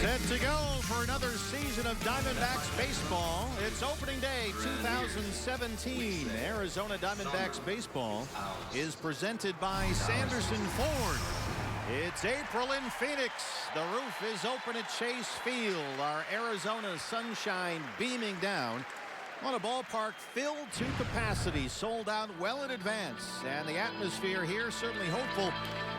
Set to go for another season of Diamondbacks baseball. It's opening day 2017. Arizona Diamondbacks baseball is presented by Sanderson Ford. It's April in Phoenix. The roof is open at Chase Field. Our Arizona sunshine beaming down on a ballpark filled to capacity, sold out well in advance. And the atmosphere here certainly hopeful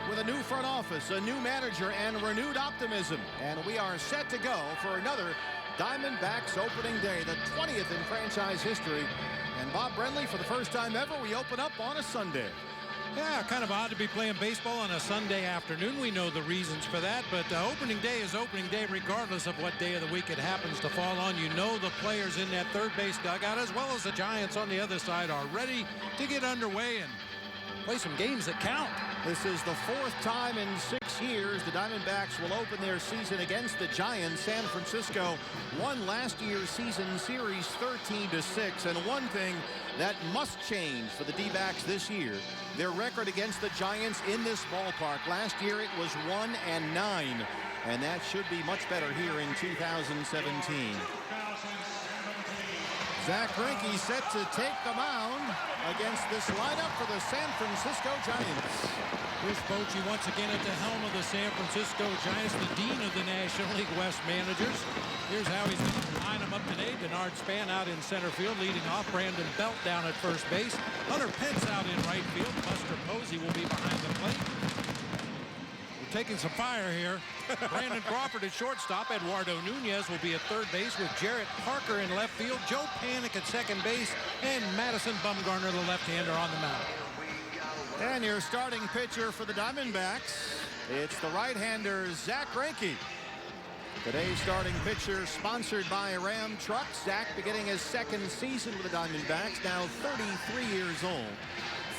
with a new front office, a new manager, and renewed optimism. And we are set to go for another Diamondbacks opening day, the 20th in franchise history. And Bob Brenly, for the first time ever, we open up on a Sunday. Yeah, kind of odd to be playing baseball on a Sunday afternoon. We know the reasons for that, but opening day is opening day regardless of what day of the week it happens to fall on. You know the players in that third base dugout as well as the Giants on the other side are ready to get underway and play some games that count. This is the fourth time in 6 years the Diamondbacks will open their season against the Giants. San Francisco won last year's season series 13-6. And one thing that must change for the D-backs this year, their record against the Giants in this ballpark. Last year it was 1-9. And that should be much better here in 2017. Zach Greinke set to take the mound against this lineup for the San Francisco Giants. Chris Bochy once again at the helm of the San Francisco Giants, the dean of the National League West managers. Here's how he's going to line them up today. Denard Span out in center field, leading off. Brandon Belt down at first base. Hunter Pence out in right field. Buster Posey will be behind the plate. We're taking some fire here. Brandon Crawford at shortstop. Eduardo Nunez will be at third base with Jarrett Parker in left field. Joe Panik at second base. And Madison Bumgarner, the left-hander, on the mound. And your starting pitcher for the Diamondbacks, it's the right-hander Zach Greinke. Today's starting pitcher sponsored by Ram Trucks. Zach beginning his second season with the Diamondbacks, now 33 years old.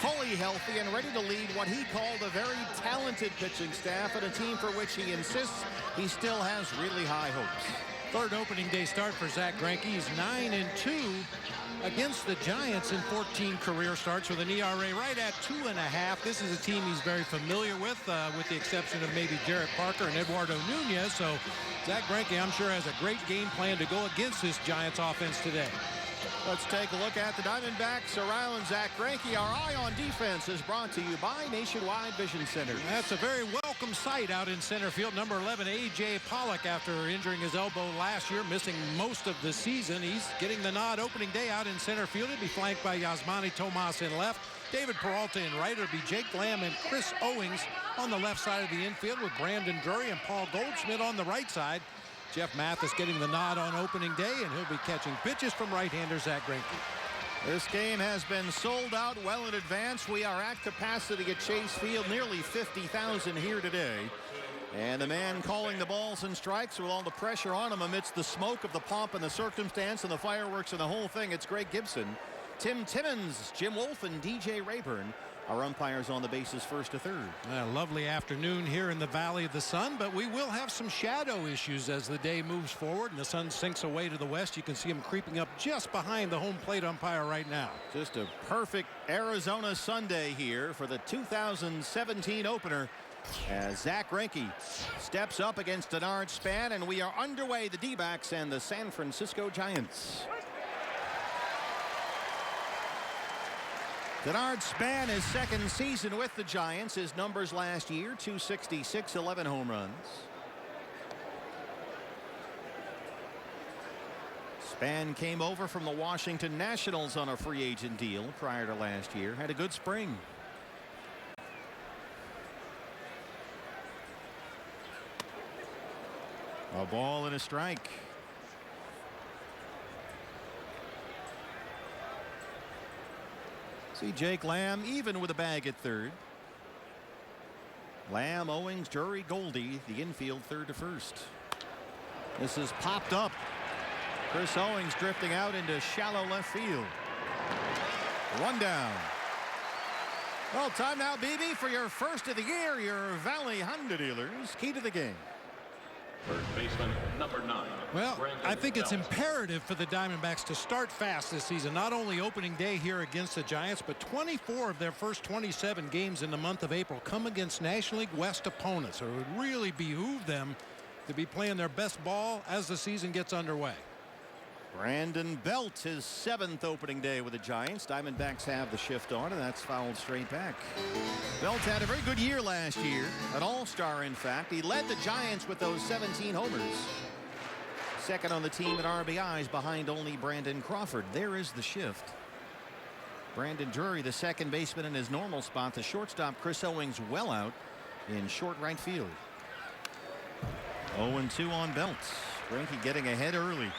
Fully healthy and ready to lead what he called a very talented pitching staff and a team for which he insists he still has really high hopes. Third opening day start for Zach Greinke. He's 9-2 against the Giants in 14 career starts with an ERA right at 2.5. This is a team he's very familiar with the exception of maybe Jarrett Parker and Eduardo Nunez. So Zach Greinke, I'm sure, has a great game plan to go against this Giants offense today. Let's take a look at the Diamondbacks around Zach Greinke. Our Eye on Defense is brought to you by Nationwide Vision Center. That's a very welcome sight out in center field. Number 11, A.J. Pollock, after injuring his elbow last year, missing most of the season. He's getting the nod opening day out in center field. He'll be flanked by Yasmani Tomas in left. David Peralta in right. It'll be Jake Lamb and Chris Owings on the left side of the infield with Brandon Drury and Paul Goldschmidt on the right side. Jeff Mathis getting the nod on opening day, and he'll be catching pitches from right-hander Zach Greinke. This game has been sold out well in advance. We are at capacity at Chase Field, nearly 50,000 here today. And the man calling the balls and strikes with all the pressure on him amidst the smoke of the pomp and the circumstance and the fireworks and the whole thing, it's Greg Gibson. Tim Timmons, Jim Wolf, and DJ Rayburn are umpires on the bases first to third. A lovely afternoon here in the Valley of the Sun, but we will have some shadow issues as the day moves forward and the sun sinks away to the west. You can see him creeping up just behind the home plate umpire right now. Just a perfect Arizona Sunday here for the 2017 opener as Zach Greinke steps up against Denard Span, and we are underway. The D-backs and the San Francisco Giants. Denard Span, his second season with the Giants. His numbers last year, 266, 11 home runs. Span came over from the Washington Nationals on a free agent deal prior to last year. Had a good spring. A ball and a strike. See Jake Lamb even with a bag at third. Lamb, Owings, Drury, Goldie, the infield third to first. This is popped up. Chris Owings drifting out into shallow left field. One down. Well, time now, BB, for your first of the year, your Valley Honda dealers. Key to the game. Third baseman, number 9. Well, I think it's imperative for the Diamondbacks to start fast this season. Not only opening day here against the Giants, but 24 of their first 27 games in the month of April come against National League West opponents. So it would really behoove them to be playing their best ball as the season gets underway. Brandon Belt, his 7th opening day with the Giants. Diamondbacks have the shift on, and that's fouled straight back. Belt had a very good year last year, an all-star in fact. He led the Giants with those 17 homers. Second on the team in RBIs behind only Brandon Crawford. There is the shift. Brandon Drury, the second baseman in his normal spot. The shortstop Chris Owings well out in short right field. 0-2 on Belt. Greinke getting ahead early.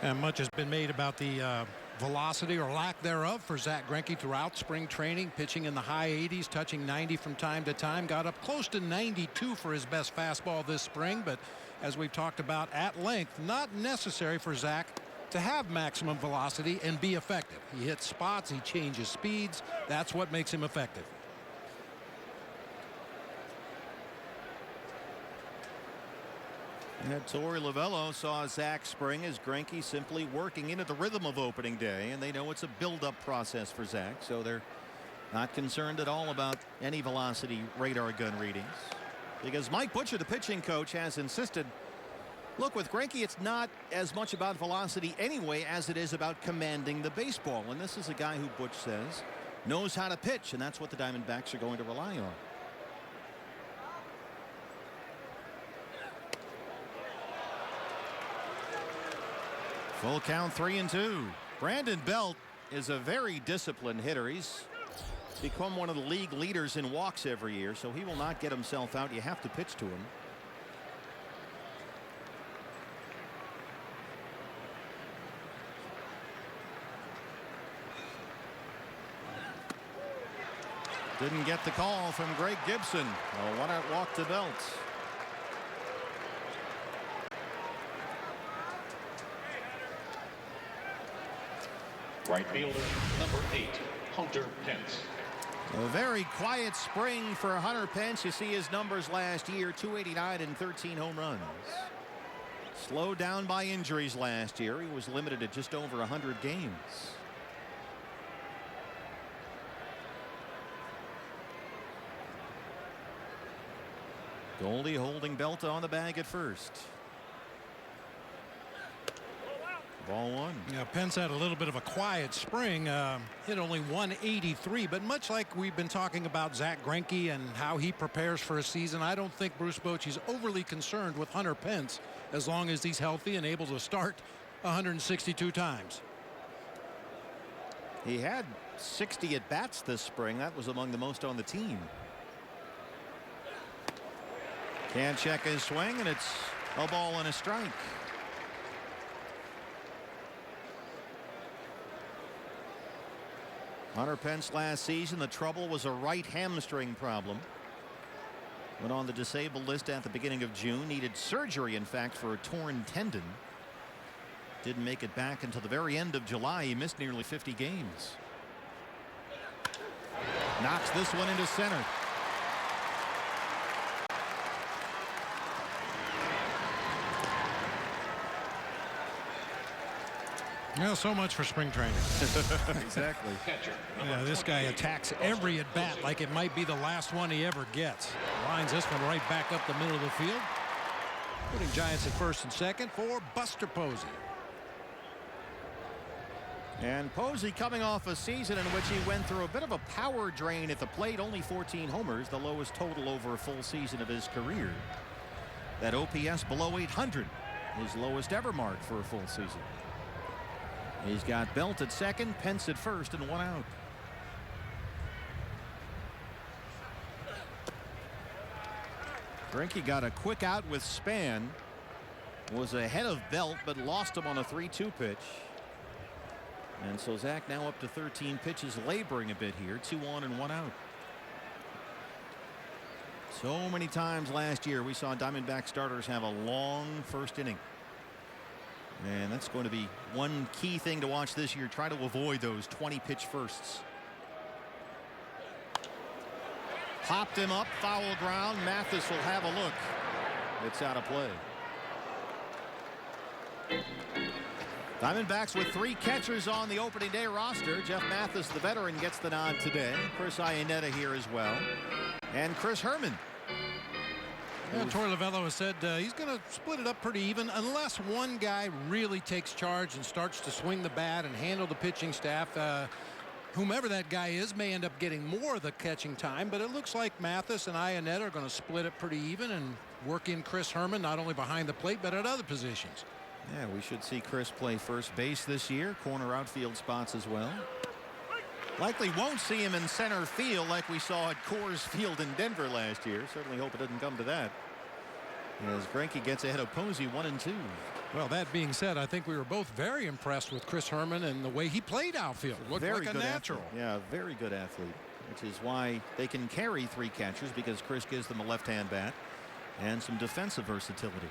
And much has been made about the velocity or lack thereof for Zack Greinke throughout spring training, pitching in the high 80s, touching 90 from time to time. Got up close to 92 for his best fastball this spring, but as we've talked about at length, not necessary for Zack to have maximum velocity and be effective. He hits spots, he changes speeds. That's what makes him effective. And Torey Lovello saw Zack spring as Greinke simply working into the rhythm of opening day, and they know it's a build-up process for Zack, so they're not concerned at all about any velocity radar gun readings. Because Mike Butcher, the pitching coach, has insisted, look, with Greinke, it's not as much about velocity anyway as it is about commanding the baseball. And this is a guy who, Butch says, knows how to pitch, and that's what the Diamondbacks are going to rely on. Full count, 3-2. Brandon Belt is a very disciplined hitter. He's become one of the league leaders in walks every year, so he will not get himself out. You have to pitch to him. Didn't get the call from Greg Gibson. A one-out walk to Belt. Right fielder, number 8, Hunter Pence. A very quiet spring for Hunter Pence. You see his numbers last year, 289 and 13 home runs. Slowed down by injuries last year. He was limited to just over 100 games. Goldie holding Belt on the bag at first. Ball one. Yeah, Pence had a little bit of a quiet spring. Hit only 183, but much like we've been talking about Zack Greinke and how he prepares for a season, I don't think Bruce Bochy's overly concerned with Hunter Pence as long as he's healthy and able to start 162 times. He had 60 at bats this spring. That was among the most on the team. Can't check his swing, and it's a ball and a strike. Hunter Pence last season, the trouble was a right hamstring problem. Went on the disabled list at the beginning of June. Needed surgery, in fact, for a torn tendon. Didn't make it back until the very end of July. He missed nearly 50 games. Knocks this one into center. Yeah, so much for spring training. Exactly. Yeah, this guy attacks every at bat like it might be the last one he ever gets. Lines this one right back up the middle of the field. Putting Giants at first and second for Buster Posey. And Posey coming off a season in which he went through a bit of a power drain at the plate. Only 14 homers, the lowest total over a full season of his career. That OPS below 800, his lowest ever mark for a full season. He's got Belt at second, Pence at first, and one out. Greinke got a quick out with Span. Was ahead of Belt, but lost him on a 3-2 pitch. And so Zack now up to 13 pitches, laboring a bit here. 2 on and 1 out. So many times last year we saw Diamondback starters have a long first inning. And that's going to be one key thing to watch this year. Try to avoid those 20 pitch firsts. Popped him up, foul ground. Mathis will have a look. It's out of play. Diamondbacks with 3 catchers on the opening day roster. Jeff Mathis, the veteran, gets the nod today. Chris Iannetta here as well. And Chris Herman. Yeah, Torey Lovullo has said he's going to split it up pretty even unless one guy really takes charge and starts to swing the bat and handle the pitching staff. Whomever that guy is may end up getting more of the catching time, but it looks like Mathis and Iannetta are going to split it pretty even and work in Chris Herman not only behind the plate but at other positions. Yeah, we should see Chris play first base this year, corner outfield spots as well. Likely won't see him in center field like we saw at Coors Field in Denver last year. Certainly hope it doesn't come to that, as Greinke gets ahead of Posey 1-2. Well, that being said, I think we were both very impressed with Chris Herman and the way he played outfield. Looked very like a natural. Athlete. Yeah, very good athlete, which is why they can carry 3 catchers, because Chris gives them a left-hand bat and some defensive versatility.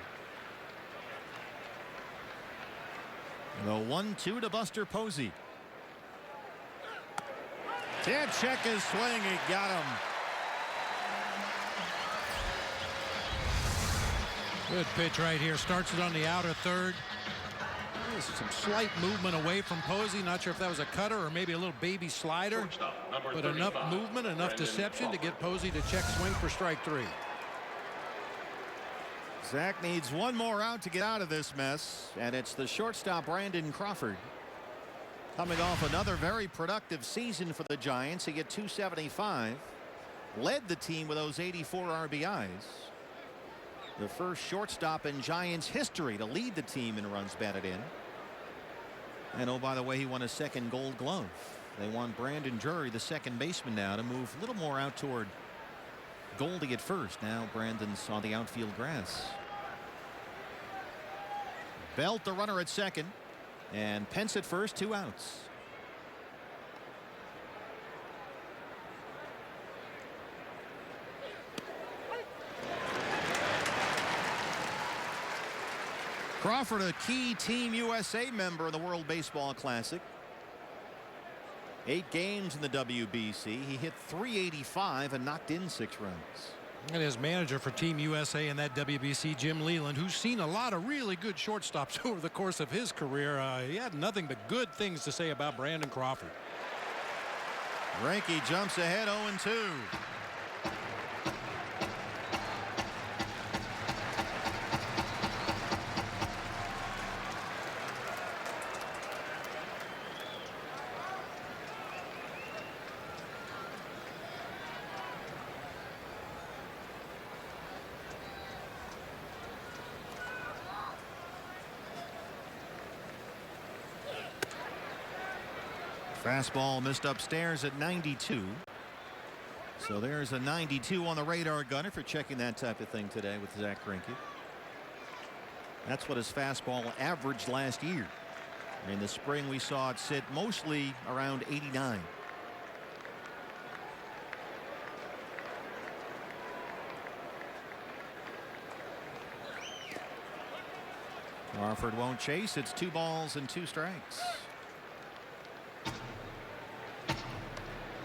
The 1-2 to Buster Posey. Can't check his swing. He got him. Good pitch right here. Starts it on the outer third. There's some slight movement away from Posey. Not sure if that was a cutter or maybe a little baby slider. But enough movement, enough deception to get Posey to check swing for strike 3. Zach needs one more out to get out of this mess, and it's the shortstop Brandon Crawford. Coming off another very productive season for the Giants. He hit .275. Led the team with those 84 RBIs. The first shortstop in Giants history to lead the team in runs batted in. And oh, by the way, he won a second Gold Glove. They want Brandon Drury, the second baseman, now to move a little more out toward Goldie at first. Now Brandon's on the outfield grass. Belt the runner at second. And Pence at first, 2 outs. Crawford, a key Team USA member of the World Baseball Classic. 8 games in the WBC. He hit .385 and knocked in 6 runs. And his manager for Team USA in that WBC, Jim Leland, who's seen a lot of really good shortstops over the course of his career. He had nothing but good things to say about Brandon Crawford. Greinke jumps ahead 0-2. Fastball missed upstairs at 92. So there's a 92 on the radar gunner for checking that type of thing today with Zach Greinke. That's what his fastball averaged last year. In the spring we saw it sit mostly around 89. Crawford won't chase. It's 2 balls and 2 strikes.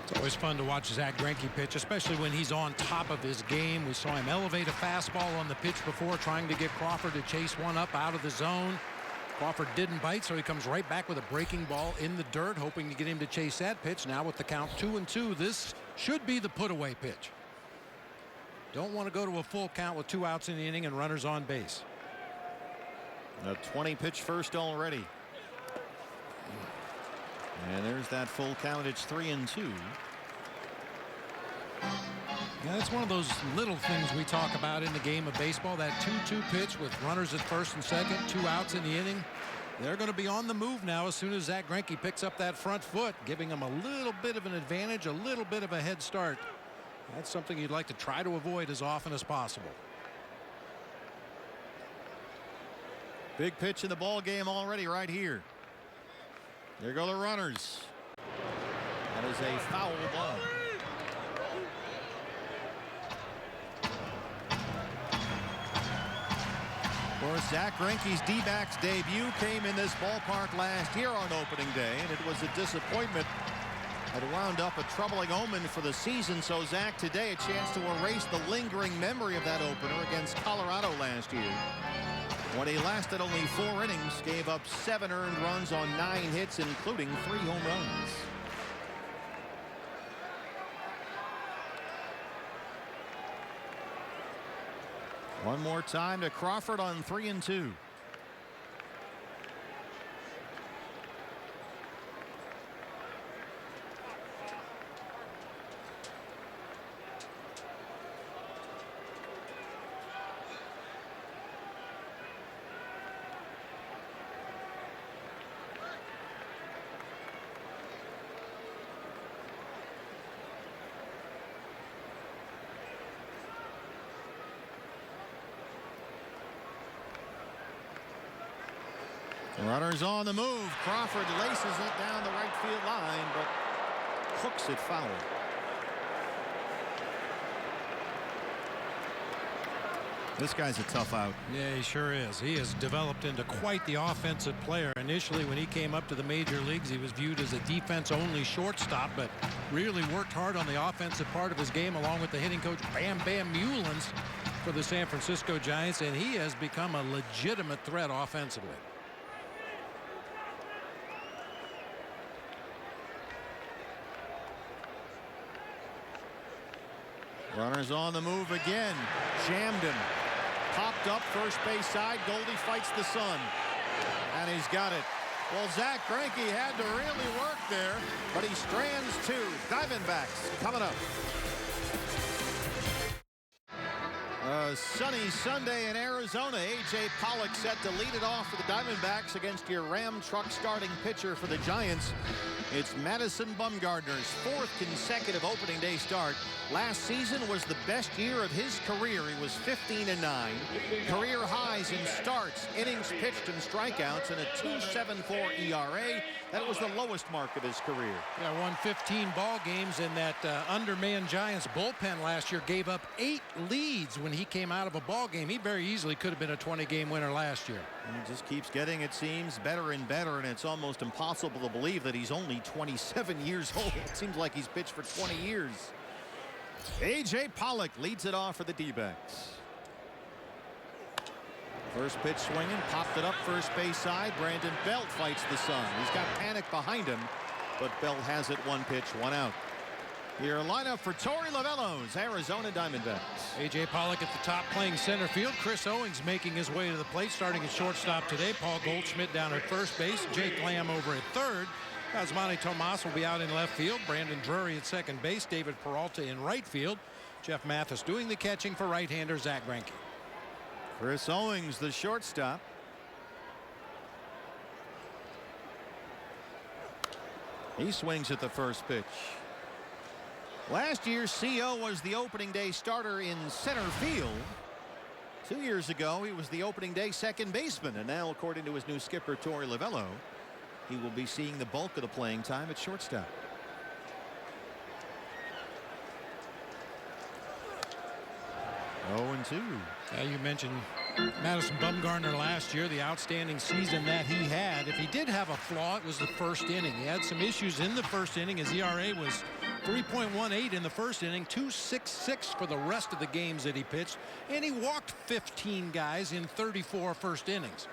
It's always fun to watch Zach Greinke pitch, especially when he's on top of his game. We saw him elevate a fastball on the pitch before, trying to get Crawford to chase one up out of the zone. Crawford didn't bite, so he comes right back with a breaking ball in the dirt, hoping to get him to chase that pitch. Now with the count 2-2, this should be the put-away pitch. Don't want to go to a full count with 2 outs in the inning and runners on base. A 20-pitch first already. And there's that full count. It's 3-2. Yeah, that's one of those little things we talk about in the game of baseball. That 2-2 pitch with runners at first and second, 2 outs in the inning. They're going to be on the move now as soon as Zach Greinke picks up that front foot, giving him a little bit of an advantage, a little bit of a head start. That's something you'd like to try to avoid as often as possible. Big pitch in the ball game already right here. There go the runners. That is a foul ball. Of course, Zach Greinke's D-backs debut came in this ballpark last year on opening day, and it was a disappointment. It wound up a troubling omen for the season. So Zach, today a chance to erase the lingering memory of that opener against Colorado last year. When he lasted only 4 innings, gave up 7 earned runs on 9 hits, including 3 home runs. One more time to Crawford on 3-2. Runners on the move. Crawford laces it down the right field line, but hooks it foul. This guy's a tough out. Yeah, he sure is. He has developed into quite the offensive player. Initially, when he came up to the major leagues, he was viewed as a defense-only shortstop, but really worked hard on the offensive part of his game, along with the hitting coach Bam Bam Mullins for the San Francisco Giants, and he has become a legitimate threat offensively. Runners on the move again. Jammed him. Popped up first base side. Goldie fights the sun. And he's got it. Well, Zach Greinke had to really work there, but he strands 2. Diamondbacks coming up. A sunny Sunday in Arizona. A.J. Pollock set to lead it off for the Diamondbacks against your Ram truck starting pitcher for the Giants. It's Madison Bumgarner's 4th consecutive opening day start. Last season was the best year of his career. He was 15-9. Career highs in starts, innings pitched, and strikeouts, and a 2.74 ERA. That was the lowest mark of his career. Yeah, won 15 ball games, and that undermanned Giants bullpen last year gave up 8 leads when he came out of a ball game. He very easily could have been a 20-game winner last year. He just keeps getting, it seems, better and better, and it's almost impossible to believe that he's only 27 years old. It seems like he's pitched for 20 years. A.J. Pollock leads it off for the D-backs. First pitch swinging, popped it up first base side. Brandon Belt fights the sun. He's got panic behind him, but Belt has it. 1 pitch, 1 out. Your lineup for Torey Lovullo's Arizona Diamondbacks. A.J. Pollock at the top playing center field. Chris Owings making his way to the plate, starting at shortstop today. Paul Goldschmidt down at first base. Jake Lamb over at third. Osmani Tomas will be out in left field. Brandon Drury at second base. David Peralta in right field. Jeff Mathis doing the catching for right-hander Zach Greinke. Chris Owings, the shortstop. He swings at the first pitch. Last year, CO was the opening day starter in center field. 2 years ago, he was the opening day second baseman. And now, according to his new skipper, Torey Lovullo, he will be seeing the bulk of the playing time at shortstop. 0-2. You mentioned Madison Bumgarner last year, the outstanding season that he had. If he did have a flaw, it was the first inning. He had some issues in the first inning. His ERA was 3.18 in the first inning, 2.66 for the rest of the games that he pitched, and he walked 15 guys in 34 first innings.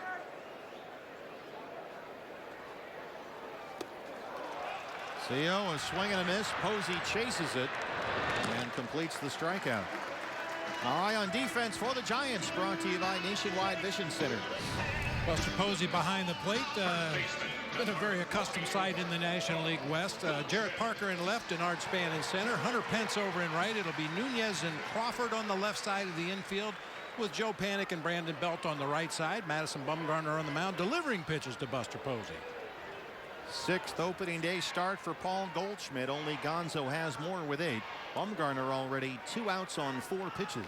CO is swinging a miss. Posey chases it and completes the strikeout. All right, on defense for the Giants, brought to you by Nationwide Vision Center. Buster Posey behind the plate. Been a very accustomed sight in the National League West. Jarrett Parker in left and Art Span in center. Hunter Pence over in right. It'll be Nunez and Crawford on the left side of the infield, with Joe Panik and Brandon Belt on the right side. Madison Bumgarner on the mound, delivering pitches to Buster Posey. 6th opening day start for Paul Goldschmidt. Only Gonzo has more with 8. Bumgarner already 2 outs on 4 pitches.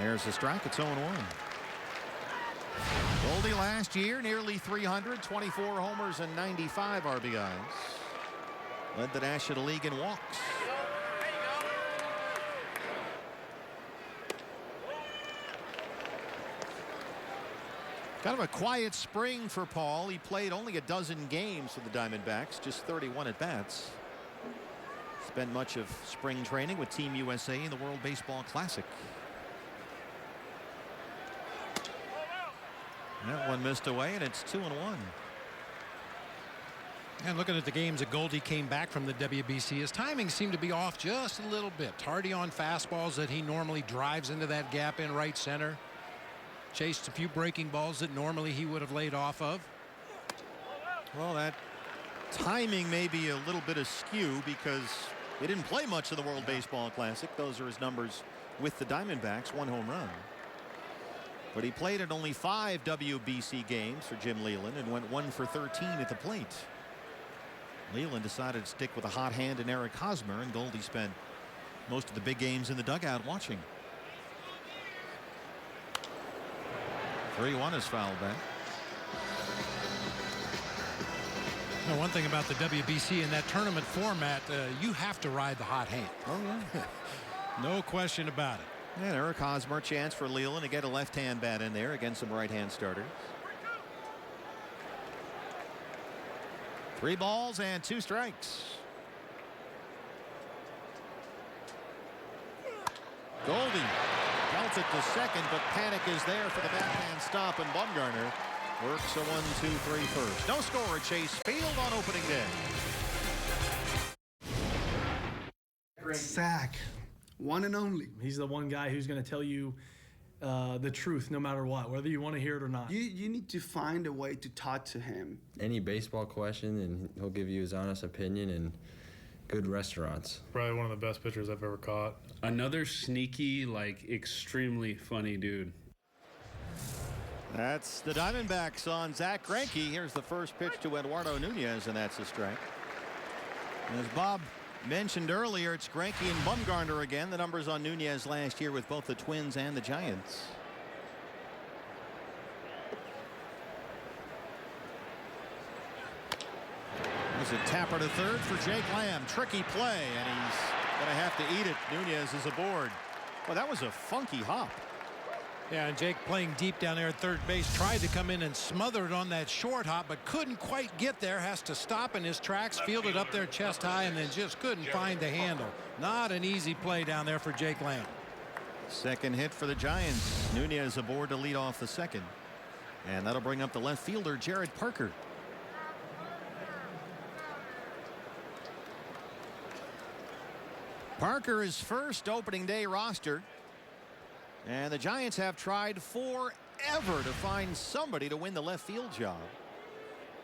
There's the strike. It's 0-1. Goldie last year nearly 300, 24 homers and 95 RBIs. Led the National League in walks. Kind of a quiet spring for Paul. He played only a dozen games for the Diamondbacks, just 31 at bats. Spent much of spring training with Team USA in the World Baseball Classic. That one missed away, and it's 2-1. And looking at the games that Goldie came back from the WBC, his timing seemed to be off just a little bit. Tardy on fastballs that he normally drives into that gap in right center. Chased a few breaking balls that normally he would have laid off of. Well, that timing may be a little bit askew because he didn't play much of the World Baseball Classic. Those are his numbers with the Diamondbacks, 1 home run. But he played at only 5 WBC games for Jim Leyland and went 1 for 13 at the plate. Leyland decided to stick with a hot hand in Eric Hosmer, and Goldie spent most of the big games in the dugout watching. 3-1 is fouled back. Now, one thing about the WBC in that tournament format, you have to ride the hot hand. Oh, yeah. No question about it. And Eric Hosmer, chance for Leyland to get a left-hand bat in there against some right-hand starters. 3 balls and 2 strikes. Goldie belts it to second, but panic is there for the backhand stop, and Bumgarner works a 1-2-3 first. No score at Chase Field on opening day. Zach, one and only. He's the one guy who's going to tell you the truth no matter what, whether you want to hear it or not. You need to find a way to talk to him. Any baseball question, and he'll give you his honest opinion, and good restaurants. Probably one of the best pitchers I've ever caught. Another sneaky, like, extremely funny dude. That's the Diamondbacks on Zach Greinke. Here's the first pitch to Eduardo Nunez, and that's a strike. As Bob mentioned earlier, it's Greinke and Bumgarner again. The numbers on Nunez last year with both the Twins and the Giants. There's a tapper to third for Jake Lamb. Tricky play, and he's going to have to eat it. Nunez is aboard. Well, that was a funky hop. Yeah, and Jake playing deep down there at third base, tried to come in and smother it on that short hop, but couldn't quite get there. Has to stop in his tracks, fielded up there chest high, and then just couldn't find the handle. Not an easy play down there for Jake Lamb. Second hit for the Giants. Nunez aboard to lead off the second, and that'll bring up the left fielder Jared Parker. Parker is first opening day roster. And the Giants have tried forever to find somebody to win the left field job.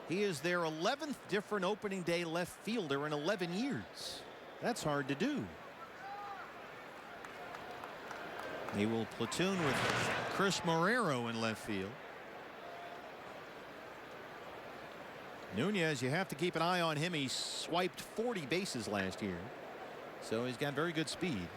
He is their 11th different opening day left fielder in 11 years. That's hard to do. He will platoon with Chris Marrero in left field. Nunez, you have to keep an eye on him. He swiped 40 bases last year, so he's got very good speed.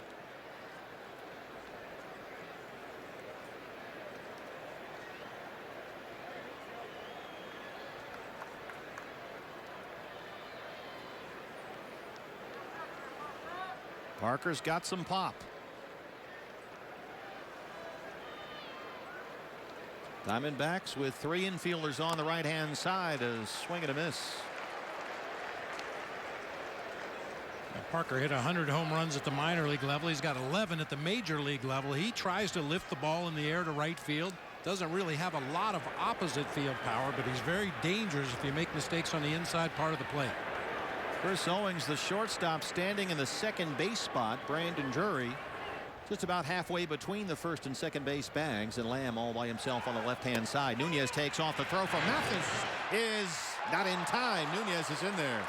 Parker's got some pop. Diamondbacks with 3 infielders on the right-hand side. A swing and a miss. Parker hit 100 home runs at the minor league level. He's got 11 at the major league level. He tries to lift the ball in the air to right field. Doesn't really have a lot of opposite field power, but he's very dangerous if you make mistakes on the inside part of the plate. Chris Owings, the shortstop, standing in the second base spot. Brandon Drury just about halfway between the first and second base bags, and Lamb all by himself on the left-hand side. Nunez takes off. The throw from Mathis is not in time. Nunez is in there.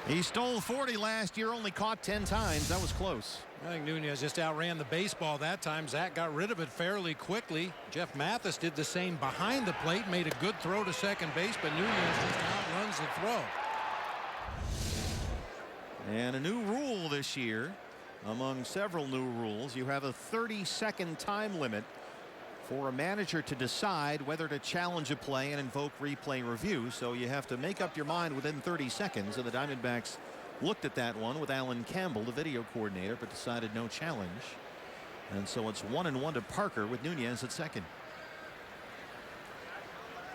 He stole 40 last year, only caught 10 times. That was close. I think Nunez just outran the baseball that time. Zach got rid of it fairly quickly. Jeff Mathis did the same behind the plate, made a good throw to second base, but Nunez just outruns the throw. And a new rule this year, among several new rules, you have a 30-second time limit for a manager to decide whether to challenge a play and invoke replay review. So you have to make up your mind within 30 seconds. And the Diamondbacks looked at that one with Alan Campbell, the video coordinator, but decided no challenge. And so it's 1-1 to Parker with Nunez at second.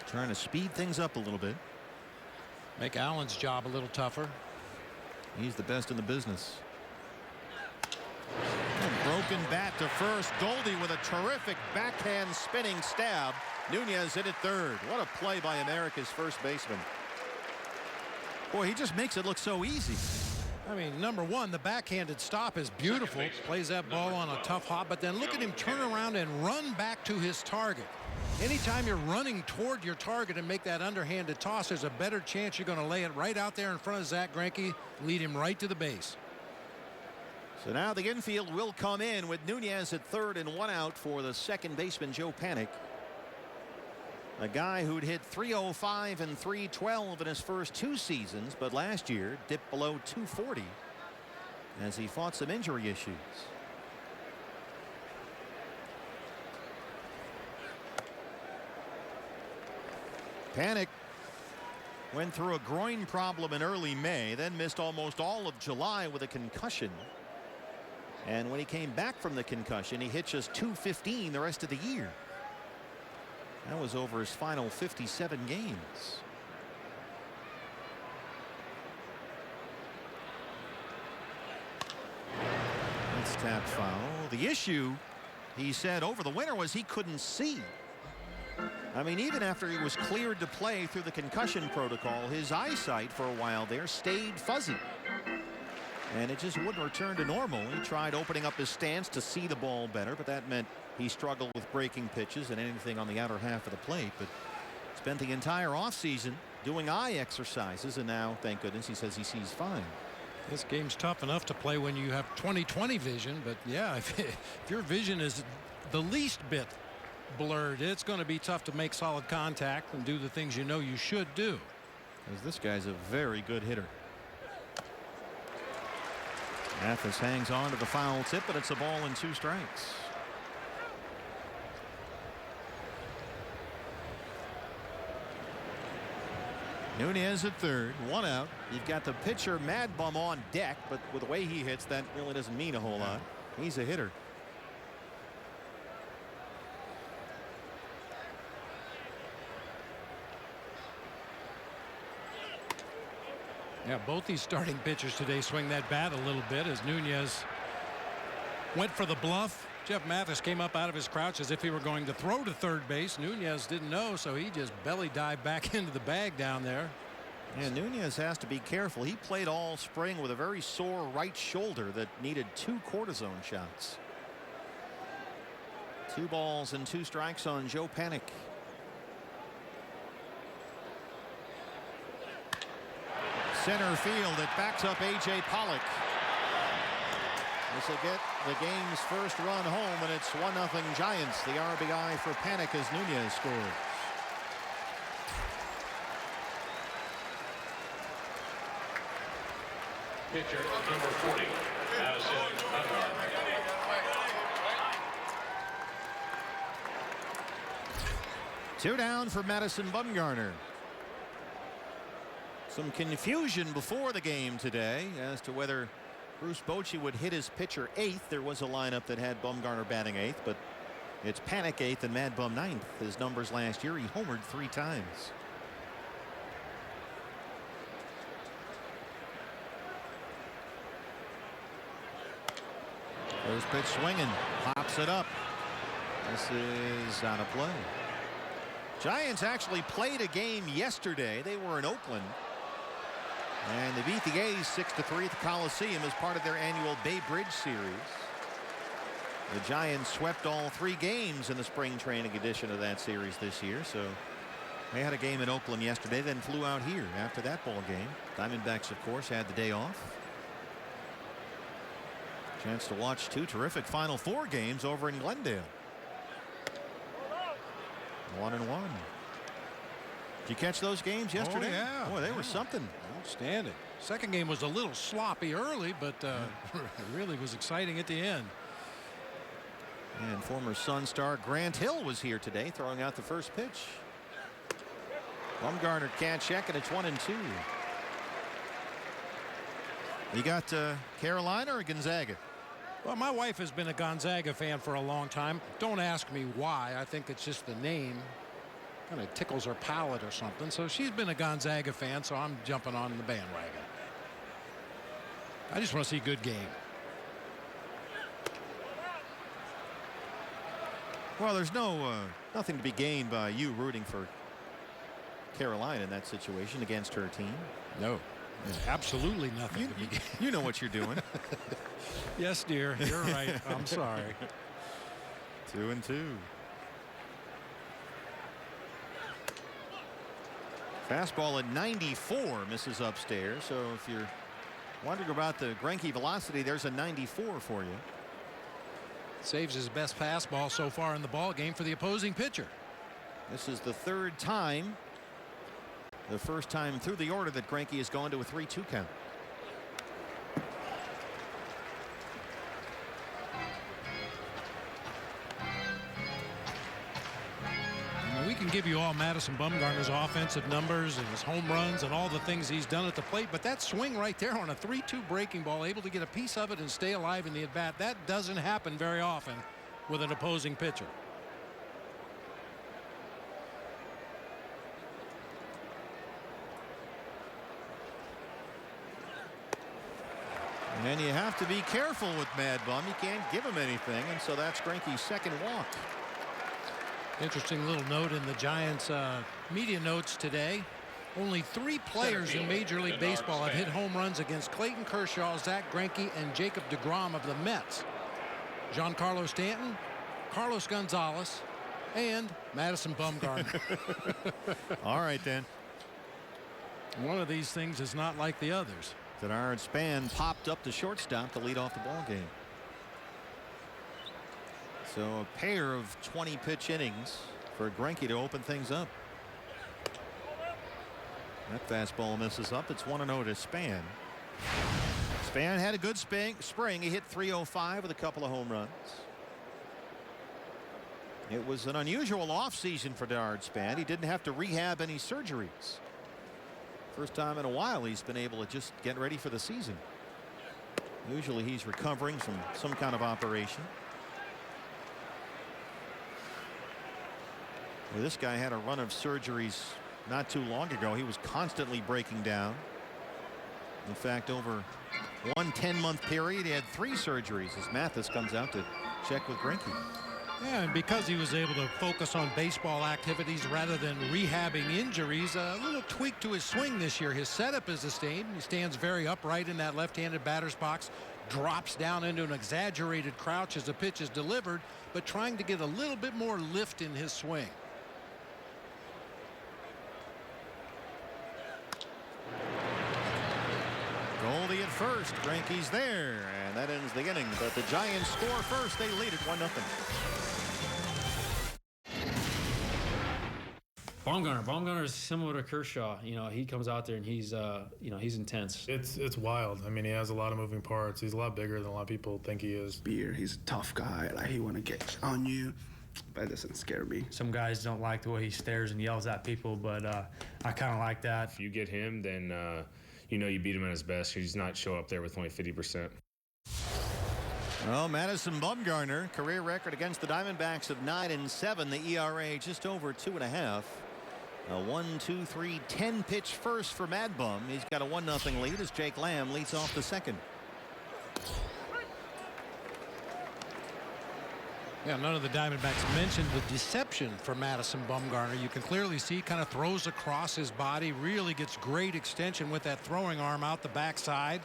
Trying to speed things up a little bit. Make Allen's job a little tougher. He's the best in the business. Broken bat to first. Goldie with a terrific backhand spinning stab. Nunez hit it third. What a play by America's first baseman. Boy, he just makes it look so easy. I mean, number one, the backhanded stop is beautiful. Plays that ball on a tough hop, but then look at him turn around and run back to his target. Anytime you're running toward your target and make that underhanded toss, there's a better chance you're going to lay it right out there in front of Zach Greinke, lead him right to the base. So now the infield will come in with Nunez at third and one out for the second baseman, Joe Panik. A guy who'd hit .305 and .312 in his first 2 seasons, but last year dipped below .240 as he fought some injury issues. Panik went through a groin problem in early May, then missed almost all of July with a concussion. And when he came back from the concussion, he hit just .215 the rest of the year. That was over his final 57 games. That's tap foul. The issue, he said, over the winter was he couldn't see. I mean, even after he was cleared to play through the concussion protocol, his eyesight for a while there stayed fuzzy. And it just wouldn't return to normal. He tried opening up his stance to see the ball better, but that meant he struggled with breaking pitches and anything on the outer half of the plate. But spent the entire offseason doing eye exercises, and now, thank goodness, he says he sees fine. This game's tough enough to play when you have 20/20 vision, but yeah, if your vision is the least bit blurred, it's going to be tough to make solid contact and do the things you know you should do. Because this guy's a very good hitter. Mathis hangs on to the foul tip, but it's a ball and 2 strikes. Nunez at third, 1 out. You've got the pitcher Mad Bum on deck, but with the way he hits, that really doesn't mean a whole lot. He's a hitter. Yeah, both these starting pitchers today swing that bat a little bit as Nunez went for the bluff. Jeff Mathis came up out of his crouch as if he were going to throw to third base. Nunez didn't know, so he just belly dived back into the bag down there. And Nunez has to be careful. He played all spring with a very sore right shoulder that needed 2 cortisone shots. 2 balls and 2 strikes on Joe Panik. Center field, it backs up A.J. Pollock. This will get the game's first run home, and it's 1-0 Giants. The RBI for Panik as Nunez scores. Pitcher number 40, Madison. Two down for Madison Bumgarner. Some confusion before the game today as to whether Bruce Bochy would hit his pitcher 8th. There was a lineup that had Bumgarner batting 8th, but it's Panik 8th and Mad Bum 9th. His numbers last year, he homered 3 times. First pitch swinging, pops it up. This is out of play. Giants actually played a game yesterday. They were in Oakland. And they beat the A's 6-3 at the Coliseum as part of their annual Bay Bridge series. The Giants swept all 3 games in the spring training edition of that series this year. So they had a game in Oakland yesterday, then flew out here after that ball game. Diamondbacks, of course, had the day off. Chance to watch 2 terrific Final Four games over in Glendale. 1-1. Did you catch those games yesterday? Oh, yeah. Boy, they were something. Outstanding. Second game was a little sloppy early, but it really was exciting at the end. And former Sun star Grant Hill was here today throwing out the first pitch. Bumgarner can't check, and it's 1-2. You got Carolina or Gonzaga? Well, my wife has been a Gonzaga fan for a long time. Don't ask me why. I think it's just the name kind of tickles her palate or something. So she's been a Gonzaga fan, so I'm jumping on the bandwagon. I just want to see a good game. Well, there's nothing to be gained by you rooting for Carolina in that situation against her team. No, absolutely nothing to be gained. You know what you're doing. Yes, dear. You're right. I'm sorry. 2-2. Fastball at 94 misses upstairs. So if you're wondering about the Greinke velocity, there's a 94 for you. Saves his best fastball so far in the ball game for the opposing pitcher. This is the third time, the first time through the order that Greinke has gone to a 3-2 count. We can give you all Madison Bumgarner's offensive numbers and his home runs and all the things he's done at the plate, but that swing right there on a 3-2 breaking ball, able to get a piece of it and stay alive in the at bat, that doesn't happen very often with an opposing pitcher. And you have to be careful with Mad Bum. You can't give him anything, and so that's Greinke's second walk. Interesting little note in the Giants media notes today. Only 3 players in Major League Baseball have hit home runs against Clayton Kershaw, Zach Greinke, and Jacob deGrom of the Mets. Giancarlo Stanton, Carlos Gonzalez, and Madison Bumgarner. All right, then. One of these things is not like the others. Denard Span popped up the shortstop to lead off the ball game. So a pair of 20 pitch innings for Greinke to open things up. That fastball misses up. It's 1-0 to Span. Span had a good spring. He hit .305 with a couple of home runs. It was an unusual offseason for Denard Span. He didn't have to rehab any surgeries. First time in a while he's been able to just get ready for the season. Usually he's recovering from some kind of operation. Well, this guy had a run of surgeries not too long ago. He was constantly breaking down. In fact, over one 10-month period, he had 3 surgeries as Mathis comes out to check with Greinke. Yeah, and because he was able to focus on baseball activities rather than rehabbing injuries, a little tweak to his swing this year. His setup is the same. He stands very upright in that left-handed batter's box, drops down into an exaggerated crouch as the pitch is delivered, but trying to get a little bit more lift in his swing. Goldie at first. Greinke's there, and that ends the inning. But the Giants score first. They lead it 1-0. Bumgarner is similar to Kershaw. You know, he comes out there and he's he's intense. It's wild. I mean, he has a lot of moving parts. He's a lot bigger than a lot of people think he is. He's a tough guy. Like, he want to get on you, but it doesn't scare me. Some guys don't like the way he stares and yells at people, but I kind of like that. If you get him, then you beat him at his best. He's not show up there with only 50%. Well, Madison Bumgarner, career record against the Diamondbacks of 9-7. The ERA just over 2.5. A 1-2-3 10 pitch first for Mad Bum. He's got a 1-0 lead as Jake Lamb leads off the second. Yeah, none of the Diamondbacks mentioned the deception for Madison Bumgarner. You can clearly see kind of throws across his body, really gets great extension with that throwing arm out the backside.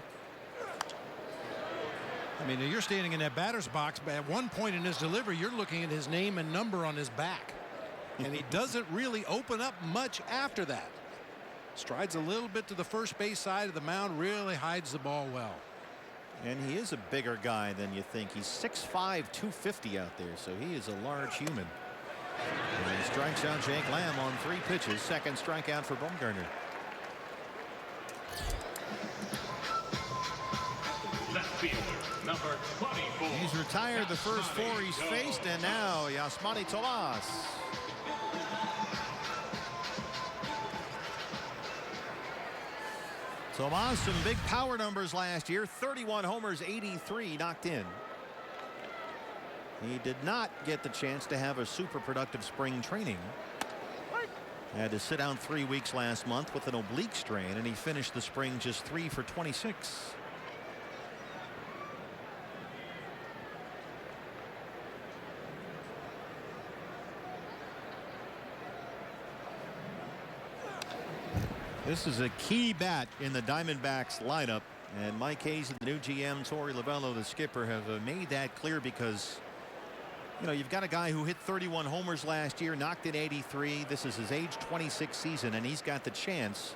I mean, you're standing in that batter's box, but at one point in his delivery, you're looking at his name and number on his back. And he doesn't really open up much after that. Strides a little bit to the first base side of the mound, really hides the ball well. And he is a bigger guy than you think. He's 6'5", 250 out there, so he is a large human. And he strikes out Jake Lamb on 3 pitches. Second strikeout for Bumgarner. Left fielder, number 24. He's retired the first 4 he's faced, and now Yasmani Tomas. Tomas, some big power numbers last year. 31 homers, 83 knocked in. He did not get the chance to have a super productive spring training. Had to sit down 3 weeks last month with an oblique strain, and he finished the spring just 3 for 26. This is a key bat in the Diamondbacks lineup, and Mike Hayes and the new GM Torey Lovullo, the skipper, have made that clear because, you know, you've got a guy who hit 31 homers last year, knocked in 83. This is his age 26 season, and he's got the chance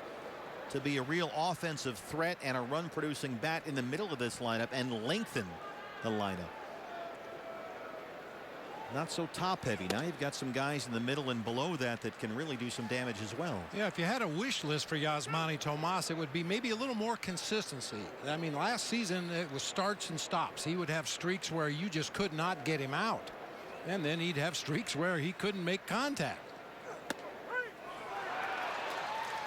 to be a real offensive threat and a run producing bat in the middle of this lineup and lengthen the lineup. Not so top heavy. Now you've got some guys in the middle and below that that can really do some damage as well. Yeah, if you had a wish list for Yasmani Tomas, it would be maybe a little more consistency. I mean, last season it was starts and stops. He would have streaks where you just could not get him out, and then he'd have streaks where he couldn't make contact.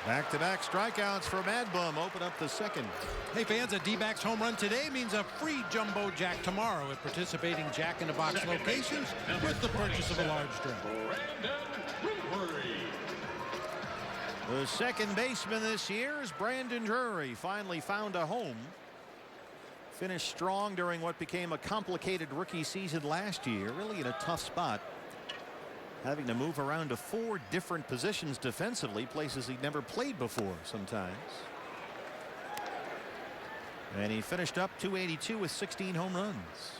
Back-to-back strikeouts for Mad Bum open up the second. Hey fans, a D-backs home run today means a free Jumbo Jack tomorrow at participating Jack in the Box locations with the purchase of a large drink. The second baseman this year is Brandon Drury. Finally found a home. Finished strong during what became a complicated rookie season last year. Really in a tough spot, having to move around to 4 different positions defensively, places he'd never played before sometimes. And he finished up 282 with 16 home runs.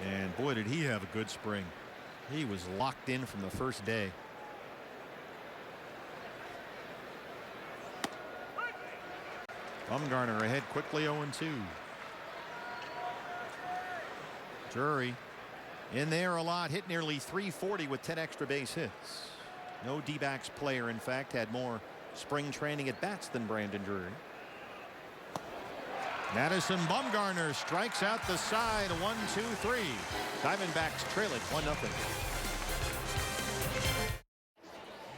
And boy, did he have a good spring. He was locked in from the first day. Bumgarner ahead quickly, 0-2. Drury in there a lot, hit nearly 340 with 10 extra base hits. No D-backs player, in fact, had more spring training at bats than Brandon Drury. Madison Bumgarner strikes out the side. 1-2-3. Diamondbacks trail it 1-0.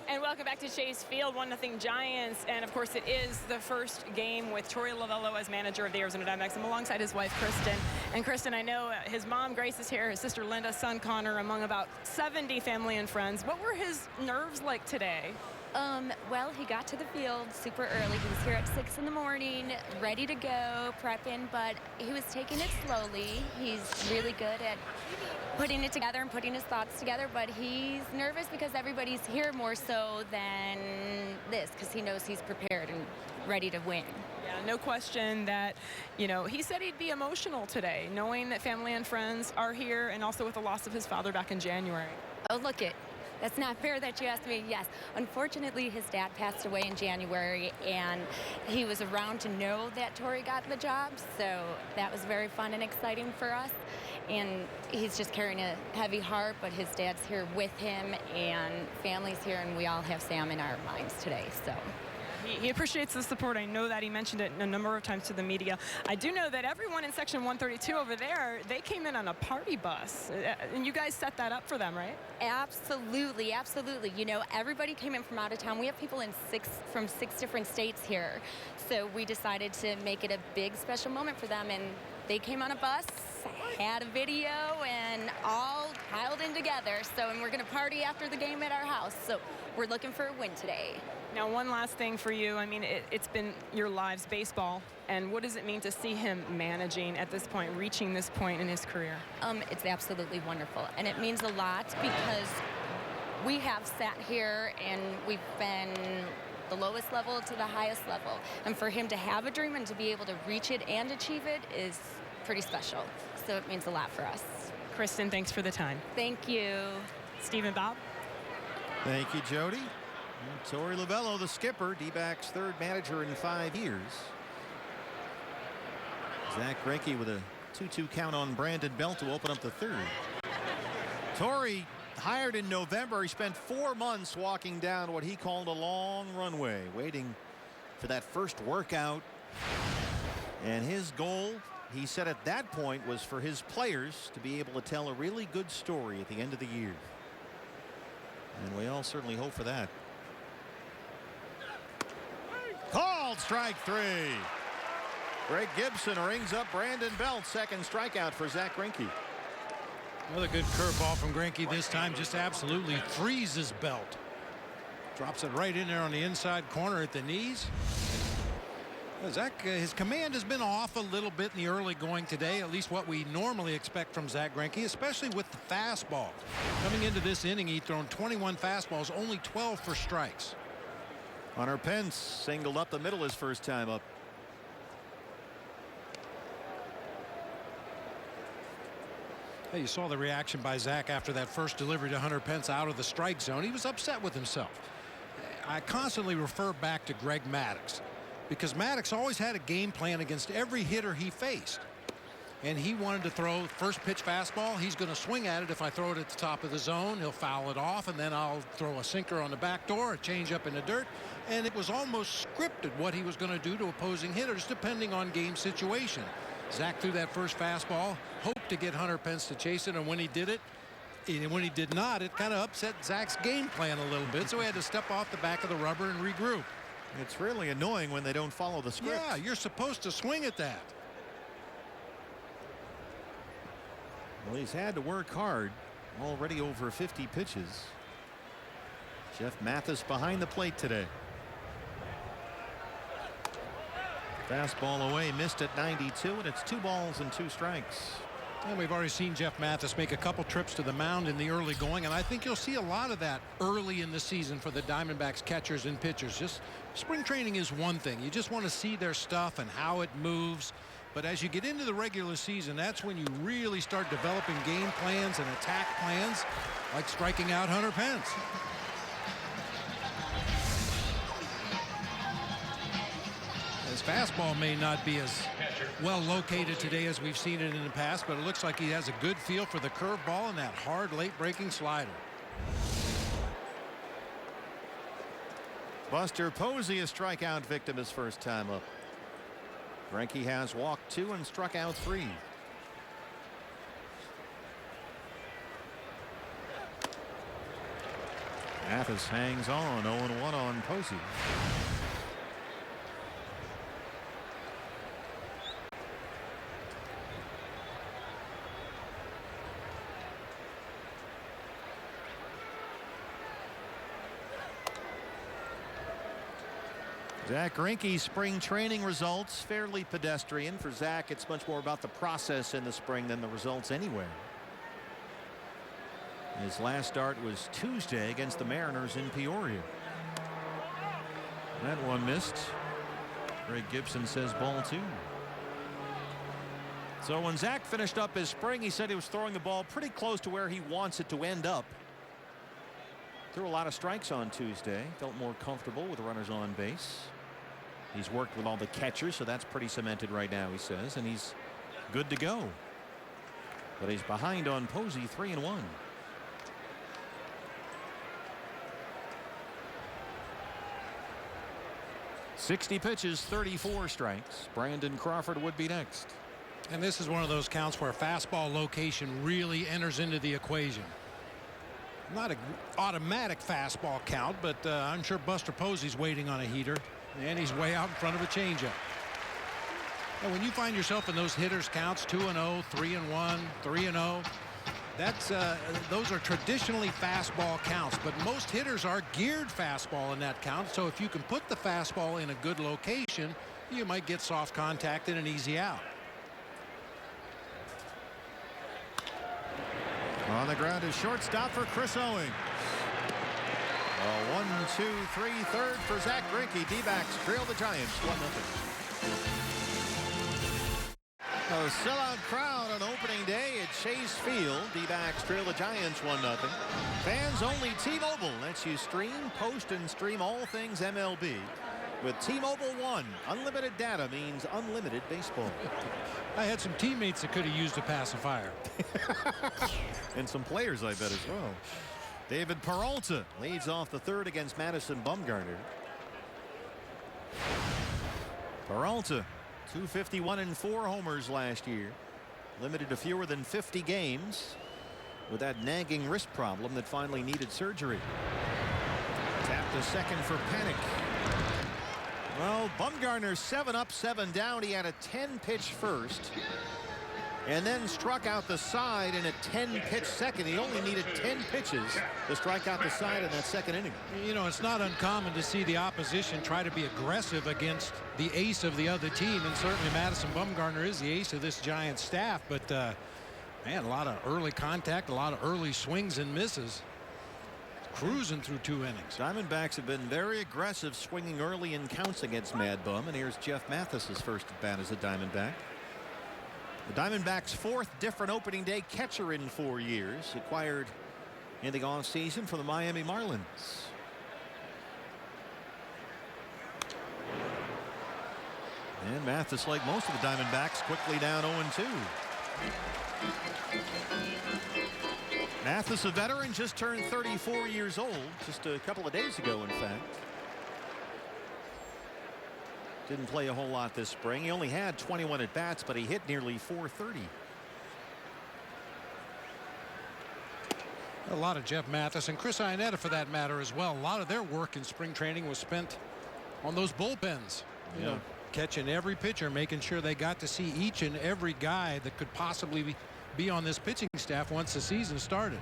And welcome back to Chase Field. 1-0 Giants. And of course it is the first game with Torey Lovullo as manager of the Arizona Diamondbacks. I'm alongside his wife Kristen. And Kristen, I know his mom Grace is here, his sister Linda, son Connor, among about 70 family and friends. What were his nerves like today? Well, he got to the field super early. He was here at 6 in the morning, ready to go, prepping, but he was taking it slowly. He's really good at putting it together and putting his thoughts together, but he's nervous because everybody's here more so than this, because he knows he's prepared and ready to win. Yeah, no question that, you know, he said he'd be emotional today, knowing that family and friends are here, and also with the loss of his father back in January. Oh, look it. That's not fair that you asked me. Yes, unfortunately, his dad passed away in January, and he was around to know that Torey got the job, so that was very fun and exciting for us. And he's just carrying a heavy heart, but his dad's here with him, and family's here, and we all have Sam in our minds today. So. He appreciates the support. I know that. He mentioned it a number of times to the media. I do know that everyone in section 132 over there, they came in on a party bus. And you guys set that up for them, right? Absolutely, absolutely. You know, everybody came in from out of town. We have people from 6 different states here. So we decided to make it a big special moment for them. And they came on a bus, had a video, and all piled in together. So, and we're going to party after the game at our house. So we're looking for a win today. Now, one last thing for you. I mean, it's been your lives baseball. And what does it mean to see him managing at this point, reaching this point in his career? It's absolutely wonderful. And it means a lot because we have sat here and we've been the lowest level to the highest level. And for him to have a dream and to be able to reach it and achieve it is pretty special. So it means a lot for us. Kristen, thanks for the time. Thank you. Steve and Bob. Thank you, Jody. Torey Lovullo, the skipper, D-backs third manager in 5 years. Zach Greinke with a 2-2 count on Brandon Belt to open up the third. Torey, hired in November, he spent 4 months walking down what he called a long runway, waiting for that first workout. And his goal, he said at that point, was for his players to be able to tell a really good story at the end of the year. And we all certainly hope for that. Called strike 3. Greg Gibson rings up Brandon Belt. Second strikeout for Zach Greinke. Another good curveball from Greinke this time. Just absolutely freezes Belt. Drops it right in there on the inside corner at the knees. Zach, his command has been off a little bit in the early going today, at least what we normally expect from Zach Greinke, especially with the fastball. Coming into this inning, he'd thrown 21 fastballs, only 12 for strikes. Hunter Pence singled up the middle his first time up. Hey, you saw the reaction by Zach after that first delivery to Hunter Pence out of the strike zone. He was upset with himself. I constantly refer back to Greg Maddux, because Maddux always had a game plan against every hitter he faced. And he wanted to throw first pitch fastball. He's going to swing at it. If I throw it at the top of the zone, he'll foul it off, and then I'll throw a sinker on the back door, a changeup in the dirt. And it was almost scripted what he was going to do to opposing hitters depending on game situation. Zach threw that first fastball, hoped to get Hunter Pence to chase it, and when he did it, and when he did not, it kind of upset Zach's game plan a little bit, so he had to step off the back of the rubber and regroup. It's really annoying when they don't follow the script. Yeah, you're supposed to swing at that. Well, he's had to work hard. Already over 50 pitches. Jeff Mathis behind the plate today. Fastball away, missed at 92, and it's 2 balls and 2 strikes. And we've already seen Jeff Mathis make a couple trips to the mound in the early going, and I think you'll see a lot of that early in the season for the Diamondbacks catchers and pitchers. Just spring training is one thing. You just want to see their stuff and how it moves. But as you get into the regular season, that's when you really start developing game plans and attack plans, like striking out Hunter Pence. His fastball may not be as well located today as we've seen it in the past, but it looks like he has a good feel for the curveball and that hard late breaking slider. Buster Posey, a strikeout victim his first time up. Greinke has walked 2 and struck out 3. Mathis hangs on, 0-1 on Posey. Zach Greinke's spring training results fairly pedestrian. For Zach, it's much more about the process in the spring than the results anywhere. His last start was Tuesday against the Mariners in Peoria. That one missed. Greg Gibson says ball 2. So when Zach finished up his spring, he said he was throwing the ball pretty close to where he wants it to end up. Threw a lot of strikes on Tuesday. Felt more comfortable with runners on base. He's worked with all the catchers, so that's pretty cemented right now, he says, and he's good to go. But he's behind on Posey, 3-1. "60 pitches, 34 strikes. Brandon Crawford would be next. And this is one of those counts where fastball location really enters into the equation. Not an automatic fastball count, but I'm sure Buster Posey's waiting on a heater, and he's way out in front of a changeup. And when you find yourself in those hitters counts, 2-0, 3-1, 3-0, that's those are traditionally fastball counts, but most hitters are geared fastball in that count. So if you can put the fastball in a good location, you might get soft contact and an easy out. On the ground is shortstop for Chris Owing. A 1-2-3 third for Zach Greinke. D-backs trail the Giants 1-0. A sellout crowd on opening day at Chase Field. D-backs trail the Giants 1-0. Fans only T-Mobile lets you stream, post, and stream all things MLB. With T-Mobile One, unlimited data means unlimited baseball. I had some teammates that could have used a pacifier. And some players, I bet, as well. David Peralta leads off the third against Madison Bumgarner. Peralta, 251 and 4 homers last year. Limited to fewer than 50 games with that nagging wrist problem that finally needed surgery. Tapped to second for Panic. Well, Bumgarner 7 up, 7 down. He had a 10-pitch first. and then struck out the side in a 10-pitch second. He only needed 10 pitches to strike out the side in that second inning. You know, it's not uncommon to see the opposition try to be aggressive against the ace of the other team, and certainly Madison Bumgarner is the ace of this Giants staff. But man, a lot of early contact, a lot of early swings and misses. Cruising through 2 innings. Diamondbacks have been very aggressive, swinging early in counts against Mad Bum, and here's Jeff Mathis's first at bat as a Diamondback. The Diamondbacks' 4th different opening day catcher in 4 years, acquired in the offseason from the Miami Marlins. And Mathis, like most of the Diamondbacks, quickly down 0-2. Mathis, a veteran, just turned 34 years old just a couple of days ago, in fact. Didn't play a whole lot this spring. He only had 21 at bats, but he hit nearly .430. A lot of Jeff Mathis and Chris Iannetta, for that matter, as well. A lot of their work in spring training was spent on those bullpens. You know, catching every pitcher, making sure they got to see each and every guy that could possibly be on this pitching staff once the season started.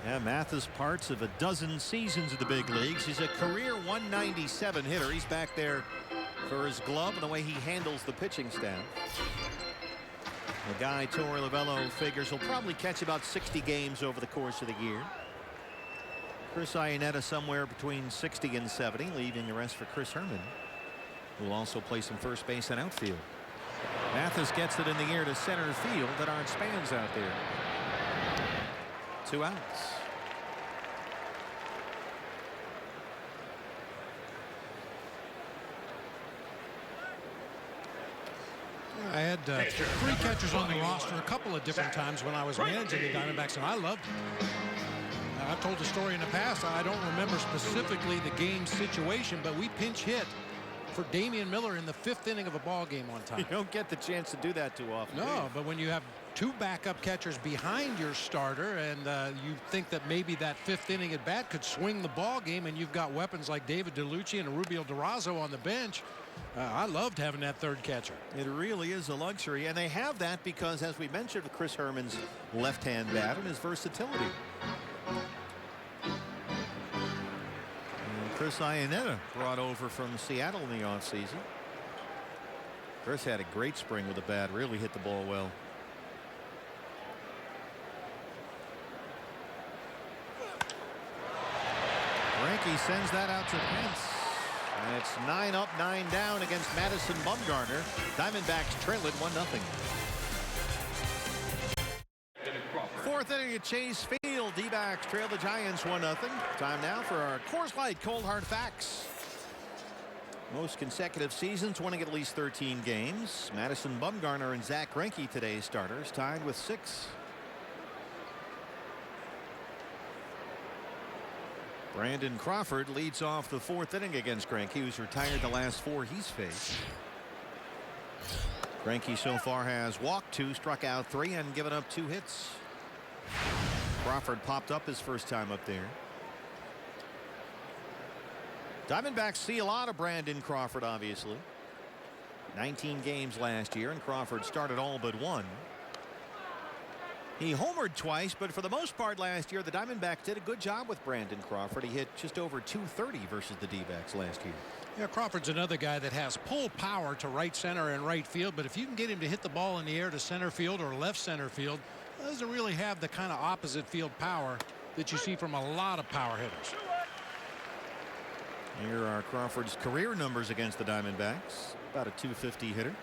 Yeah, Mathis parts of a dozen seasons of the big leagues. He's a career 197 hitter. He's back there for his glove and the way he handles the pitching staff. The guy Torey Lovullo figures will probably catch about 60 games over the course of the year. Chris Iannetta somewhere between 60 and 70, leaving the rest for Chris Herman, who will also play some first base and outfield. Mathis gets it in the air to center field, and Art Span's out there. 2 outs. I had 3 catchers on the roster a couple of different times when I was managing the Diamondbacks, and I loved them. I've told the story in the past. I don't remember specifically the game situation, but we pinch hit for Damian Miller in the 5th inning of a ball game one time. You don't get the chance to do that too often. No, but when you have 2 backup catchers behind your starter, and you think that maybe that 5th inning at bat could swing the ball game, and you've got weapons like David DeLucci and Rubio Durazo on the bench, I loved having that 3rd catcher. It really is a luxury, and they have that because, as we mentioned, of Chris Herman's left-hand bat and his versatility. Chris Iannetta brought over from Seattle in the offseason. Chris had a great spring with the bat, really hit the ball well. Greinke sends that out to Pence. And it's 9 up, 9 down against Madison Bumgarner. Diamondbacks trail it 1-0. 4th inning at Chase Field. D-backs trail the Giants 1-0. Time now for our Coors Light Cold Hard Facts. Most consecutive seasons winning at least 13 games. Madison Bumgarner and Zach Greinke, today's starters, tied with 6. Brandon Crawford leads off the 4th inning against Greinke, who's retired the last 4 he's faced. Greinke so far has walked 2, struck out 3, and given up 2 hits. Crawford popped up his first time up there. Diamondbacks see a lot of Brandon Crawford, obviously. 19 games last year, and Crawford started all but 1. He homered twice, but for the most part last year, the Diamondbacks did a good job with Brandon Crawford. He hit just over .230 versus the D-backs last year. Yeah, Crawford's another guy that has pull power to right center and right field, but if you can get him to hit the ball in the air to center field or left center field, doesn't really have the kind of opposite field power that you see from a lot of power hitters. Here are Crawford's career numbers against the Diamondbacks. About a .250 hitter.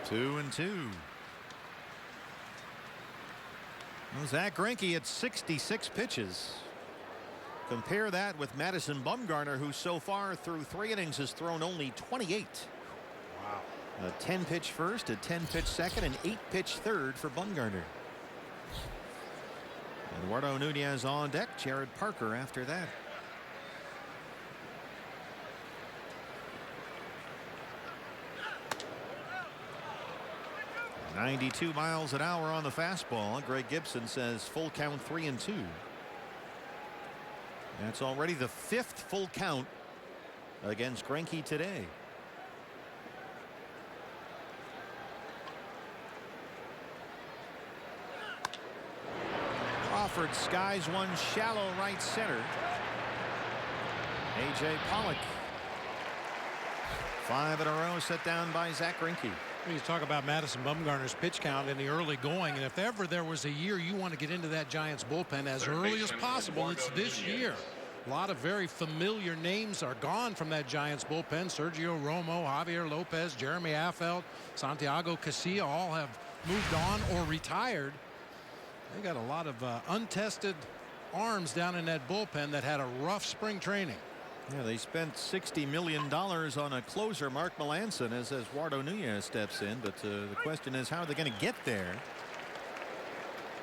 Two and 2. Well, Zach Greinke at 66 pitches. Compare that with Madison Bumgarner, who so far through 3 innings has thrown only 28. Wow. A 10-pitch first, a 10-pitch second, and 8-pitch third for Bumgarner. Eduardo Nunez on deck. Jared Parker after that. 92 miles an hour on the fastball. Greg Gibson says full count 3-2. That's already the 5th full count against Greinke today. Crawford skies one shallow right center. A.J. Pollock. 5 in a row set down by Zach Greinke. You talk about Madison Bumgarner's pitch count in the early going, and if ever there was a year you want to get into that Giants bullpen as early as possible, it's this year. A lot of very familiar names are gone from that Giants bullpen. Sergio Romo, Javier Lopez, Jeremy Affeldt, Santiago Casilla all have moved on or retired. They got a lot of untested arms down in that bullpen that had a rough spring training. Yeah, they spent $60 million on a closer, Mark Melanson, as Eduardo Nunez steps in. But the question is, how are they going to get there?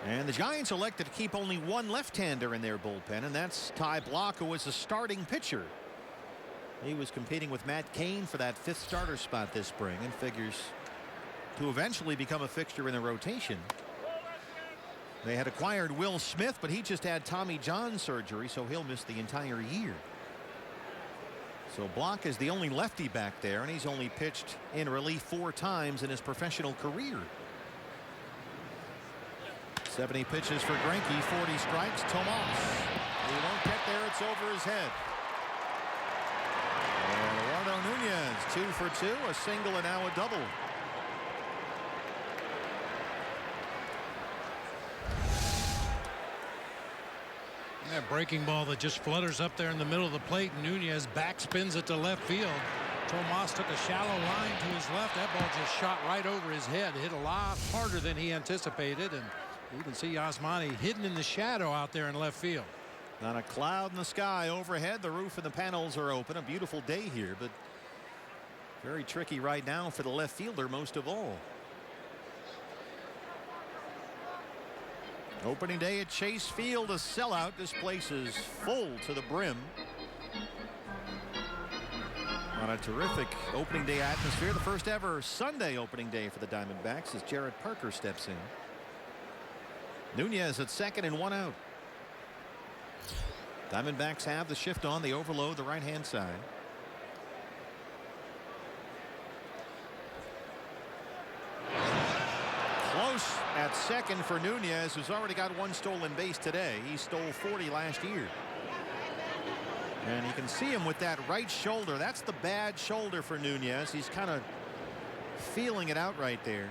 And the Giants elected to keep only one left-hander in their bullpen, and that's Ty Block, who was a starting pitcher. He was competing with Matt Cain for that 5th starter spot this spring and figures to eventually become a fixture in the rotation. They had acquired Will Smith, but he just had Tommy John surgery, so he'll miss the entire year. So Block is the only lefty back there, and he's only pitched in relief 4 times in his professional career. 70 pitches for Greinke, 40 strikes. Tomas. He won't get there. It's over his head. And Eduardo Nunez, 2 for 2, a single and now a double. That breaking ball that just flutters up there in the middle of the plate. Nunez backspins it to left field. Tomas took a shallow line to his left. That ball just shot right over his head. Hit a lot harder than he anticipated. And you can see Yasmani hidden in the shadow out there in left field. Not a cloud in the sky overhead. The roof and the panels are open. A beautiful day here, but very tricky right now for the left fielder most of all. Opening day at Chase Field, a sellout. This place is full to the brim. On a terrific opening day atmosphere. The first ever Sunday opening day for the Diamondbacks as Jared Parker steps in. Nunez at second and 1 out. Diamondbacks have the shift on. They overload the right-hand side. Close at second for Nunez, who's already got 1 stolen base today. He stole 40 last year. And you can see him with that right shoulder. That's the bad shoulder for Nunez. He's kind of feeling it out right there.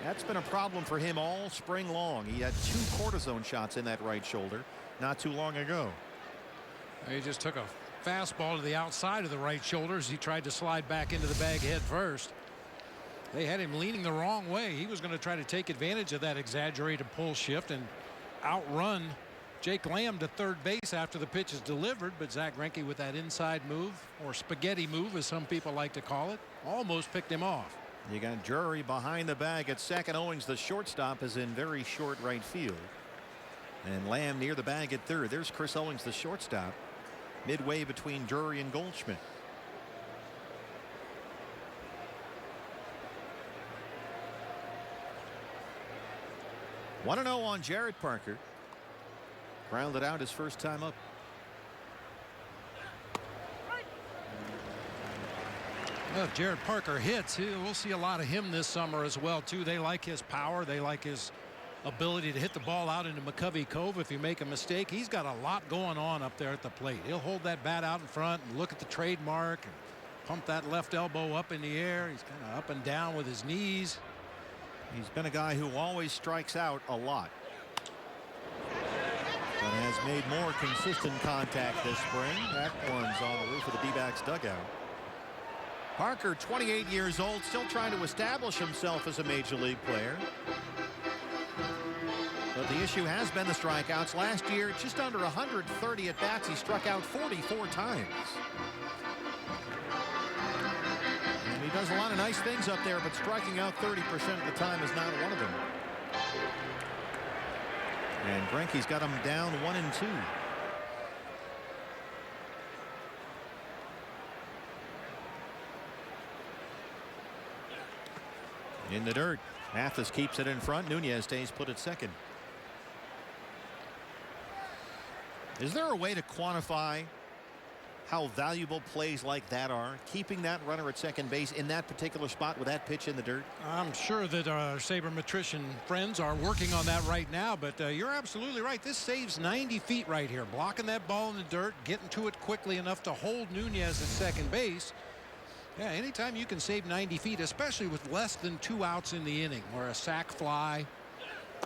That's been a problem for him all spring long. He had 2 cortisone shots in that right shoulder not too long ago. He just took a fastball to the outside of the right shoulder as he tried to slide back into the bag head first. They had him leaning the wrong way. He was going to try to take advantage of that exaggerated pull shift and outrun Jake Lamb to third base after the pitch is delivered. But Zach Greinke, with that inside move, or spaghetti move as some people like to call it, almost picked him off. You got Drury behind the bag at second. Owings, the shortstop, is in very short right field. And Lamb near the bag at third. There's Chris Owings, the shortstop, midway between Drury and Goldschmidt. One 1-0 on Jared Parker. Grounded out his first time up. Well, if Jared Parker hits, we'll see a lot of him this summer as well too. They like his power. They like his ability to hit the ball out into McCovey Cove if you make a mistake. He's got a lot going on up there at the plate. He'll hold that bat out in front and look at the trademark and pump that left elbow up in the air. He's kind of up and down with his knees. He's been a guy who always strikes out a lot, but has made more consistent contact this spring. That one's on the roof of the D-backs dugout. Parker, 28 years old, still trying to establish himself as a major league player. But the issue has been the strikeouts. Last year, just under 130 at bats. He struck out 44 times. And he does a lot of nice things up there, but striking out 30% of the time is not one of them. And Greinke's got him down 1-2. In the dirt. Mathis keeps it in front. Nunez stays put at second. Is there a way to quantify how valuable plays like that are? Keeping that runner at second base in that particular spot with that pitch in the dirt? I'm sure that our sabermetrician friends are working on that right now, but you're absolutely right. This saves 90 feet right here. Blocking that ball in the dirt, getting to it quickly enough to hold Nunez at second base. Yeah, anytime you can save 90 feet, especially with less than 2 outs in the inning, where a sac fly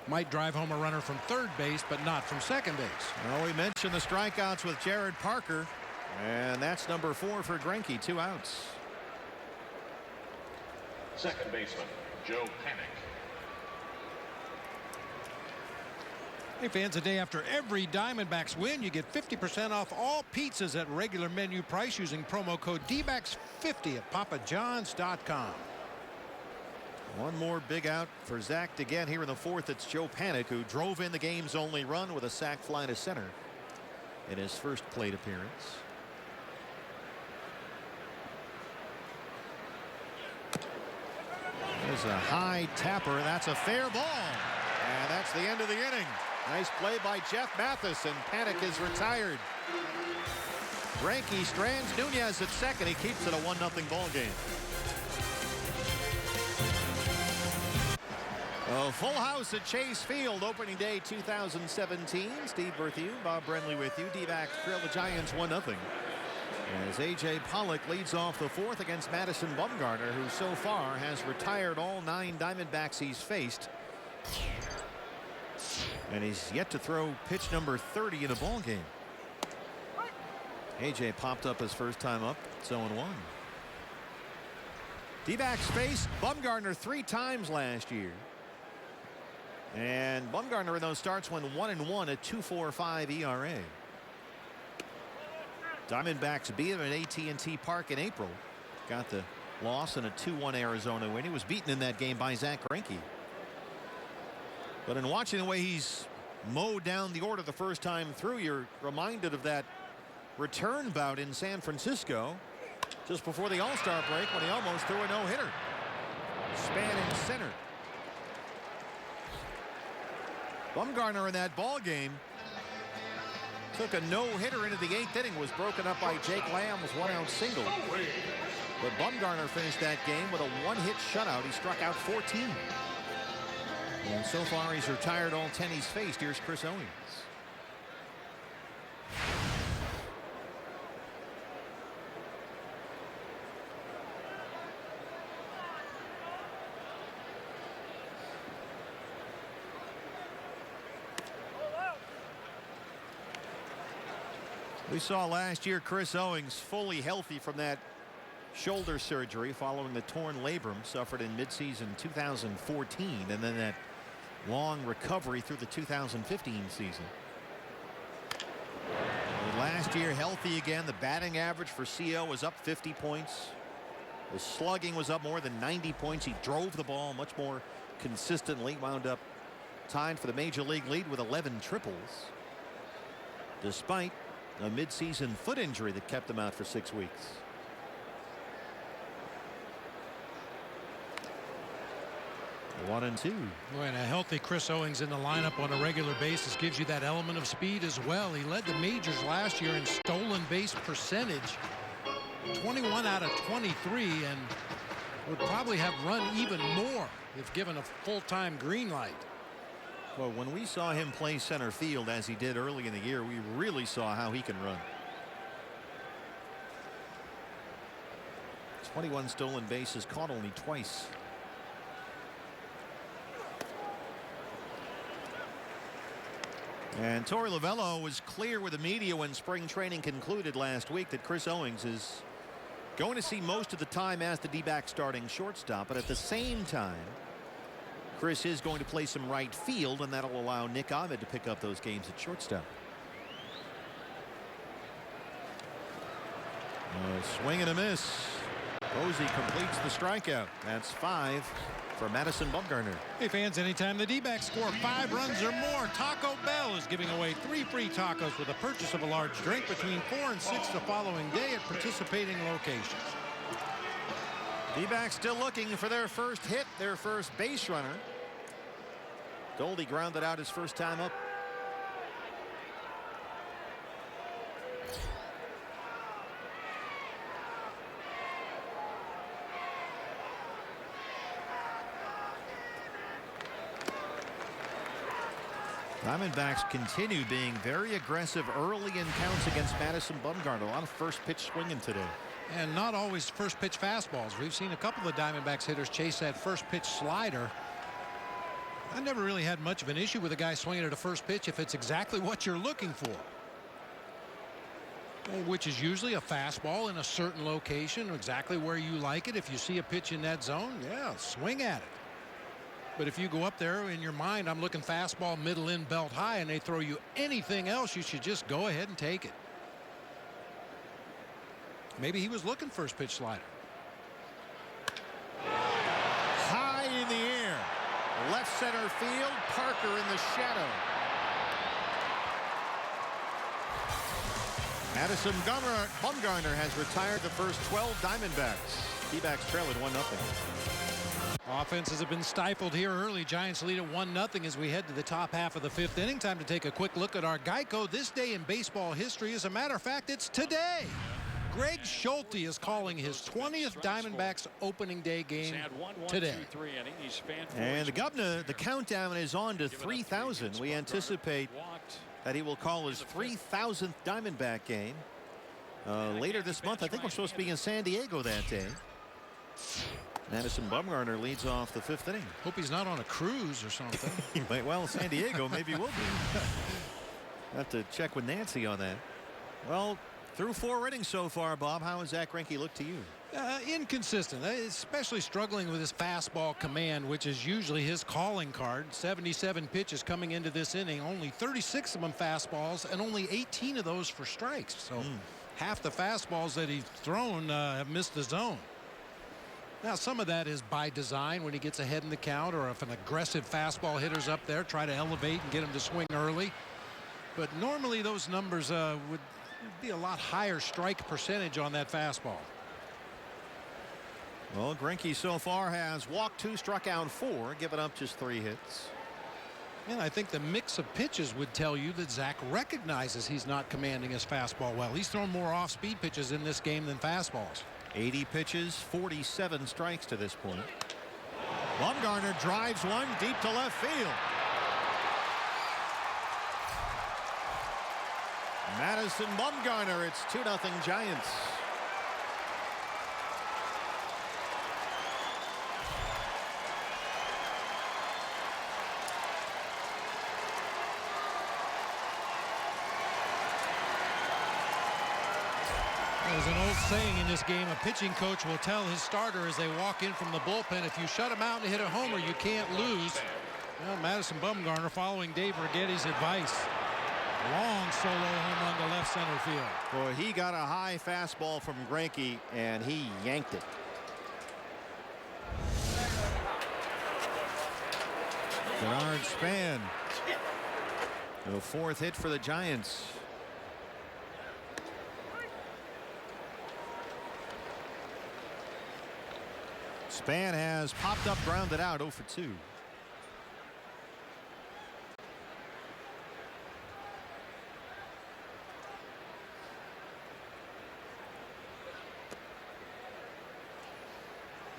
might drive home a runner from third base, but not from second base. Well, we mentioned the strikeouts with Jared Parker, and that's number 4 for Greinke. 2 outs. Second baseman, Joe Panic. Hey fans, a day after every Diamondbacks win, you get 50% off all pizzas at regular menu price using promo code DBACKS50 at papajohns.com. One more big out for Zach to get here in the 4th. It's Joe Panic, who drove in the game's only run with a sac fly to center in his first plate appearance. There's a high tapper. That's a fair ball. And that's the end of the inning. Nice play by Jeff Mathis, and Panic is retired. Greinke strands Nunez at second. He keeps it a 1-0 ball game. A full house at Chase Field, opening day 2017. Steve Berthew, Bob Brenly with you. D-backs trail the Giants 1-0. As A.J. Pollock leads off the 4th against Madison Bumgarner, who so far has retired all 9 Diamondbacks he's faced. And he's yet to throw pitch number 30 in a ball game. A.J. popped up his first time up. It's 0-1. D-backs faced Bumgarner 3 times last year. And Bumgarner in those starts went 1-1 at 2.45 ERA. Diamondbacks beat him at AT&T Park in April. Got the loss in a 2-1 Arizona win. He was beaten in that game by Zach Greinke. But in watching the way he's mowed down the order the first time through, you're reminded of that return bout in San Francisco just before the All-Star break when he almost threw a no-hitter. Span in center. Bumgarner in that ball game took a no-hitter into the 8th inning, was broken up by Jake Lamb's 1-out single. But Bumgarner finished that game with a 1-hit shutout. He struck out 14. And so far he's retired all 10 he's faced. Here's Chris Owings. We saw last year Chris Owings fully healthy from that shoulder surgery following the torn labrum suffered in midseason 2014, and then that long recovery through the 2015 season. And last year healthy again. The batting average for CO was up 50 points. The slugging was up more than 90 points. He drove the ball much more consistently. Wound up tied for the major league lead with 11 triples, despite a midseason foot injury that kept him out for 6 weeks. One and two. Boy, and a healthy Chris Owings in the lineup on a regular basis gives you that element of speed as well. He led the majors last year in stolen base percentage, 21 out of 23, and would probably have run even more if given a full-time green light. Well, when we saw him play center field as he did early in the year, we really saw how he can run. 21 stolen bases, caught only twice. And Torey Lovullo was clear with the media when spring training concluded last week that Chris Owings is going to see most of the time as the D-back starting shortstop, but at the same time Chris is going to play some right field, and that'll allow Nick Ahmed to pick up those games at shortstop. Swing and a miss. Posey completes the strikeout. That's 5 for Madison Bumgarner. Hey fans, anytime the D-backs score 5 runs or more, Taco Bell is giving away 3 free tacos with the purchase of a large drink between 4 and 6 the following day at participating locations. D-backs still looking for their first hit, their first base runner. Goldie grounded out his first time up. Diamondbacks continue being very aggressive early in counts against Madison Bumgarner. A lot of first pitch swinging today. And not always first pitch fastballs. We've seen a couple of Diamondbacks hitters chase that first pitch slider. I never really had much of an issue with a guy swinging at a first pitch if it's exactly what you're looking for, which is usually a fastball in a certain location, exactly where you like it. If you see a pitch in that zone, yeah, swing at it. But if you go up there in your mind, I'm looking fastball, middle in, belt high, and they throw you anything else, you should just go ahead and take it. Maybe he was looking first pitch slider. High in the air. Left center field. Parker in the shadow. Madison Bumgarner has retired the first 12 Diamondbacks. D-backs trail at 1-0. Offenses have been stifled here early. Giants lead at 1-0 as we head to the top half of the fifth inning. Time to take a quick look at our Geico This Day in Baseball History. As a matter of fact, it's today. Greg Schulte is calling his 20th Diamondbacks opening day game today. And the governor, the countdown is on to 3,000. We anticipate that he will call his 3,000th Diamondback game later this month. I think we're supposed to be in San Diego that day. Madison Bumgarner leads off the fifth inning. Hope he's not on a cruise or something. He might. Well, San Diego maybe will be. Have to check with Nancy on that. Well, through 4 innings so far, Bob, how has Zach Greinke looked to you? Inconsistent, especially struggling with his fastball command, which is usually his calling card. 77 pitches coming into this inning, only 36 of them fastballs, and only 18 of those for strikes. So half the fastballs that he's thrown have missed the zone. Now, some of that is by design when he gets ahead in the count, or if an aggressive fastball hitter's up there, try to elevate and get him to swing early. But normally those numbers would be a lot higher strike percentage on that fastball. Well, Greinke so far has walked 2, struck out 4, given up just 3 hits. And I think the mix of pitches would tell you that Zach recognizes he's not commanding his fastball well. He's thrown more off-speed pitches in this game than fastballs. 80 pitches, 47 strikes to this point. Bumgarner drives one deep to left field. Madison Bumgarner, it's 2-0 Giants. There's an old saying in this game, a pitching coach will tell his starter as they walk in from the bullpen, if you shut him out and hit a homer, you can't lose. Well, Madison Bumgarner following Dave Righetti's advice. Long solo home run to left center field. Boy, he got a high fastball from Greinke, and he yanked it. Denard Span. The 4th hit for the Giants. Span has popped up, grounded out, 0 for 2.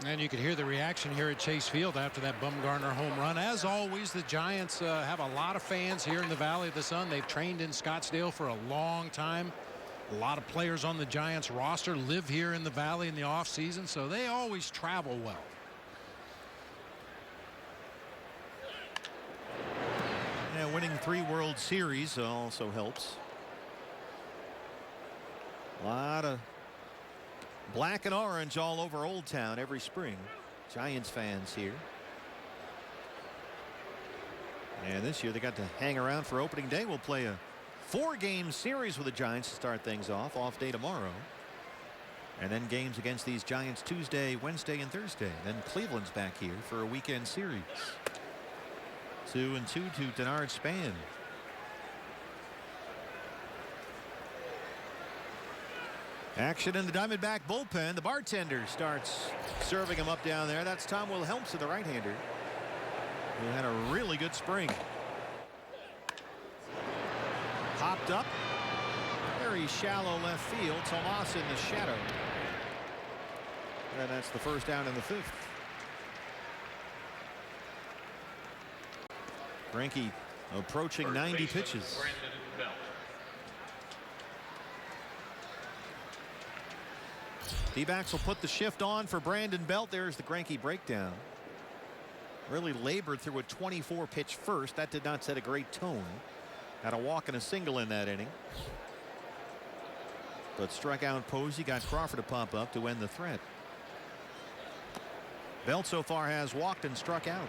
And you could hear the reaction here at Chase Field after that Bumgarner home run. As always, the Giants have a lot of fans here in the Valley of the Sun. They've trained in Scottsdale for a long time. A lot of players on the Giants roster live here in the Valley in the offseason, so they always travel well. Yeah, winning 3 World Series also helps. A lot of black and orange all over Old Town every spring. Giants fans here. And this year they got to hang around for opening day. We'll play a 4-game series with the Giants to start things off. Off day tomorrow. And then games against these Giants Tuesday, Wednesday, and Thursday. Then Cleveland's back here for a weekend series. 2-2 to Denard Span. Action in the Diamondback bullpen. The bartender starts serving him up down there. That's Tom Wilhelmsen, the right-hander, who had a really good spring. Popped up. Very shallow left field. Tomas in the shadow. And that's the first down in the 5th. Greinke approaching 90 pitches. D-backs will put the shift on for Brandon Belt. There's the Greinke breakdown. Really labored through a 24-pitch first. That did not set a great tone. Had a walk and a single in that inning. But struck out Posey, got Crawford to pop up to end the threat. Belt so far has walked and struck out.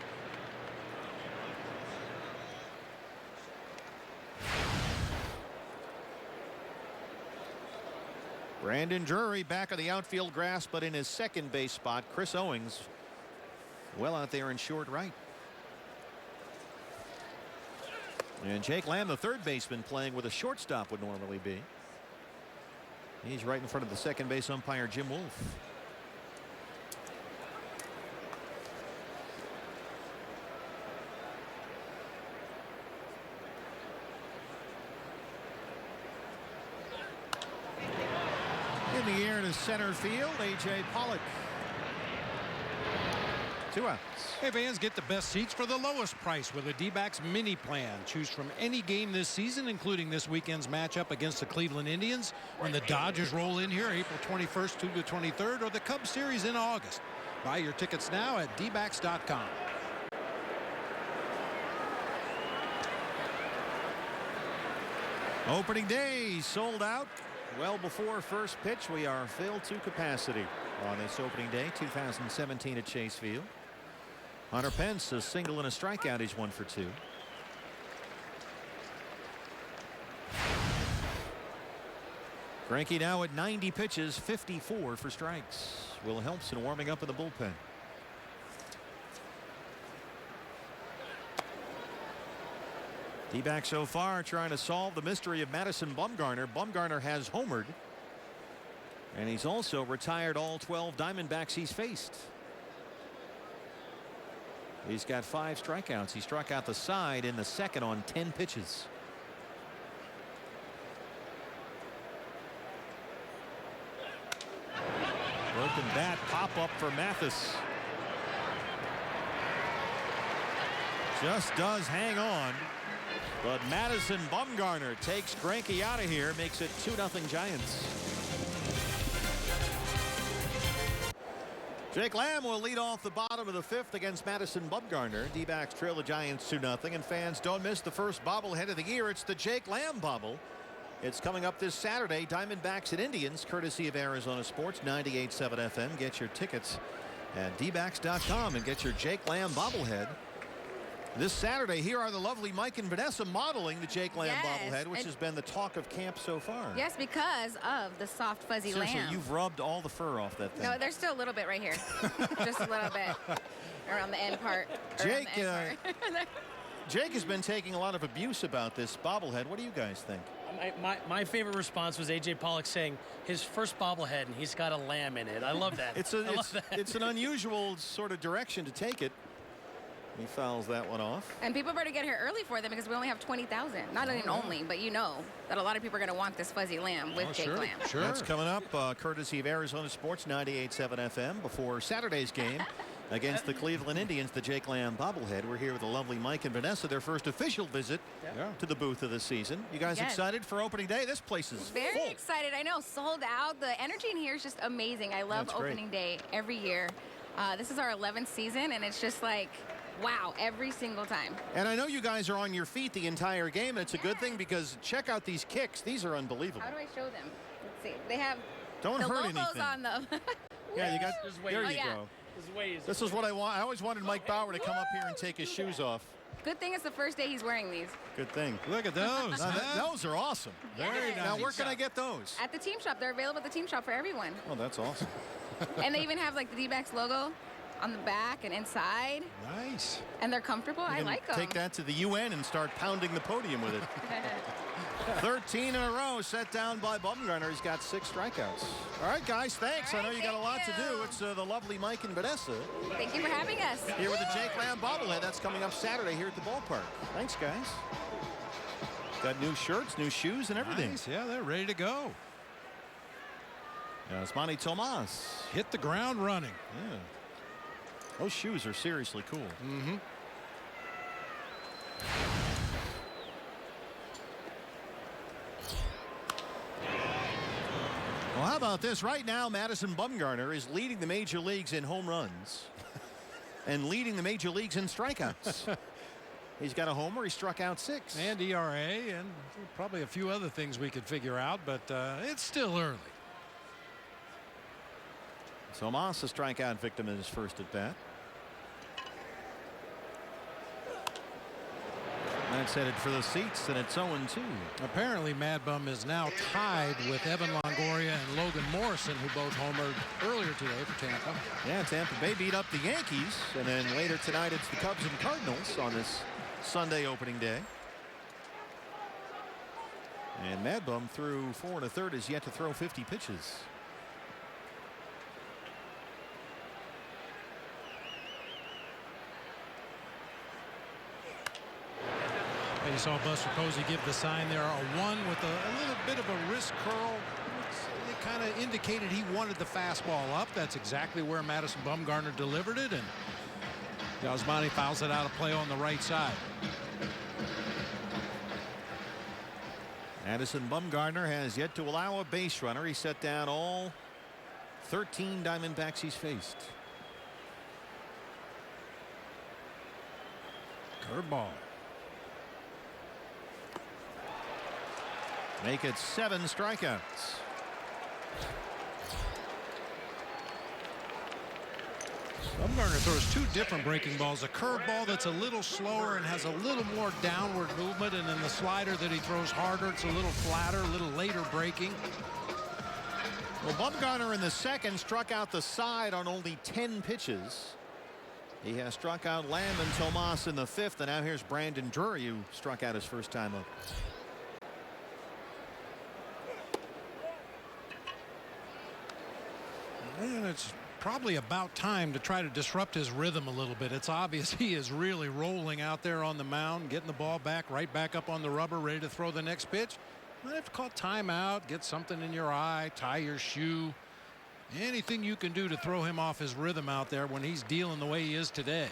Brandon Drury back on the outfield grass, but in his second base spot. Chris Owings well out there in short right. And Jake Lamb, the third baseman, playing with a shortstop would normally be. He's right in front of the second base umpire, Jim Wolf. In the air to center field, A.J. Pollock. 2 outs. Hey, fans, get the best seats for the lowest price with a D-backs mini plan. Choose from any game this season, including this weekend's matchup against the Cleveland Indians, when the Dodgers roll in here April 21st to the 23rd, or the Cubs series in August. Buy your tickets now at dbacks.com. Opening day sold out well before first pitch. We are filled to capacity on this opening day 2017 at Chase Field. Hunter Pence, a single and a strikeout. He's 1 for 2. Greinke now at 90 pitches, 54 for strikes. Wilhelmsen warming up in the bullpen. D-back so far trying to solve the mystery of Madison Bumgarner. Bumgarner has homered, and he's also retired all 12 Diamondbacks he's faced. He's got 5 strikeouts. He struck out the side in the second on 10 pitches. Broken bat pop up for Mathis. Just does hang on. But Madison Bumgarner takes Greinke out of here, makes it 2-0 Giants. Jake Lamb will lead off the bottom of the 5th against Madison Bumgarner. D-backs trail the Giants 2-0. And fans, don't miss the first bobblehead of the year. It's the Jake Lamb bobble. It's coming up this Saturday. Diamondbacks and Indians, courtesy of Arizona Sports 98.7 FM. Get your tickets at dbacks.com and get your Jake Lamb bobblehead. This Saturday, here are the lovely Mike and Vanessa modeling the Jake Lamb bobblehead, which has been the talk of camp so far. Yes, because of the soft, fuzzy Seriously, lamb. you've rubbed all the fur off that thing. No, there's still a little bit right here. Just a little bit around the end part. Jake, Jake has been taking a lot of abuse about this bobblehead. What do you guys think? My favorite response was A.J. Pollock saying his first bobblehead and he's got a lamb in it. I love that. It's an unusual sort of direction to take it. He fouls that one off. And people better get here early for them because we only have 20,000. Not even only, but you know that a lot of people are going to want this fuzzy lamb with Jake Lamb. Sure. That's coming up courtesy of Arizona Sports 98.7 FM before Saturday's game against the Cleveland Indians, the Jake Lamb bobblehead. We're here with the lovely Mike and Vanessa, their first official visit to the booth of the season. You guys excited for opening day? This place is very full. excited. I know, sold out. The energy in here is just amazing. I love opening day every year. This is our 11th season, and it's just like, wow, every single time. And I know you guys are on your feet the entire game, and it's a good thing because check out these kicks. These are unbelievable. How do I show them? Let's see. They have Don't the hurt logos anything. on them. Yeah, you got. There you go. This is what I want. I always wanted Mike Bauer to come up here and take his shoes off. Good thing it's the first day he's wearing these. Good thing. Look at those. Those are awesome. Very nice. Now, where can I get those? At the team shop. They're available at the team shop for everyone. Oh, that's awesome. And they even have like the D-backs logo on the back and inside. Nice. And they're comfortable. I like them. Take that to the UN and start pounding the podium with it. 13 in a row set down by Bumgarner. He's got 6 strikeouts. All right, guys, thanks. All right, I know you got a lot thank to do. you. It's the lovely Mike and Vanessa Thank you for having us. here with the Jake Lamb bobblehead. That's coming up Saturday here at the ballpark. Thanks, guys. Got new shirts, new shoes, and everything. Nice. Yeah, they're ready to go. Yasmani Tomas. Hit the ground running. Yeah. Those shoes are seriously cool. Mm-hmm. Well, how about this? Right now, Madison Bumgarner is leading the major leagues in home runs and leading the major leagues in strikeouts. He's got a homer. He struck out 6. And ERA, and probably a few other things we could figure out, but it's still early. Tomas, a strikeout victim in his first at bat. That's headed for the seats, and it's 0-2. Apparently, Mad Bum is now tied with Evan Longoria and Logan Morrison, who both homered earlier today for Tampa. Yeah, Tampa Bay beat up the Yankees, and then later tonight it's the Cubs and Cardinals on this Sunday opening day. And Mad Bum threw 4 1/3, is yet to throw 50 pitches. You saw Buster Posey give the sign there, a 1 with a little bit of a wrist curl. It kind of indicated he wanted the fastball up. That's exactly where Madison Bumgarner delivered it, and Yasmani fouls it out of play on the right side. Madison Bumgarner has yet to allow a base runner. He set down all 13 Diamondbacks he's faced. Curveball. Make it 7 strikeouts. Bumgarner throws 2 different breaking balls. A curveball that's a little slower and has a little more downward movement, and then the slider that he throws harder. It's a little flatter, a little later breaking. Well, Bumgarner in the second struck out the side on only 10 pitches. He has struck out Lamb and Tomas in the 5th, and now here's Brandon Drury, who struck out his first time up. And it's probably about time to try to disrupt his rhythm a little bit. It's obvious he is really rolling out there on the mound, getting the ball back, right back up on the rubber, ready to throw the next pitch. Might have to call timeout, get something in your eye, tie your shoe. Anything you can do to throw him off his rhythm out there when he's dealing the way he is today.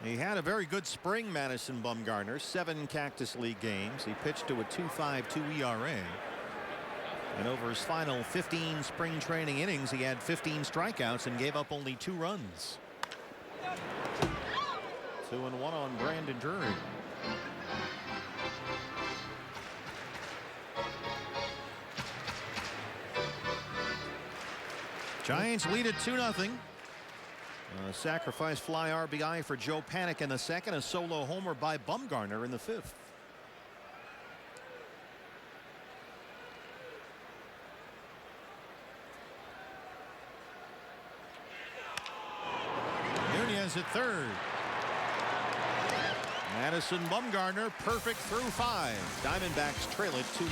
He had a very good spring, Madison Bumgarner. 7 Cactus League games. He pitched to a 2.52 ERA. And over his final 15 spring training innings, he had 15 strikeouts and gave up only 2 runs. 2-1 on Brandon Drury. Giants lead it 2-0. Sacrifice fly RBI for Joe Panik in the second. A solo homer by Bumgarner in the 5th. At third. Madison Bumgarner perfect through 5. Diamondbacks trail it 2-0.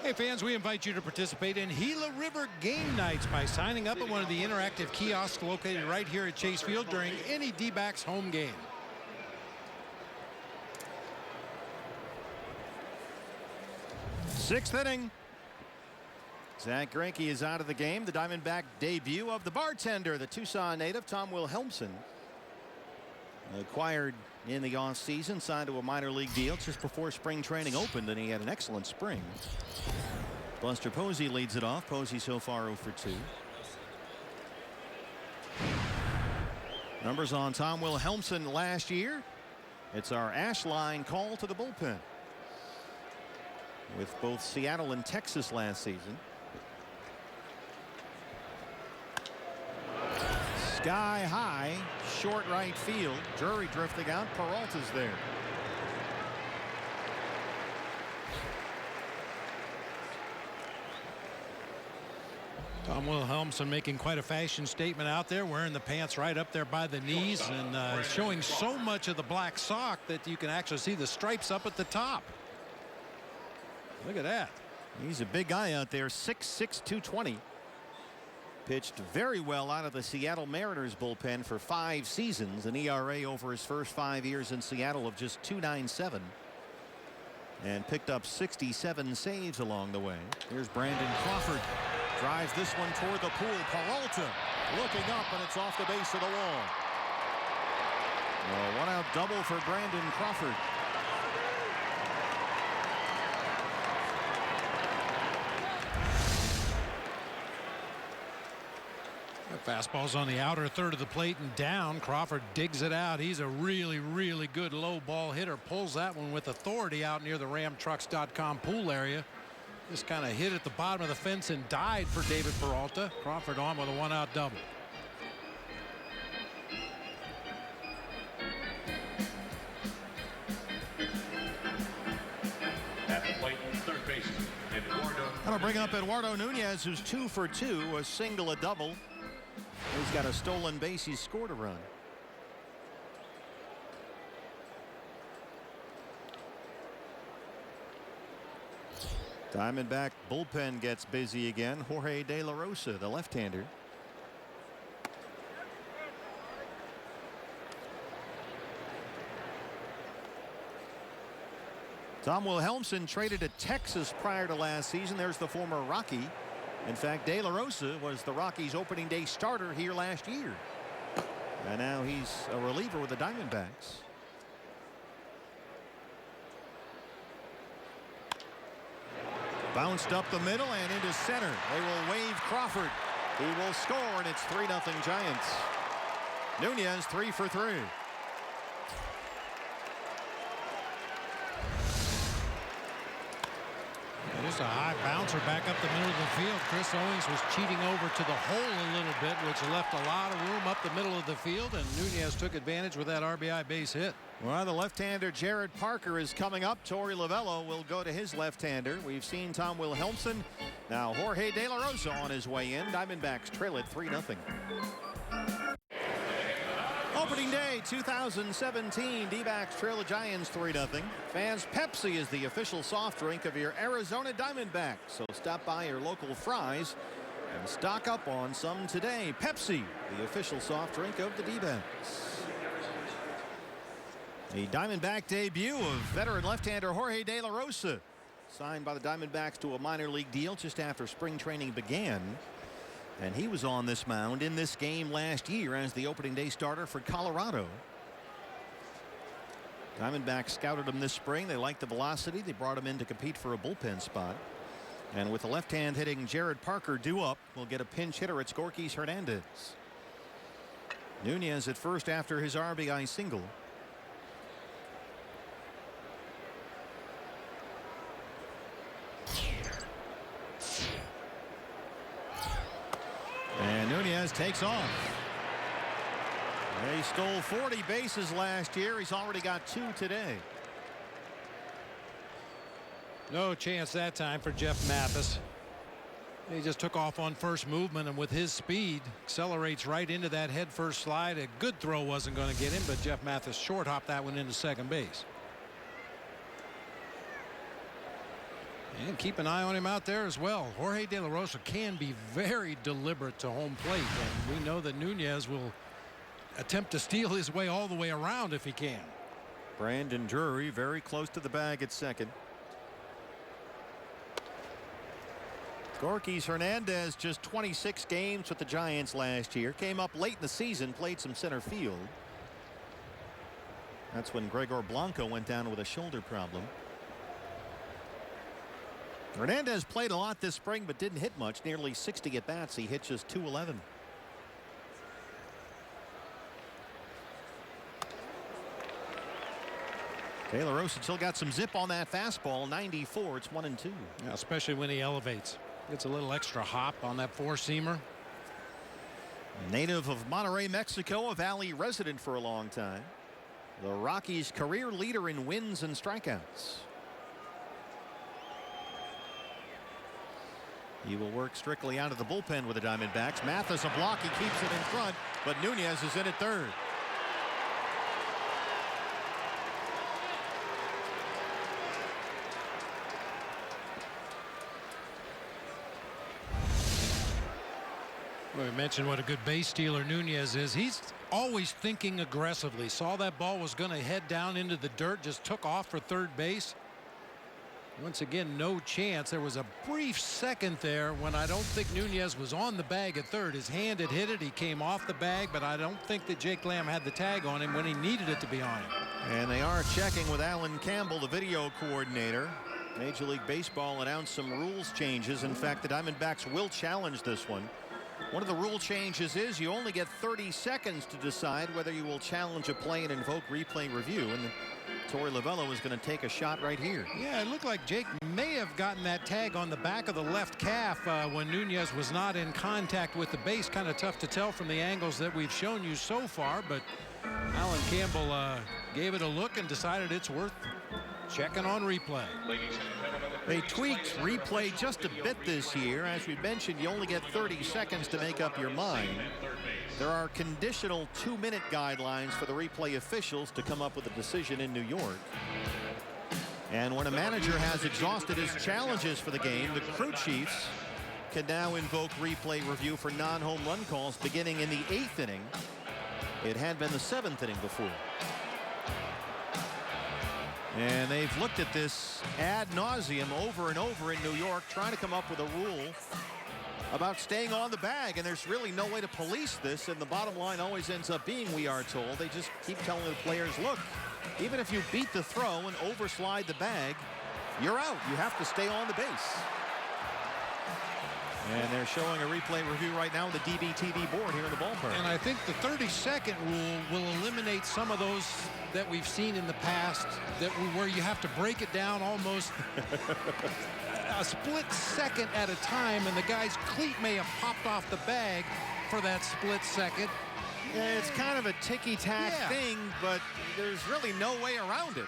Hey fans, we invite you to participate in Gila River game nights by signing up at one of the interactive kiosks located right here at Chase Field during any D-backs home game. Sixth inning. Zach Greinke is out of the game. The Diamondback debut of the bartender, the Tucson native Tom Wilhelmsen, acquired in the offseason, signed to a minor league deal just before spring training opened, and he had an excellent spring. Buster Posey leads it off. Posey so far 0 for 2. Numbers on Tom Wilhelmsen last year. It's our ash line call to the bullpen with both Seattle and Texas last season. Sky high, short right field. Drury drifting out. Peralta's there. Tom Wilhelmsen making quite a fashion statement out there, wearing the pants right up there by the knees and showing so much of the black sock that you can actually see the stripes up at the top. Look at that. He's a big guy out there, 6'6", 220. Pitched very well out of the Seattle Mariners bullpen for 5 seasons, an ERA over his first 5 years in Seattle of just 2.97. And picked up 67 saves along the way. Here's Brandon Crawford. Drives this one toward the pool. Peralta looking up, and it's off the base of the wall. A one-out double for Brandon Crawford. The fastball's on the outer third of the plate and down. Crawford digs it out. He's a really, really good low ball hitter. Pulls that one with authority out near the RamTrucks.com pool area. Just kind of hit at the bottom of the fence and died for David Peralta. Crawford on with a one-out double. At the plate, third baseman, Eduardo. That'll bring up Eduardo Nunez, who's 2 for 2, a single, a double. He's got a stolen base. He's scored a run. Diamondback bullpen gets busy again. Jorge De La Rosa, the left-hander. Tom Wilhelmsen traded to Texas prior to last season. There's the former Rocky. In fact, De La Rosa was the Rockies' opening day starter here last year. And now he's a reliever with the Diamondbacks. Bounced up the middle and into center. They will wave Crawford. He will score, and it's 3-0 Giants. Nunez 3 for 3. Just a high bouncer back up the middle of the field. Chris Owings was cheating over to the hole a little bit, which left a lot of room up the middle of the field, and Nunez took advantage with that RBI base hit. Well, the left-hander Jared Parker is coming up. Torey Lovello will go to his left-hander. We've seen Tom Wilhelmsen. Now Jorge De La Rosa on his way in. Diamondbacks trail it 3-0. Opening day 2017, D-backs trail the Giants 3-0. Fans, Pepsi is the official soft drink of your Arizona Diamondbacks. So stop by your local Fry's and stock up on some today. Pepsi, the official soft drink of the D-backs. The Diamondback debut of veteran left-hander Jorge De La Rosa, signed by the Diamondbacks to a minor league deal just after spring training began. And he was on this mound in this game last year as the opening day starter for Colorado. Diamondbacks scouted him this spring. They liked the velocity. They brought him in to compete for a bullpen spot. And with the left hand hitting Jared Parker due up, we'll get a pinch hitter at Scorkis Hernandez. Nunez at first after his RBI single. And Nunez takes off. He stole 40 bases last year. He's already got 2 today. No chance that time for Jeff Mathis. He just took off on first movement, and with his speed accelerates right into that head first slide. A good throw wasn't going to get him, but Jeff Mathis short hopped that one into second base. And keep an eye on him out there as well. Jorge De La Rosa can be very deliberate to home plate, and we know that Nunez will attempt to steal his way all the way around if he can. Brandon Drury very close to the bag at second. Scorkis Hernandez, just 26 games with the Giants last year. Came up late in the season, played some center field. That's when Gregor Blanco went down with a shoulder problem. Hernandez played a lot this spring but didn't hit much. Nearly 60 at bats. He hit just .211. De La Rosa still got some zip on that fastball. 94. It's 1-2. Yeah, especially when he elevates. Gets a little extra hop on that four-seamer. Native of Monterrey, Mexico, a Valley resident for a long time. The Rockies' career leader in wins and strikeouts. He will work strictly out of the bullpen with the Diamondbacks. Mathis a block. He keeps it in front, but Nunez is in at third. Well, we mentioned what a good base stealer Nunez is. He's always thinking aggressively. Saw that ball was going to head down into the dirt, just took off for third base. Once again, no chance. There was a brief second there when I don't think Nunez was on the bag at third. His hand had hit it. He came off the bag, but I don't think that Jake Lamb had the tag on him when he needed it to be on him. And they are checking with Alan Campbell, the video coordinator. Major League Baseball announced some rules changes. In fact, the Diamondbacks will challenge this one. One of the rule changes is you only get 30 seconds to decide whether you will challenge a play and invoke replay review. And Torey Lovullo is going to take a shot right here. Yeah, it looked like Jake may have gotten that tag on the back of the left calf when Nunez was not in contact with the base. Kind of tough to tell from the angles that we've shown you so far, but Alan Campbell gave it a look and decided it's worth checking on replay. They tweaked replay just a bit this year. As we mentioned, you only get 30 seconds to make up your mind. There are conditional 2-minute guidelines for the replay officials to come up with a decision in New York. And when a manager has exhausted his challenges for the game, the crew chiefs can now invoke replay review for non-home run calls beginning in the 8th inning. It had been the 7th inning before. And they've looked at this ad nauseum over and over in New York, trying to come up with a rule about staying on the bag, and there's really no way to police this, and the bottom line always ends up being, we are told, they just keep telling the players, look, even if you beat the throw and overslide the bag, you're out. You have to stay on the base. And they're showing a replay review right now with the DBTV board here in the ballpark. And I think the 30-second rule will eliminate some of those that we've seen in the past where you have to break it down almost a split second at a time, and the guy's cleat may have popped off the bag for that split second. Yeah, it's kind of a ticky-tack thing, but there's really no way around it.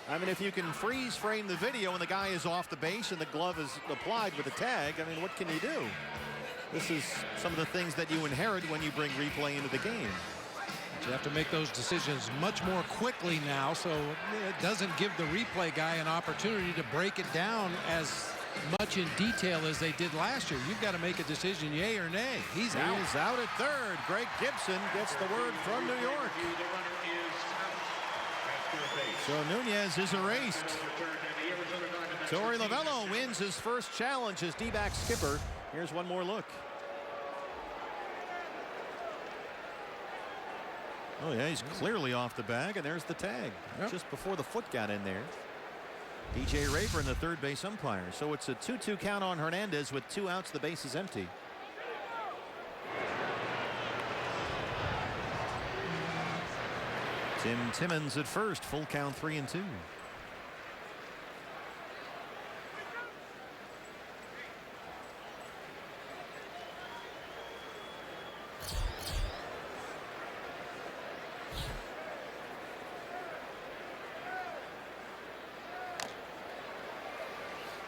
I mean, if you can freeze frame the video and the guy is off the base and the glove is applied with a tag, I mean, what can you do? This is some of the things that you inherit when you bring replay into the game. You have to make those decisions much more quickly now, so it doesn't give the replay guy an opportunity to break it down as much in detail as they did last year. You've got to make a decision, yay or nay. He's out. He's out at third. Greg Gibson gets the word from New York. So Nunez is erased. Torey Lovullo wins his first challenge as D-back skipper. Here's one more look. Oh yeah, he's clearly off the bag, and there's the tag just before the foot got in there. DJ Rayburn, the third base umpire. So it's a 2-2 count on Hernandez with 2 outs. The base is empty. Tim Timmons at first, full count 3-2.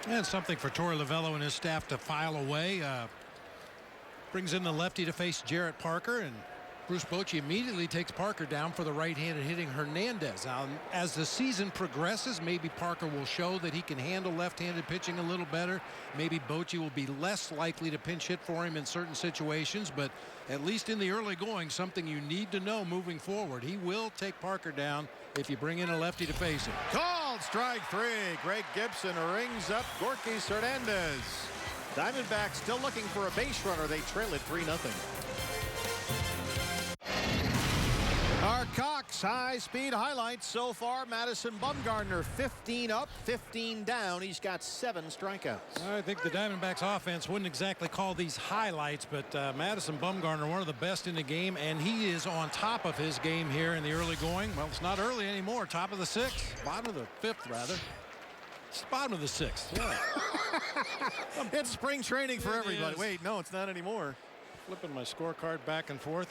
And something for Torey Lovullo and his staff to file away. Brings in the lefty to face Jarrett Parker, and Bruce Bochy immediately takes Parker down for the right-handed hitting Hernandez. Now, as the season progresses, maybe Parker will show that he can handle left-handed pitching a little better. Maybe Bochy will be less likely to pinch hit for him in certain situations, but at least in the early going, something you need to know moving forward. He will take Parker down if you bring in a lefty to face him. Called strike 3. Greg Gibson rings up Gorkys Hernandez. Diamondbacks still looking for a base runner. They trail it 3-0. Our Cox high-speed highlights so far. Madison Bumgarner 15 up, 15 down. He's got 7 strikeouts. I think the Diamondbacks offense wouldn't exactly call these highlights, but Madison Bumgarner, one of the best in the game, and he is on top of his game here in the early going. Well, it's not early anymore. Top of the 6th, bottom of the 5th, rather. It's the bottom of the 6th. Yeah. It's spring training for everybody. Wait, no, it's not anymore. Flipping my scorecard back and forth.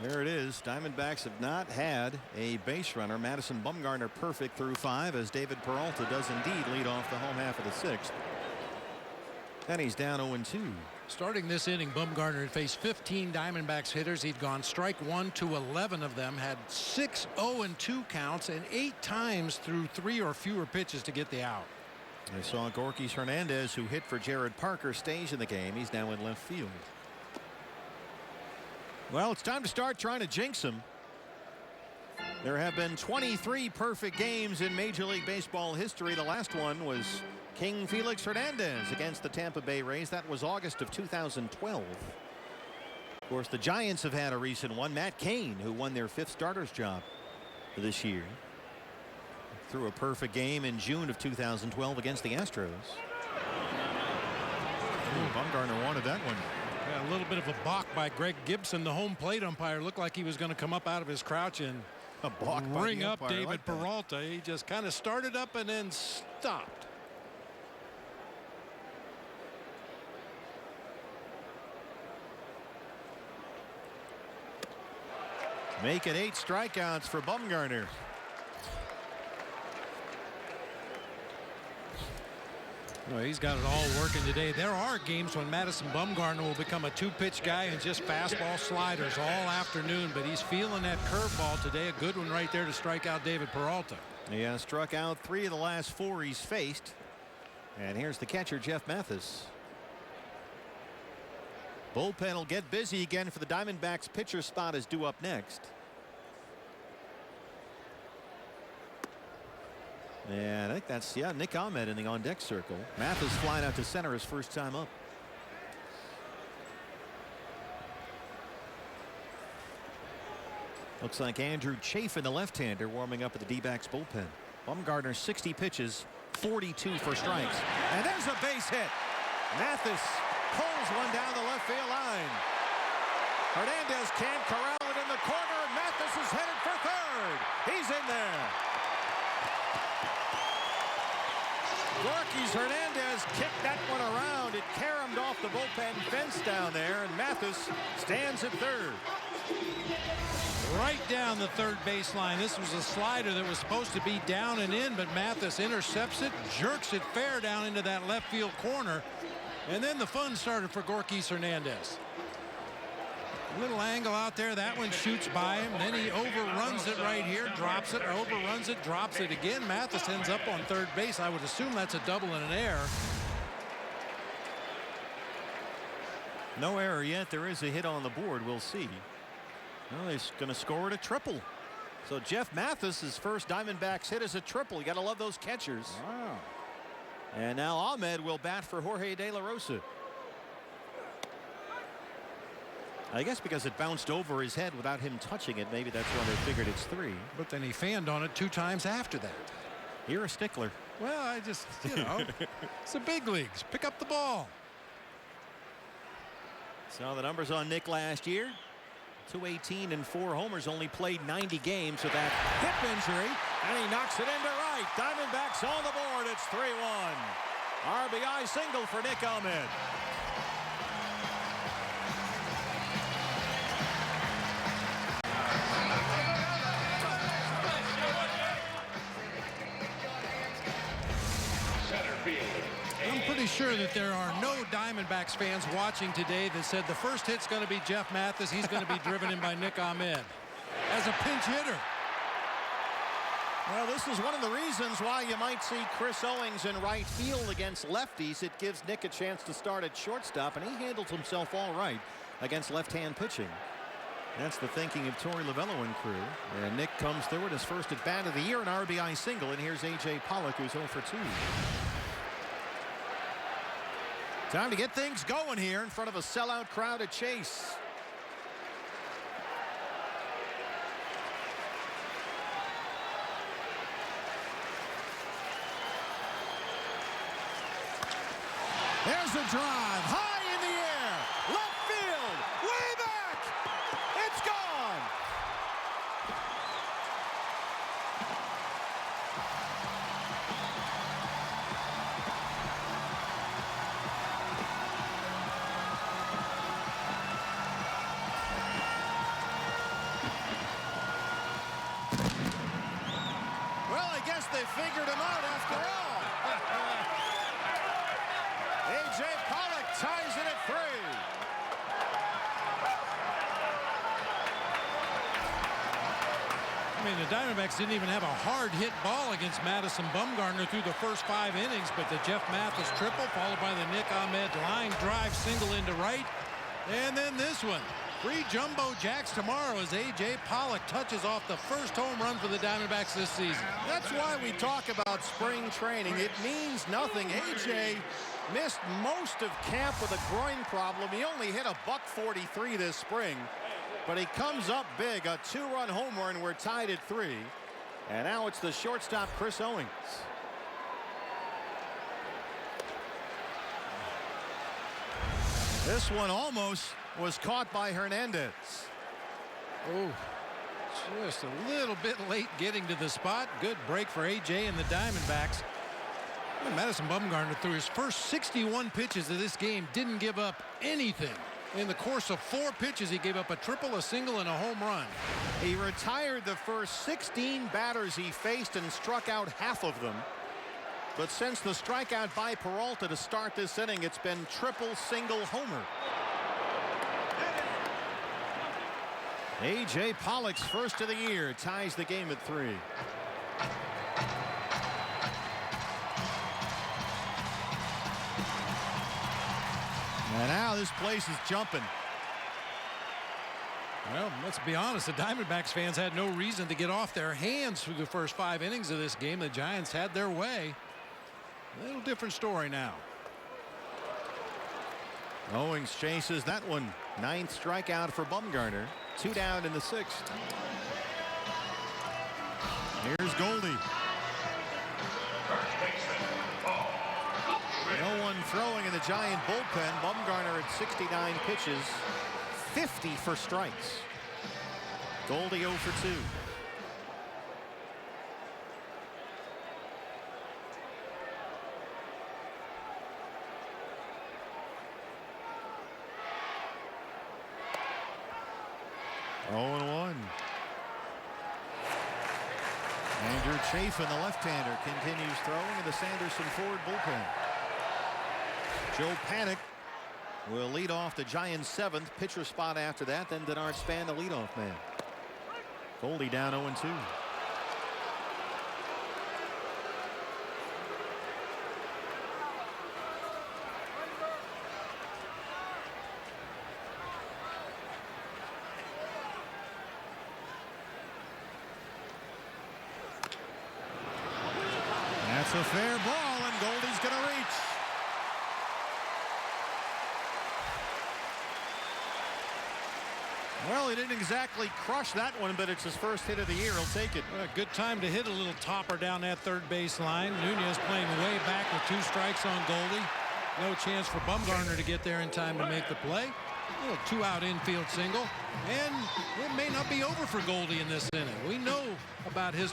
There it is. Diamondbacks have not had a base runner. Madison Bumgarner perfect through 5 as David Peralta does indeed lead off the home half of the 6th. And he's down 0-2. Starting this inning, Bumgarner had faced 15 Diamondbacks hitters. He'd gone strike 1 to 11 of them, had 6 0-2 counts, and 8 times threw 3 or fewer pitches to get the out. I saw Gorky Hernandez, who hit for Jared Parker, stage in the game. He's now in left field. Well, it's time to start trying to jinx him. There have been 23 perfect games in Major League Baseball history. The last one was King Felix Hernandez against the Tampa Bay Rays. That was August of 2012. Of course, the Giants have had a recent one. Matt Cain, who won their 5th starter's job this year, threw a perfect game in June of 2012 against the Astros. Bumgarner wanted that one. Yeah, a little bit of a balk by Greg Gibson. The home plate umpire looked like he was going to come up out of his crouch and ring up David Peralta. He just kind of started up and then stopped. Make it 8 strikeouts for Bumgarner. Well, he's got it all working today. There are games when Madison Bumgarner will become a 2-pitch guy and just fastball sliders all afternoon, but he's feeling that curveball today. A good one right there to strike out David Peralta. He has struck out 3 of the last 4 he's faced. And here's the catcher, Jeff Mathis. Bullpen will get busy again for the Diamondbacks. Pitcher spot is due up next. And I think that's, Nick Ahmed in the on-deck circle. Mathis flying out to center his first time up. Looks like Andrew Chafin, the left-hander, warming up at the D-backs bullpen. Bumgarner 60 pitches, 42 for strikes. And there's a base hit. Mathis pulls one down the left field line. Hernandez can't corral it in the corner, and Mathis is headed for third. He's in there. Gorky Hernandez kicked that one around. It caromed off the bullpen fence down there, and Mathis stands at third. Right down the third baseline. This was a slider that was supposed to be down and in, but Mathis intercepts it, jerks it fair down into that left field corner, and then the fun started for Gorky Hernandez. Little angle out there. That one shoots by him. Then he overruns it right here, drops it, overruns it, drops it again. Mathis ends up on third base. I would assume that's a double and an error. No error yet. There is a hit on the board. We'll see. Well, he's going to score it a triple. So Jeff Mathis' first Diamondbacks hit is a triple. You got to love those catchers. Wow. And now Ahmed will bat for Jorge De La Rosa. I guess because it bounced over his head without him touching it, maybe that's why they figured it's 3. But then he fanned on it 2 times after that. You're a stickler. Well, I just, it's the big leagues. Pick up the ball. So the numbers on Nick last year. 218 and 4 homers, only played 90 games with that hip injury, and he knocks it into right. Diamondbacks on the board. It's 3-1. RBI single for Nick Ahmed. I'm pretty sure that there are no Diamondbacks fans watching today that said the first hit's going to be Jeff Mathis. He's going to be driven in by Nick Ahmed as a pinch hitter. Well, this is one of the reasons why you might see Chris Owings in right field against lefties. It gives Nick a chance to start at shortstop, and he handles himself all right against left-hand pitching. That's the thinking of Torey Lovullo and crew. And Nick comes through at his first at bat of the year, an RBI single, and here's A.J. Pollock, who's 0 for 2. Time to get things going here in front of a sellout crowd at Chase. There's a drive high in the air, left field, way back. It's gone. Well, I guess they figured him out after all. A.J. A.J. Pollock ties it at 3. I mean, the Diamondbacks didn't even have a hard hit ball against Madison Bumgarner through the first 5 innings, but the Jeff Mathis triple followed by the Nick Ahmed line drive single into right. And then this one. 3 jumbo jacks tomorrow as A.J. Pollock touches off the first home run for the Diamondbacks this season. That's why we talk about spring training. It means nothing. A.J. missed most of camp with a groin problem. He only hit a .143 this spring. But he comes up big, a 2-run homer, and we're tied at 3. And now it's the shortstop, Chris Owings. This one almost was caught by Hernandez. Oh, just a little bit late getting to the spot. Good break for A.J. and the Diamondbacks. Madison Bumgarner, through his first 61 pitches of this game, didn't give up anything. In the course of 4 pitches, he gave up a triple, a single, and a home run. He retired the first 16 batters he faced and struck out half of them. But since the strikeout by Peralta to start this inning, it's been triple, single, homer. A.J. Pollock's first of the year ties the game at 3. And now this place is jumping. Well, let's be honest, the Diamondbacks fans had no reason to get off their hands through the first 5 innings of this game. The Giants had their way. A little different story now. Owings chases that one. 9th strikeout for Bumgarner. 2 down in the 6th. Here's Goldie. No one throwing in the Giant bullpen. Bumgarner at 69 pitches. 50 for strikes. Goldie 0 for 2. Oh, 0-1. Andrew Chafin, the left-hander, continues throwing in the Sanderson Ford bullpen. Joe Panik will lead off the Giants' 7th pitcher spot after that. Then Denard Span, the leadoff man. Goldie down 0-2. That's a fair ball, and Goldie's going to reach. Well, he didn't exactly crush that one, but it's his first hit of the year. He'll take it. A good time to hit a little topper down that third base line. Nunez playing way back with 2 strikes on Goldie. No chance for Bumgarner to get there in time to make the play. A little 2-out infield single. And it may not be over for Goldie in this inning. We know about his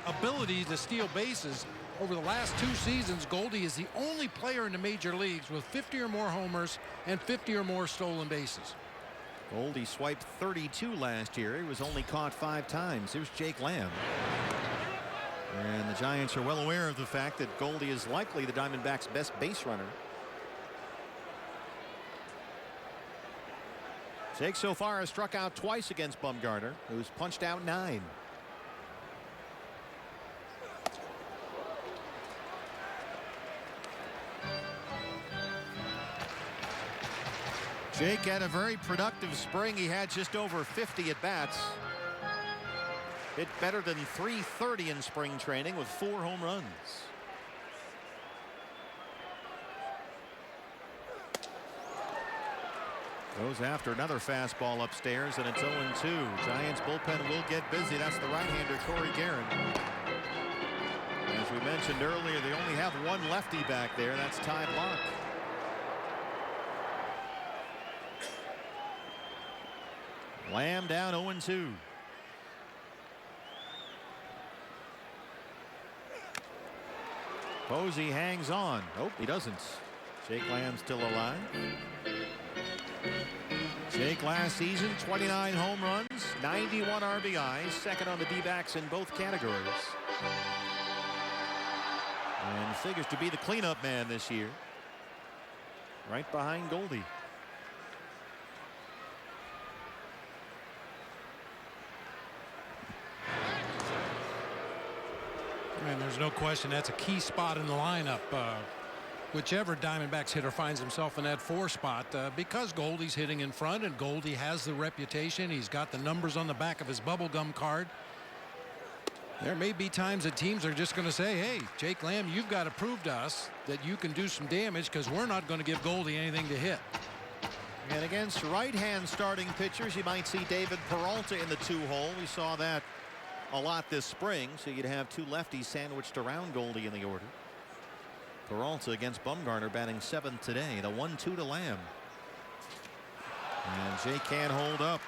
ability to steal bases. Over the last 2 seasons, Goldie is the only player in the major leagues with 50 or more homers and 50 or more stolen bases. Goldie swiped 32 last year. He was only caught 5 times. Here's Jake Lamb. And the Giants are well aware of the fact that Goldie is likely the Diamondbacks' best base runner. Jake so far has struck out twice against Bumgarner, who's punched out 9. Jake had a very productive spring. He had just over 50 at bats. Hit better than .330 in spring training with 4 home runs. Goes after another fastball upstairs, and it's 0-2. Giants bullpen will get busy. That's the right-hander Corey Guerin. As we mentioned earlier, they only have 1 lefty back there. That's Ty Blach. Lamb down 0-2. Posey hangs on. Nope, he doesn't. Jake Lamb still alive. Jake last season 29 home runs, 91 RBIs, second on the D-backs in both categories. And figures to be the cleanup man this year. right behind Goldie. And there's no question that's a key spot in the lineup. Whichever Diamondbacks hitter finds himself in that 4 spot, because Goldie's hitting in front and Goldie has the reputation. He's got the numbers on the back of his bubblegum card. There may be times that teams are just going to say, hey, Jake Lamb, you've got to prove to us that you can do some damage, because we're not going to give Goldie anything to hit. And against right-hand starting pitchers, you might see David Peralta in the 2-hole. We saw that a lot this spring, so you'd have 2 lefties sandwiched around Goldie in the order. Peralta against Bumgarner, batting 7th today. The 1-2 to Lamb. And Jake can't hold up.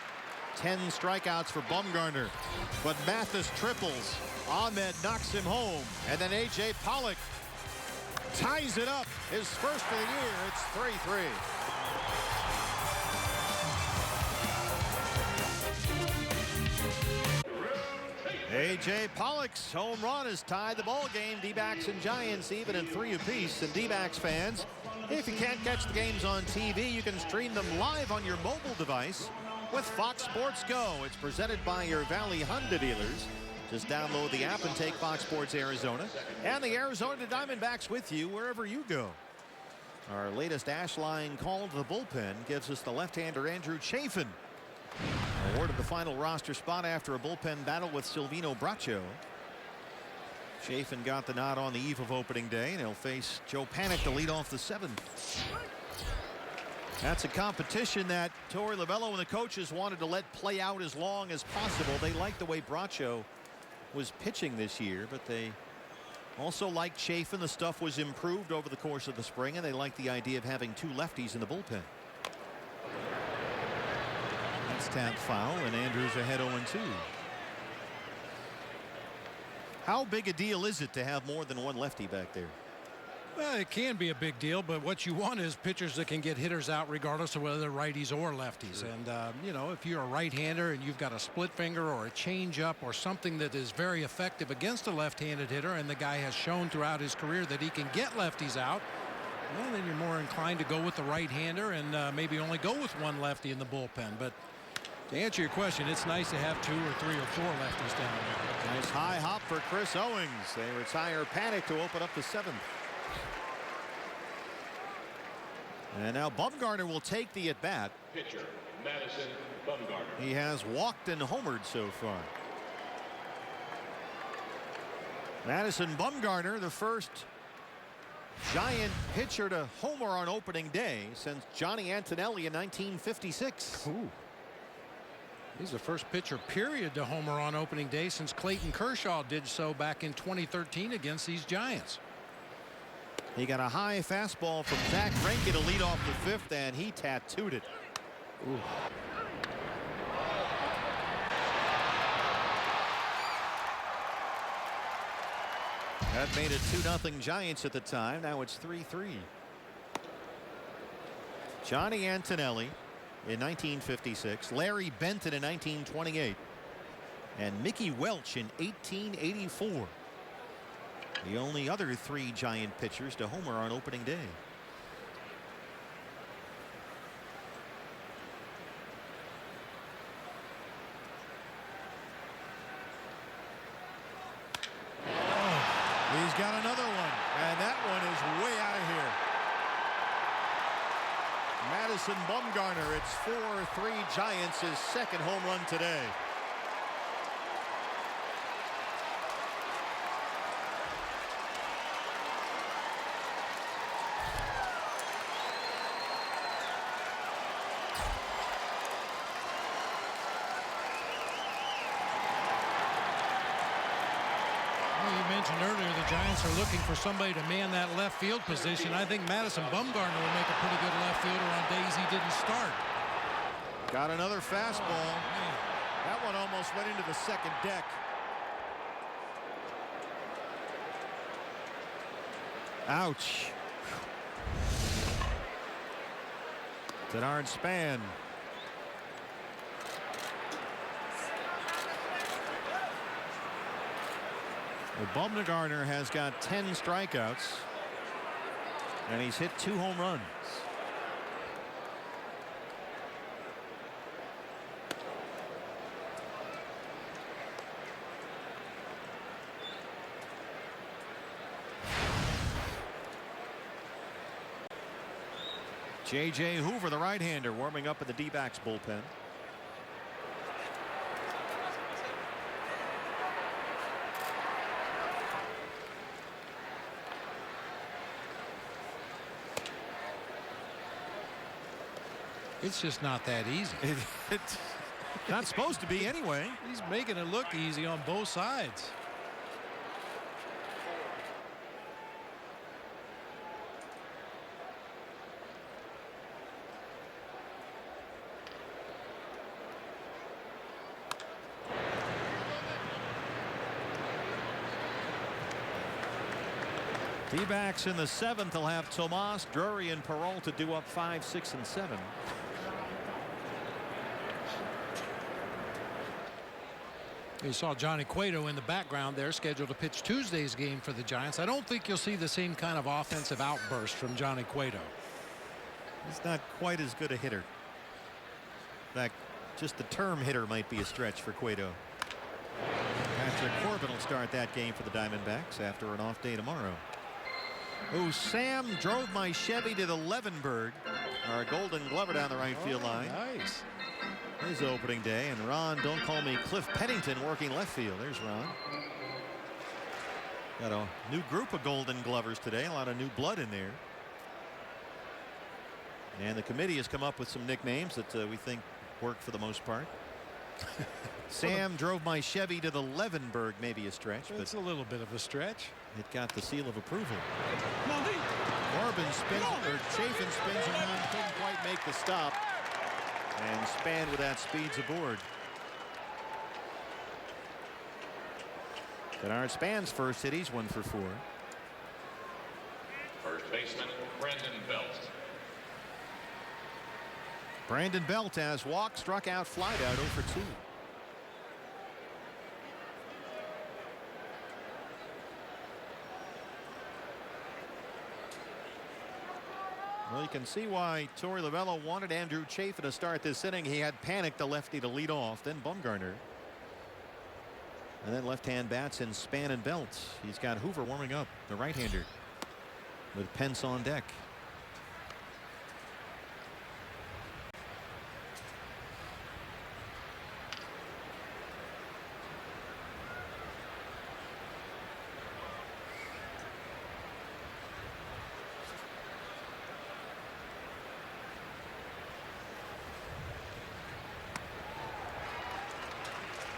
10 strikeouts for Bumgarner, but Mathis triples. Ahmed knocks him home, and then A.J. Pollock ties it up. His first of the year. It's 3-3. A.J. Pollock's home run has tied the ball game. D-backs and Giants even at 3 apiece. And D-backs fans, if you can't catch the games on TV, you can stream them live on your mobile device with Fox Sports Go. It's presented by your Valley Honda dealers. Just download the app and take Fox Sports Arizona and the Arizona Diamondbacks with you wherever you go. Our latest Ash line call to the bullpen gives us the left-hander Andrew Chafin awarded the final roster spot after a bullpen battle with Silvino Braccio. Chafin got the nod on the eve of opening day, and he'll face Joe Panik to lead off the 7th. That's a competition that Torey Lovullo and the coaches wanted to let play out as long as possible. They liked the way Braccio was pitching this year, but they also liked Chafin. The stuff was improved over the course of the spring, and they liked the idea of having 2 lefties in the bullpen. That's tap foul, and Andrews ahead 0-2. How big a deal is it to have more than 1 lefty back there? Well, it can be a big deal, but what you want is pitchers that can get hitters out regardless of whether they're righties or lefties. Sure. And, you know, if you're a right-hander and you've got a split finger or a change-up or something that is very effective against a left-handed hitter, and the guy has shown throughout his career that he can get lefties out, well, then you're more inclined to go with the right-hander and maybe only go with 1 lefty in the bullpen. But to answer your question, it's nice to have 2 or 3 or 4 lefties down there. Nice high hop for Chris Owings. They retire Panik to open up the 7th. And now Bumgarner will take the at-bat. Pitcher, Madison Bumgarner. He has walked and homered so far. Madison Bumgarner, the first Giant pitcher to homer on opening day since Johnny Antonelli in 1956. Ooh. He's the first pitcher, period, to homer on opening day since Clayton Kershaw did so back in 2013 against these Giants. He got a high fastball from Zach Greinke to lead off the 5th, and he tattooed it. Ooh. That made it 2-0 Giants at the time. Now it's 3-3. Johnny Antonelli in 1956, Larry Benton in 1928, and Mickey Welch in 1884. The only other 3 Giant pitchers to homer on opening day. He's got another one, and that one is way out of here. Madison Bumgarner, it's 4-3 Giants, his 2nd home run today. Earlier, the Giants are looking for somebody to man that left field position. I think Madison Bumgarner will make a pretty good left fielder on days he didn't start. Got another fastball. That one almost went into the 2nd deck. Ouch. Denard Span. Well, Bumgarner has got 10 strikeouts, and he's hit 2 home runs. J.J. Hoover, the right-hander, warming up in the D-backs bullpen. It's just not that easy. It's not supposed to be anyway. He's making it look easy on both sides. D-backs in the 7th will have Tomas, Drury, and Peralta due up 5, 6, and 7. You saw Johnny Cueto in the background there, scheduled to pitch Tuesday's game for the Giants. I don't think you'll see the same kind of offensive outburst from Johnny Cueto. He's not quite as good a hitter. In fact, just the term hitter might be a stretch for Cueto. Patrick Corbin will start that game for the Diamondbacks after an off day tomorrow. Oh, Sam drove my Chevy to the Levenberg. Our Golden Glover down the right field line. Nice. His opening day, and Ron, don't call me Cliff Pennington, working left field. There's Ron. Got a new group of Golden Glovers today. A lot of new blood in there. And the committee has come up with some nicknames that we think work for the most part. Sam drove my Chevy to the Levenberg, maybe a stretch. It's a little bit of a stretch. It got the seal of approval. Corbin spins, or Chafin spins around, couldn't quite make the stop. And Span with that speeds aboard. Bernard Span's first hit, he's 1 for 4. First baseman, Brandon Belt. Brandon Belt has walked, struck out, flied out 0 for 2. Well, you can see why Torey Lovullo wanted Andrew Chafin to start this inning. He had panicked the lefty to lead off, then Bumgarner. And then left-hand bats in Span and Belt. He's got Hoover warming up, the right-hander, with Pence on deck.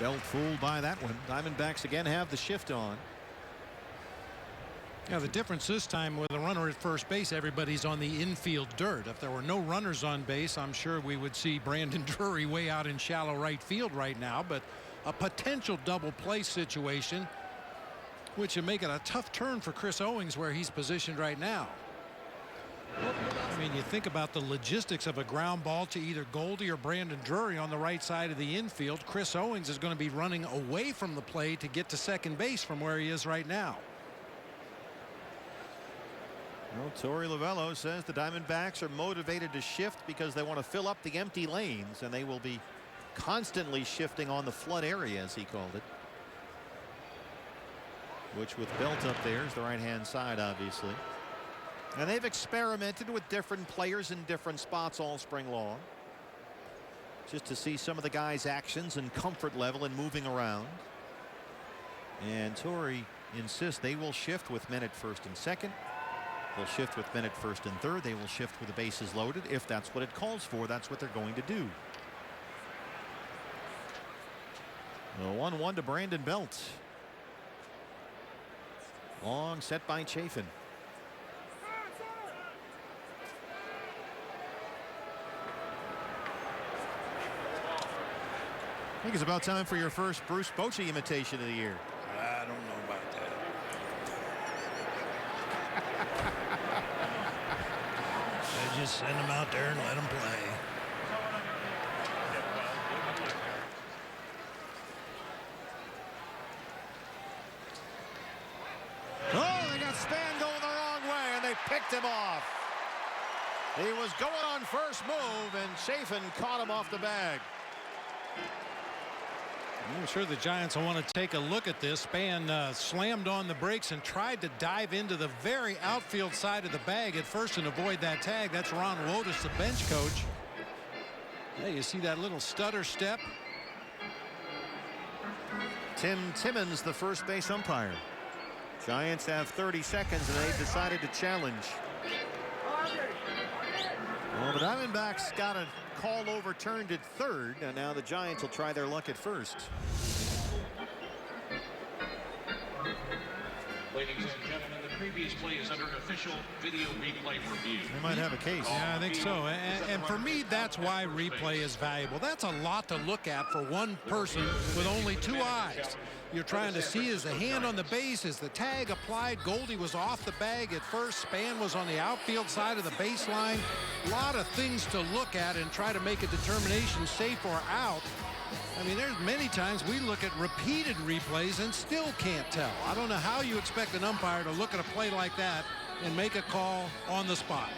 Belt fooled by that one. Diamondbacks again have the shift on. Yeah, the difference this time with a runner at first base, everybody's on the infield dirt. If there were no runners on base, I'm sure we would see Brandon Drury way out in shallow right field right now. But a potential double play situation, which would make it a tough turn for Chris Owings where he's positioned right now. I mean, you think about the logistics of a ground ball to either Goldie or Brandon Drury on the right side of the infield. Chris Owings is going to be running away from the play to get to second base from where he is right now. Well, Torey Lovullo says the Diamondbacks are motivated to shift because they want to fill up the empty lanes, and they will be constantly shifting on the flood area, as he called it. Which with Belt up there is the right-hand side, obviously. And they've experimented with different players in different spots all spring long, just to see some of the guys' actions and comfort level in moving around. And Torey insists they will shift with men at first and second. They'll shift with men at first and third. They will shift with the bases loaded. If that's what it calls for, that's what they're going to do. The 1-1 to Brandon Belt. Long set by Chafin. I think it's about time for your first Bruce Bochy imitation of the year. I don't know about that. They just send them out there and let them play. Oh, they got Span going the wrong way, and they picked him off. He was going on first move, and Chafin caught him off the bag. I'm sure the Giants will want to take a look at this. Span slammed on the brakes and tried to dive into the very outfield side of the bag at first and avoid that tag. That's Ron Wotus, the bench coach. Hey, you see that little stutter step? Tim Timmons, the first base umpire. Giants have 30 seconds, and they've decided to challenge. Well, the Diamondbacks got a call overturned at third, and now the Giants will try their luck at first. Ladies and gentlemen, the previous play is under official video replay review. They might have a case. Yeah, I think so. And for me, that's why replay is valuable. That's a lot to look at for one person with only two eyes. You're trying to see, is the hand on the base, is the tag applied? Goldie was off the bag at first. Span was on the outfield side of the baseline. A lot of things to look at and try to make a determination, safe or out. I mean, there's many times we look at repeated replays and still can't tell. I don't know how you expect an umpire to look at a play like that and make a call on the spot.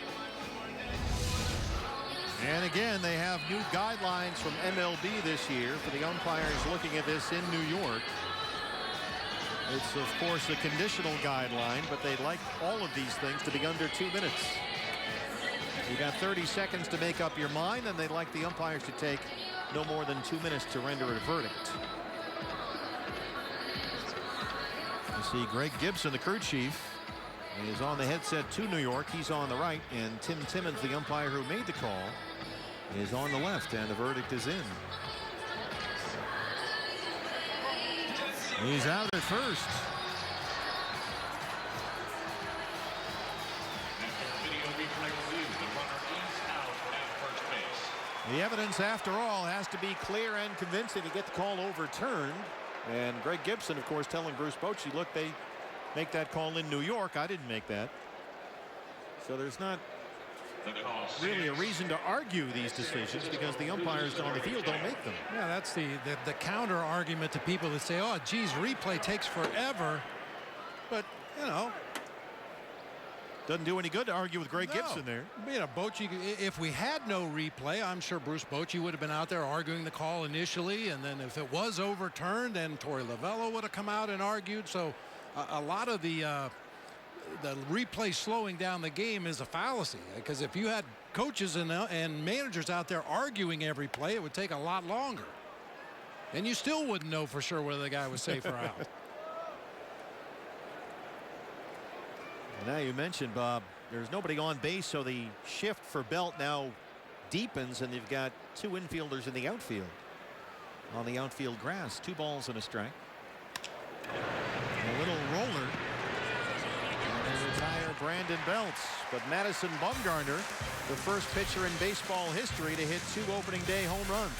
And again, they have new guidelines from MLB this year for the umpires looking at this in New York. It's, of course, a conditional guideline, but they'd like all of these things to be under 2 minutes. You got 30 seconds to make up your mind, and they'd like the umpires to take no more than 2 minutes to render a verdict. You see Greg Gibson, the crew chief, is on the headset to New York. He's on the right, and Tim Timmons, the umpire who made the call, is on the left, and the verdict is in. He's out at first. The evidence, after all, has to be clear and convincing to get the call overturned. And Greg Gibson, of course, telling Bruce Bochy, look, they make that call in New York. I didn't make that. So there's not really a reason to argue these decisions because the umpires on the field don't make them. Yeah, that's the counter argument to people that say, oh, geez, replay takes forever. But, you know, doesn't do any good to argue with Greg Gibson there. You know, Bochy, if we had no replay, I'm sure Bruce Bochy would have been out there arguing the call initially, and then if it was overturned, then Torey Lovullo would have come out and argued. So a lot of the replay slowing down the game is a fallacy, because if you had coaches and managers out there arguing every play, it would take a lot longer, and you still wouldn't know for sure whether the guy was safe or out. Now you mentioned, Bob, there's nobody on base, so the shift for Belt now deepens, and they've got two infielders in the outfield on the outfield grass. 2 balls and a strike. A little roller. And they retire Brandon Belts. But Madison Bumgarner, the first pitcher in baseball history to hit 2 opening day home runs.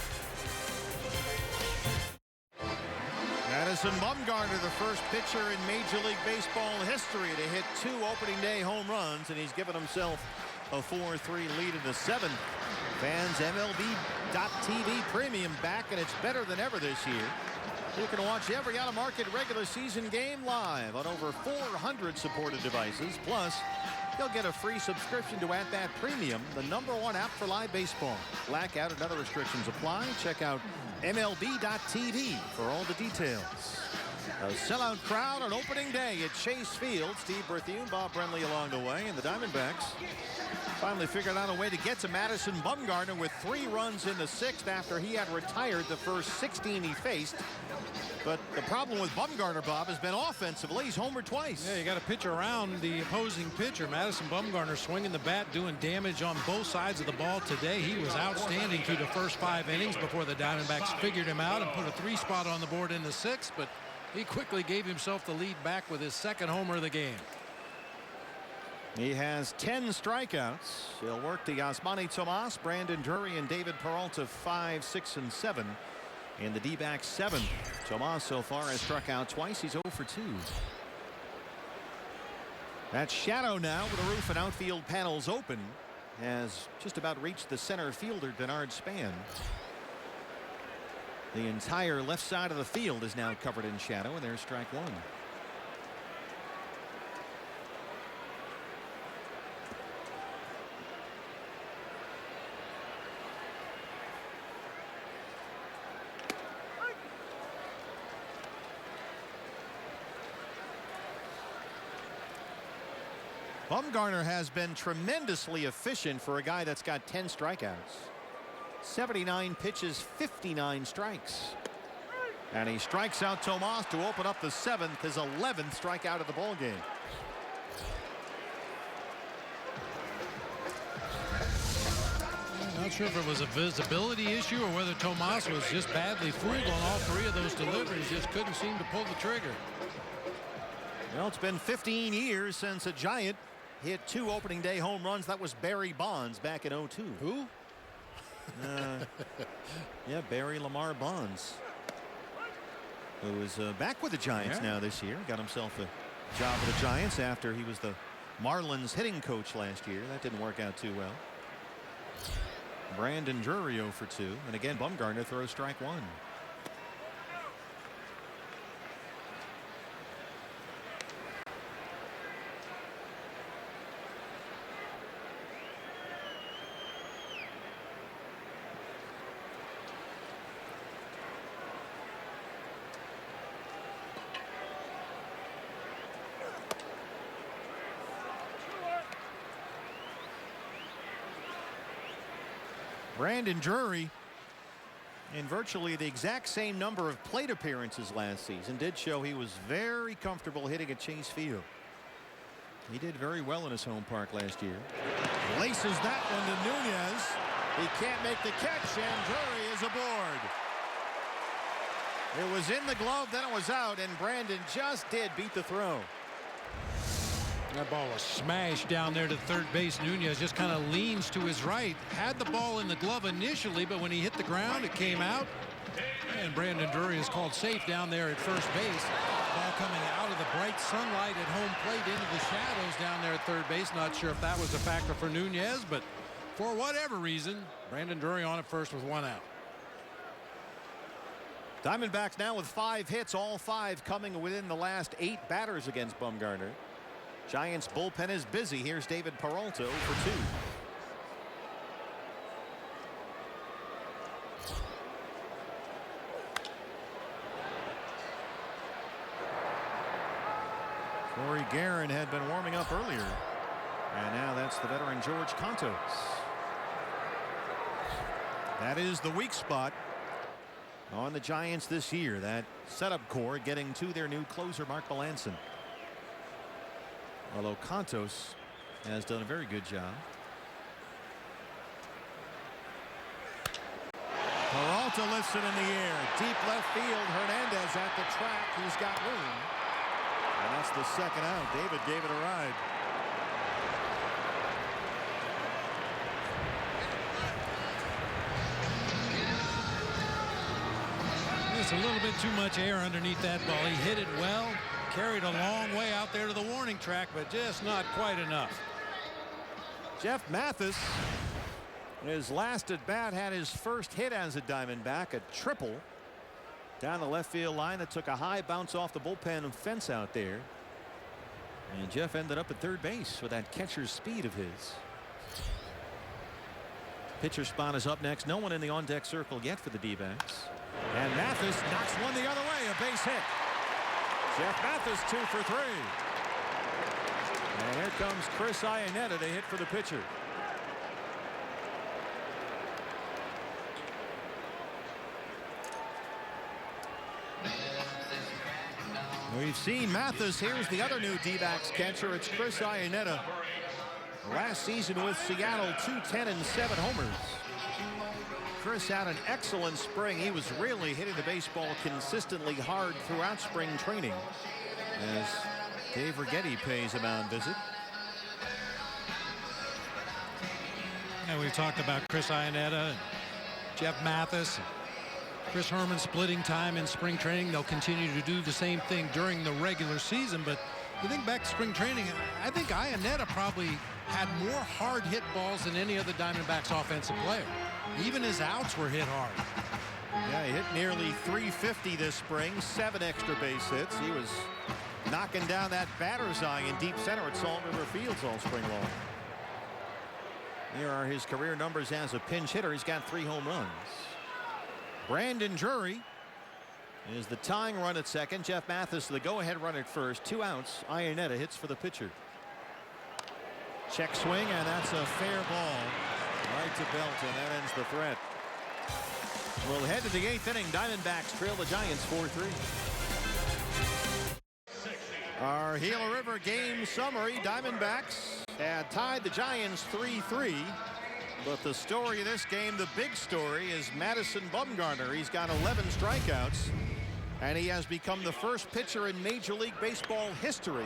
Madison Bumgarner, the first pitcher in Major League Baseball history to hit 2 opening day home runs, and he's given himself a 4-3 lead in the 7th. Fans, MLB.TV Premium back, and it's better than ever this year. You can watch every out-of-market regular season game live on over 400 supported devices. Plus, you'll get a free subscription to At Bat Premium, the #1 app for live baseball. Blackout and other restrictions apply. Check out MLB.TV for all the details. A sellout crowd on opening day at Chase Field. Steve Berthune, Bob Brenly along the way, and the Diamondbacks finally figured out a way to get to Madison Bumgarner with 3 runs in the 6th after he had retired the first 16 he faced. But the problem with Bumgarner, Bob, has been offensively. He's homered twice. Yeah, you got to pitch around the opposing pitcher. Madison Bumgarner swinging the bat, doing damage on both sides of the ball today. He was outstanding through the first 5 innings before the Diamondbacks figured him out and put a 3 spot on the board in the 6th. But he quickly gave himself the lead back with his 2nd homer of the game. He has 10 strikeouts. He'll work the Yasmani Tomas, Brandon Drury, and David Peralta 5, 6, and 7. In the D-backs 7. Tomas so far has struck out twice. He's 0 for 2. That shadow now with the roof and outfield panels open has just about reached the center fielder Denard Span. The entire left side of the field is now covered in shadow, and there's strike 1. Bumgarner has been tremendously efficient for a guy that's got 10 strikeouts. 79 pitches, 59 strikes. And he strikes out Tomas to open up the 7th, his 11th strikeout of the ball game. Not sure if it was a visibility issue or whether Tomas was just badly fooled on all 3 of those deliveries. Just couldn't seem to pull the trigger. Well, it's been 15 years since a Giant hit 2 opening day home runs. That was Barry Bonds back in '02. Who? Yeah, Barry Lamar Bonds, who is back with the Giants now this year. Got himself a job with the Giants after he was the Marlins hitting coach last year. That didn't work out too well. Brandon Drury 0 for 2. And again, Bumgarner throws strike 1. Brandon Drury, in virtually the exact same number of plate appearances last season, did show he was very comfortable hitting at Chase Field. He did very well in his home park last year. Laces that one to Nunez. He can't make the catch, and Drury is aboard. It was in the glove, then it was out, and Brandon just did beat the throw. That ball was smashed down there to third base. Nunez just kind of leans to his right. Had the ball in the glove initially, but when he hit the ground, it came out. And Brandon Drury is called safe down there at first base. Ball coming out of the bright sunlight at home plate into the shadows down there at third base. Not sure if that was a factor for Nunez, but for whatever reason, Brandon Drury on at first with 1 out. Diamondbacks now with 5 hits, all 5 coming within the last 8 batters against Bumgarner. Giants bullpen is busy. Here's David Peralta for 2. Corey Guerin had been warming up earlier, and now that's the veteran George Contos. That is the weak spot on the Giants this year, that setup core getting to their new closer Mark Melanson. Although Contos has done a very good job. Peralta lifts it in the air. Deep left field. Hernandez at the track. He's got room. And that's the 2nd out. David gave it a ride. There's a little bit too much air underneath that ball. He hit it well. Carried a long way out there to the warning track, but just not quite enough. Jeff Mathis, his last at bat, had his first hit as a Diamondback, a triple down the left field line that took a high bounce off the bullpen fence out there. And Jeff ended up at third base with that catcher's speed of his. Pitcher spot is up next. No one in the on-deck circle yet for the D-backs. And Mathis knocks one the other way, a base hit. Jeff Mathis 2 for 3. And here comes Chris Iannetta to hit for the pitcher. We've seen Mathis. Here's the other new D-backs catcher. It's Chris Iannetta. Last season with Seattle, 210 and 7 homers. Chris had an excellent spring. He was really hitting the baseball consistently hard throughout spring training, as Dave Righetti pays a mound visit. And we've talked about Chris Iannetta and Jeff Mathis, Chris Herman splitting time in spring training. They'll continue to do the same thing during the regular season, but you think back to spring training, I think Iannetta probably had more hard hit balls than any other Diamondbacks offensive player. Even his outs were hit hard. Yeah, he hit nearly 350 this spring, 7 extra base hits. He was knocking down that batter's eye in deep center at Salt River Fields all spring long. Here are his career numbers as a pinch hitter. He's got 3 home runs. Brandon Drury is the tying run at second. Jeff Mathis the go-ahead run at first. 2 outs. Iannetta hits for the pitcher. Check swing, and that's a fair ball right to Belt, and that ends the threat. We'll head to the 8th inning. Diamondbacks trail the Giants 4-3. Our Gila River game summary. Diamondbacks had tied the Giants 3-3. But the story of this game, the big story, is Madison Bumgarner. He's got 11 strikeouts. And he has become the first pitcher in Major League Baseball history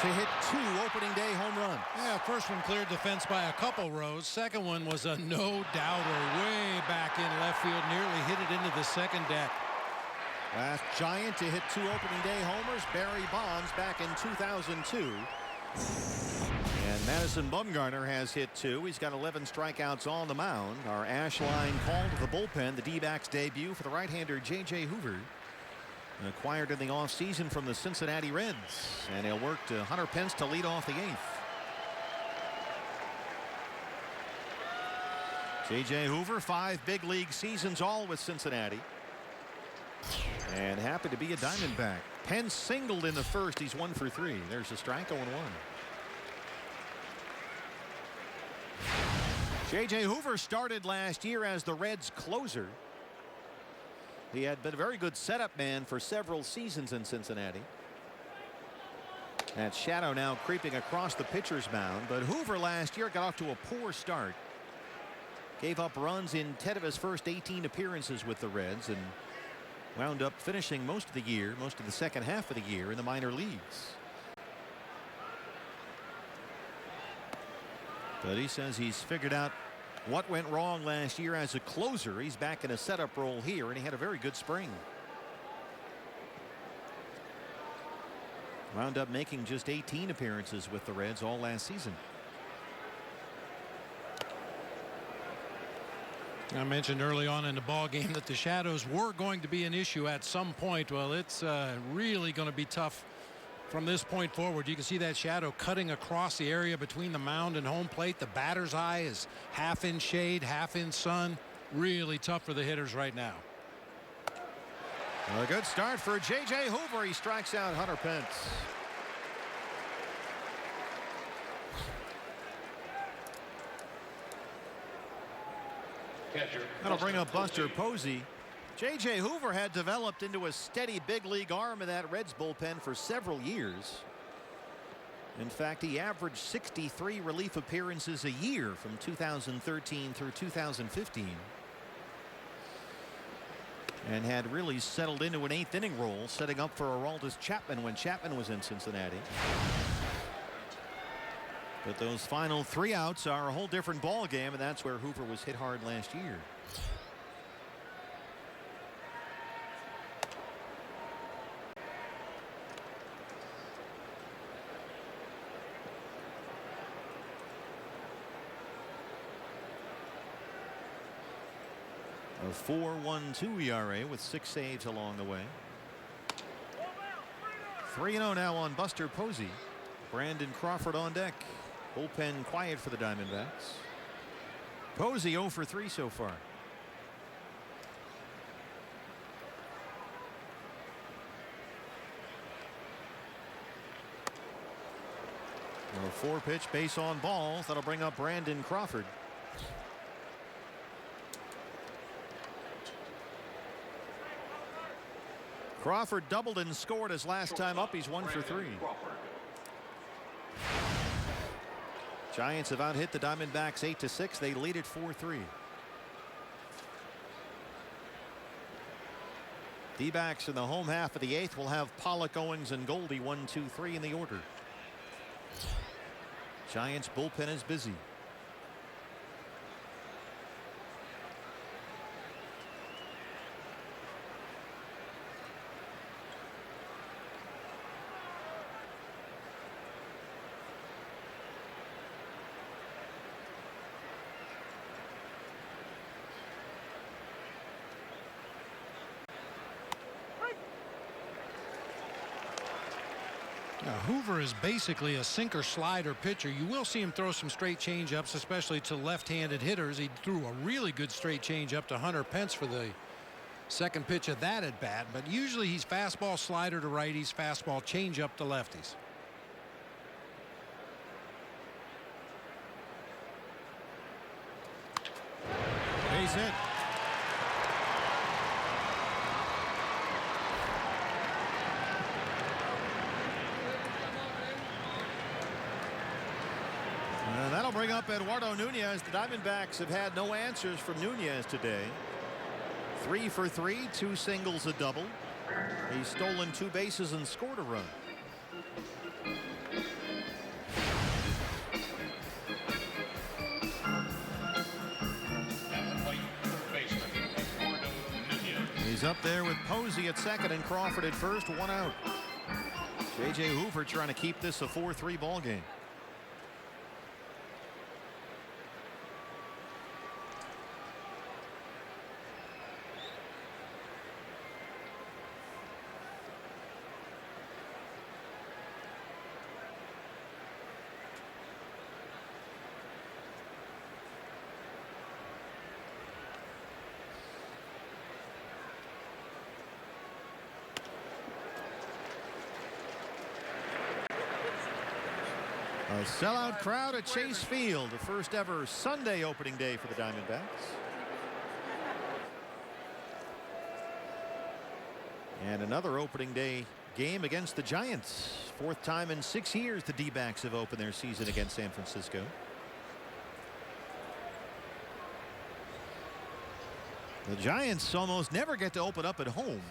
to hit 2 opening day home runs. Yeah, first one cleared the fence by a couple rows. Second one was a no-doubter way back in left field. Nearly hit it into the second deck. Last Giant to hit 2 opening day homers, Barry Bonds, back in 2002. And Madison Bumgarner has hit 2. He's got 11 strikeouts on the mound. Our ash line call to the bullpen. The D-backs debut for the right-hander J.J. Hoover. Acquired in the offseason from the Cincinnati Reds. And he'll work to Hunter Pence to lead off the 8th. J.J. Hoover, 5 big league seasons, all with Cincinnati. And happy to be a Diamondback. Pence singled in the first. He's 1 for 3. There's a strike, 0-1. J.J. Hoover started last year as the Reds' closer. He had been a very good setup man for several seasons in Cincinnati. That shadow now creeping across the pitcher's mound. But Hoover last year got off to a poor start. Gave up runs in 10 of his first 18 appearances with the Reds and wound up finishing most of the year, most of the second half of the year in the minor leagues. But he says he's figured out what went wrong last year as a closer. He's back in a setup role here, and he had a very good spring. Wound up making just 18 appearances with the Reds all last season. I mentioned early on in the ball game that the shadows were going to be an issue at some point. Well, it's really going to be tough from this point forward. You can see that shadow cutting across the area between the mound and home plate. The batter's eye is half in shade, half in sun. Really tough for the hitters right now. A good start for J.J. Hoover. He strikes out Hunter Pence. That'll bring up Buster Posey. J.J. Hoover had developed into a steady big league arm in that Reds bullpen for several years. In fact, he averaged 63 relief appearances a year from 2013 through 2015. And had really settled into an 8th inning role, setting up for Aroldis Chapman when Chapman was in Cincinnati. But those final 3 outs are a whole different ball game, and that's where Hoover was hit hard last year. A 4.12 ERA with 6 saves along the way. 3-0 now on Buster Posey. Brandon Crawford on deck. Bullpen quiet for the Diamondbacks. Posey 0 for 3 so far. A 4-pitch base on balls. That'll bring up Brandon Crawford. Crawford doubled and scored his last time up. He's 1 for 3. Giants have out hit the Diamondbacks 8-6. They lead it 4-3. D-backs in the home half of the 8th will have Pollock, Owings, and Goldie 1, 2, 3 in the order. Giants bullpen is busy. Now, Hoover is basically a sinker slider pitcher. You will see him throw some straight change-ups, especially to left-handed hitters. He threw a really good straight change-up to Hunter Pence for the second pitch of that at bat. But usually he's fastball slider to righties, fastball change-up to lefties. is hit. And that'll bring up Eduardo Nunez. The Diamondbacks have had no answers from Nunez today. 3 for 3, 2 singles, a double. He's stolen 2 bases and scored a run. He's up there with Posey at second and Crawford at first, 1 out. J.J. Hoover trying to keep this a 4-3 ball game. A sellout crowd at Chase Field, the first ever Sunday opening day for the Diamondbacks. And another opening day game against the Giants. 4th time in 6 years the D-backs have opened their season against San Francisco. The Giants almost never get to open up at home.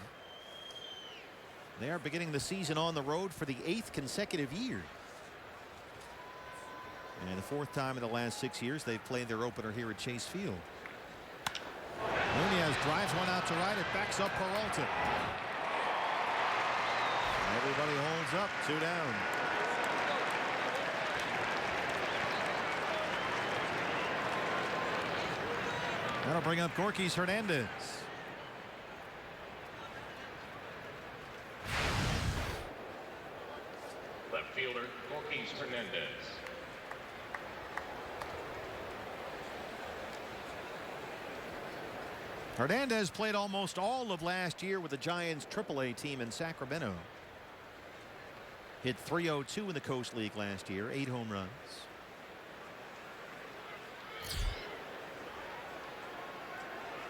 They are beginning the season on the road for the 8th consecutive year. And the 4th time in the last 6 years they've played their opener here at Chase Field. Nunez drives one out to right. It backs up Peralta. Everybody holds up. 2 down. That'll bring up Gorkys Hernandez. Left fielder Gorkys Hernandez. Hernandez played almost all of last year with the Giants AAA team in Sacramento. Hit .302 in the Coast League last year, 8 home runs.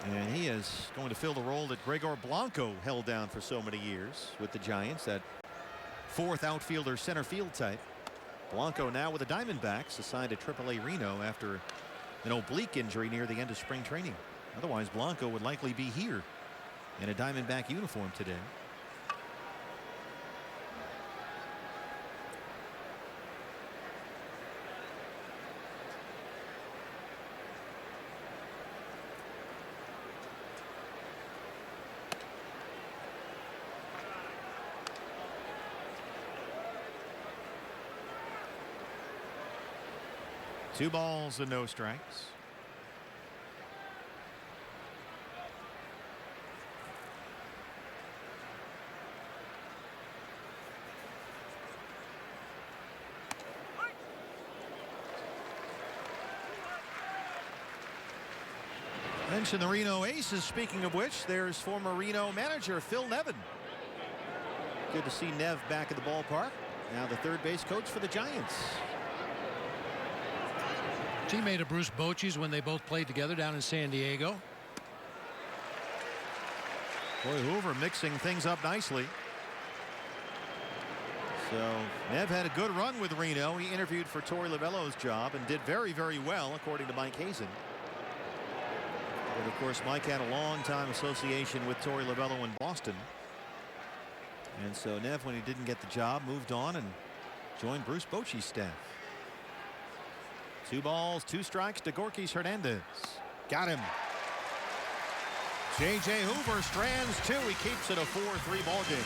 And he is going to fill the role that Gregor Blanco held down for so many years with the Giants, that 4th outfielder center field type. Blanco now with the Diamondbacks, assigned to AAA Reno after an oblique injury near the end of spring training. Otherwise, Blanco would likely be here in a Diamondback uniform today. Two balls and no strikes. Mention the Reno Aces. Speaking of which, there's former Reno manager Phil Nevin. Good to see Nev back at the ballpark. Now the third base coach for the Giants. Teammate of Bruce Bochy's when they both played together down in San Diego. Boy, Hoover mixing things up nicely. So Nev had a good run with Reno. He interviewed for Torey Lovullo's job and did very, very well, according to Mike Hazen. And of course, Mike had a long time association with Torey Lovullo in Boston. And so Nev, when he didn't get the job, moved on and joined Bruce Bochy's staff. 2 balls, 2 strikes to Gorkys Hernandez. Got him. J.J. Hoover strands 2. He keeps it a 4-3 ball game.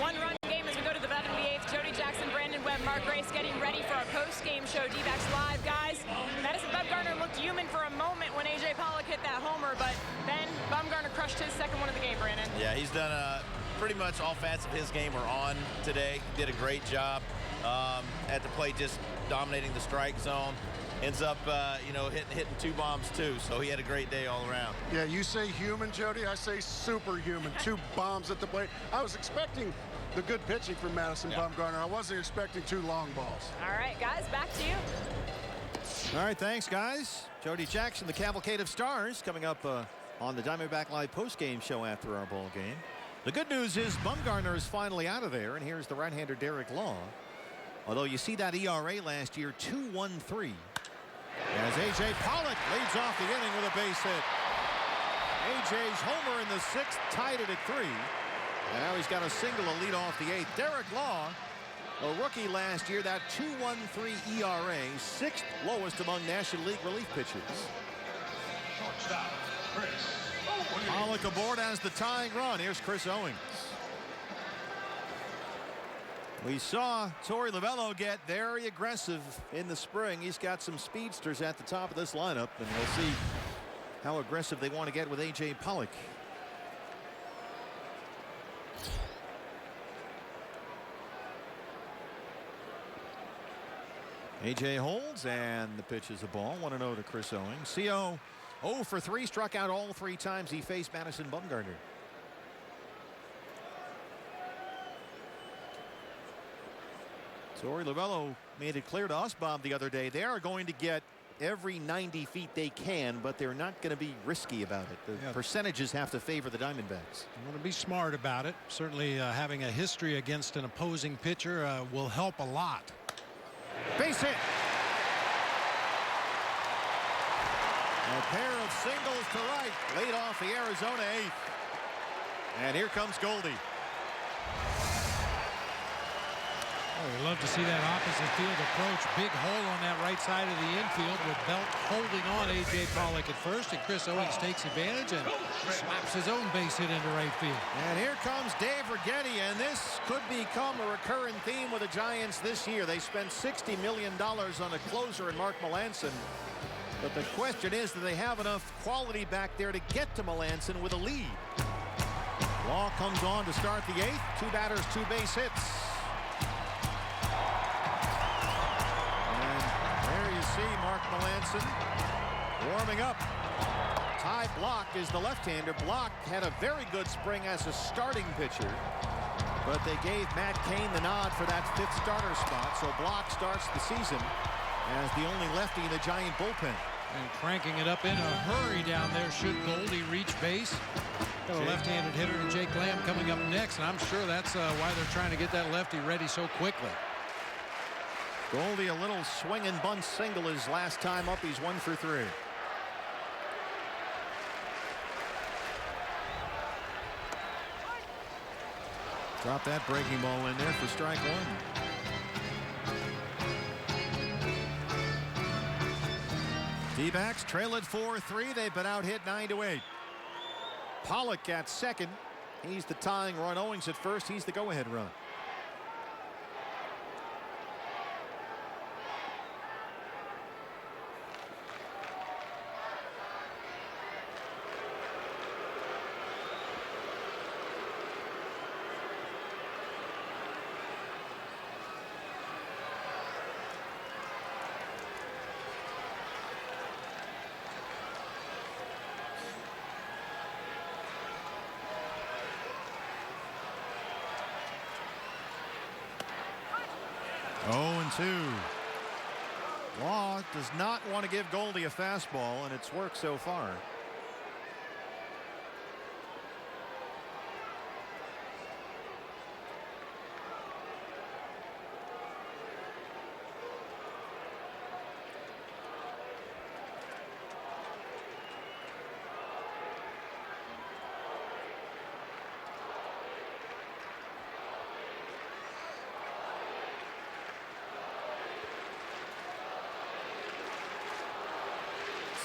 One-run game as we go to the bottom of the 8th. Jody Jackson, Brandon Webb, Mark Grace getting ready for a post-game show. D-backs live, guys. Madison Bumgarner looked human for a moment when A.J. Pollock hit that homer, but then Bumgarner crushed his second one of the game, Brandon. Yeah, he's done pretty much all facets of his game are on today. Did a great job at the plate, just dominating the strike zone. Ends up, hitting 2 bombs too. So he had a great day all around. Yeah, you say human, Jody. I say superhuman. 2 bombs at the plate. I was expecting the good pitching from Madison Bumgarner. I wasn't expecting 2 long balls. All right, guys, back to you. All right, thanks, guys. Jody Jackson, the Cavalcade of Stars, coming up on the Diamondback Live postgame show after our ball game. The good news is Bumgarner is finally out of there, and here's the right-hander Derek Law. Although you see that ERA last year, 2.13. As A.J. Pollock leads off the inning with a base hit. A.J.'s homer in the 6th tied it at 3. And now he's got a single to lead off the 8th. Derek Law, a rookie last year, that 2.13 ERA, 6th lowest among National League relief pitchers. Pollock aboard as the tying run. Here's Chris Owings. We saw Torey Lovullo get very aggressive in the spring. He's got some speedsters at the top of this lineup, and we'll see how aggressive they want to get with A.J. Pollock. A.J. holds, and the pitch is a ball. 1-0 to Chris Owings. CO 0 for 3, struck out all 3 times he faced Madison Bumgarner. Torey Lovullo made it clear to us, Bob, the other day, they are going to get every 90 feet they can, but they're not going to be risky about it. The percentages have to favor the Diamondbacks. You want to be smart about it. Certainly having a history against an opposing pitcher will help a lot. Base hit. A pair of singles to right, lead off the Arizona 8th. And here comes Goldie. We'd love to see that opposite field approach. Big hole on that right side of the infield with Belt holding on A.J. Pollock at first, and Chris Owings takes advantage and slaps his own base hit into right field. And here comes Dave Righetti, and this could become a recurring theme with the Giants this year. They spent $60 million on a closer in Mark Melanson. But the question is, do they have enough quality back there to get to Melanson with a lead? Law comes on to start the 8th. 2 batters, 2 base hits. See Mark Melanson warming up. Ty Block is the left-hander. Block had a very good spring as a starting pitcher, but they gave Matt Cain the nod for that 5th starter spot. So Block starts the season as the only lefty in the Giant bullpen. And cranking it up in a hurry down there should Goldie reach base. Got a left-handed hitter in Jake Lamb coming up next, and I'm sure that's why they're trying to get that lefty ready so quickly. Goldie, a little swing and bunt single his last time up. He's 1 for 3. Drop that breaking ball in there for strike 1. D-backs trail it 4-3. They've been out hit 9-8. Pollock at second. He's the tying run. Owings at first. He's the go-ahead run. Law does not want to give Goldie a fastball, and it's worked so far.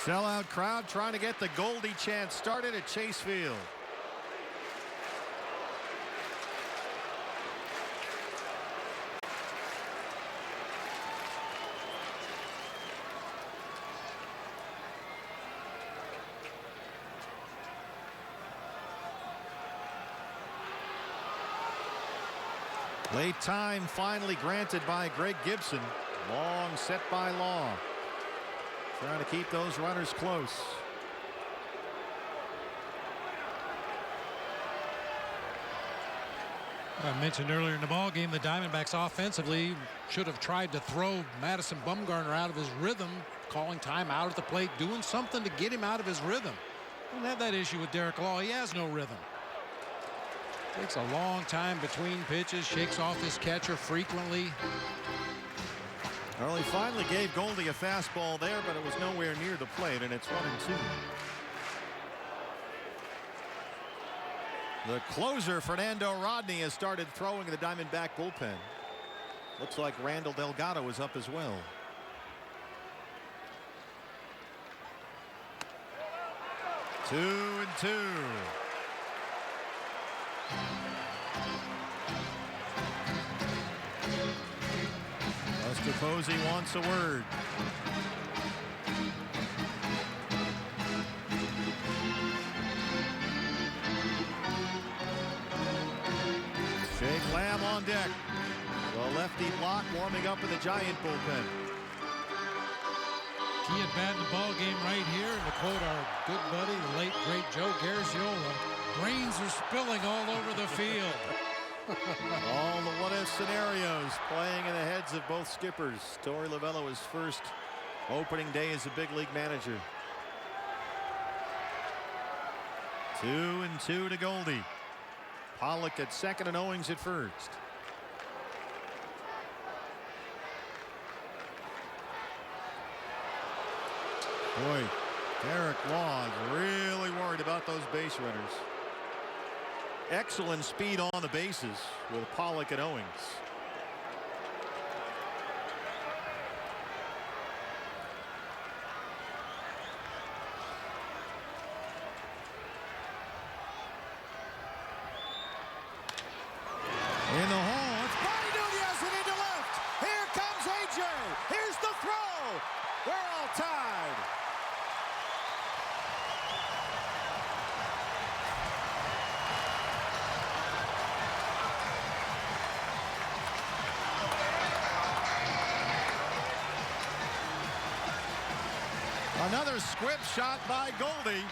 Sellout crowd trying to get the Goldie chant started at Chase Field. Late time finally granted by Greg Gibson. Long set by Law. Trying to keep those runners close. I mentioned earlier in the ball game the Diamondbacks offensively should have tried to throw Madison Bumgarner out of his rhythm, calling time out at the plate, doing something to get him out of his rhythm. Don't have that issue with Derek Law. He has no rhythm. Takes a long time between pitches, shakes off his catcher frequently. Well, he finally gave Goldie a fastball there, but it was nowhere near the plate, and it's 1-2. The closer, Fernando Rodney, has started throwing in the Diamondback bullpen. Looks like Randall Delgado is up as well. Two and two. Buster Posey wants a word. Jake Lamb on deck. The lefty block warming up in the Giant bullpen. Key at bat in the ball game right here, and to quote our good buddy, the late great Joe Garagiola, brains are spilling all over the field. All the what-if scenarios playing in the heads of both skippers. Torey Lovullo, his first opening day as a big league manager. 2-2 to Goldie. Pollock at second and Owings at first. Boy, Derek Law is really worried about those base runners. Excellent speed on the bases with Pollock and Owings. In the hole, it's Bobby Nunez and into left. Here comes AJ. Here's the throw. We're all tied. Another squib shot by Goldie,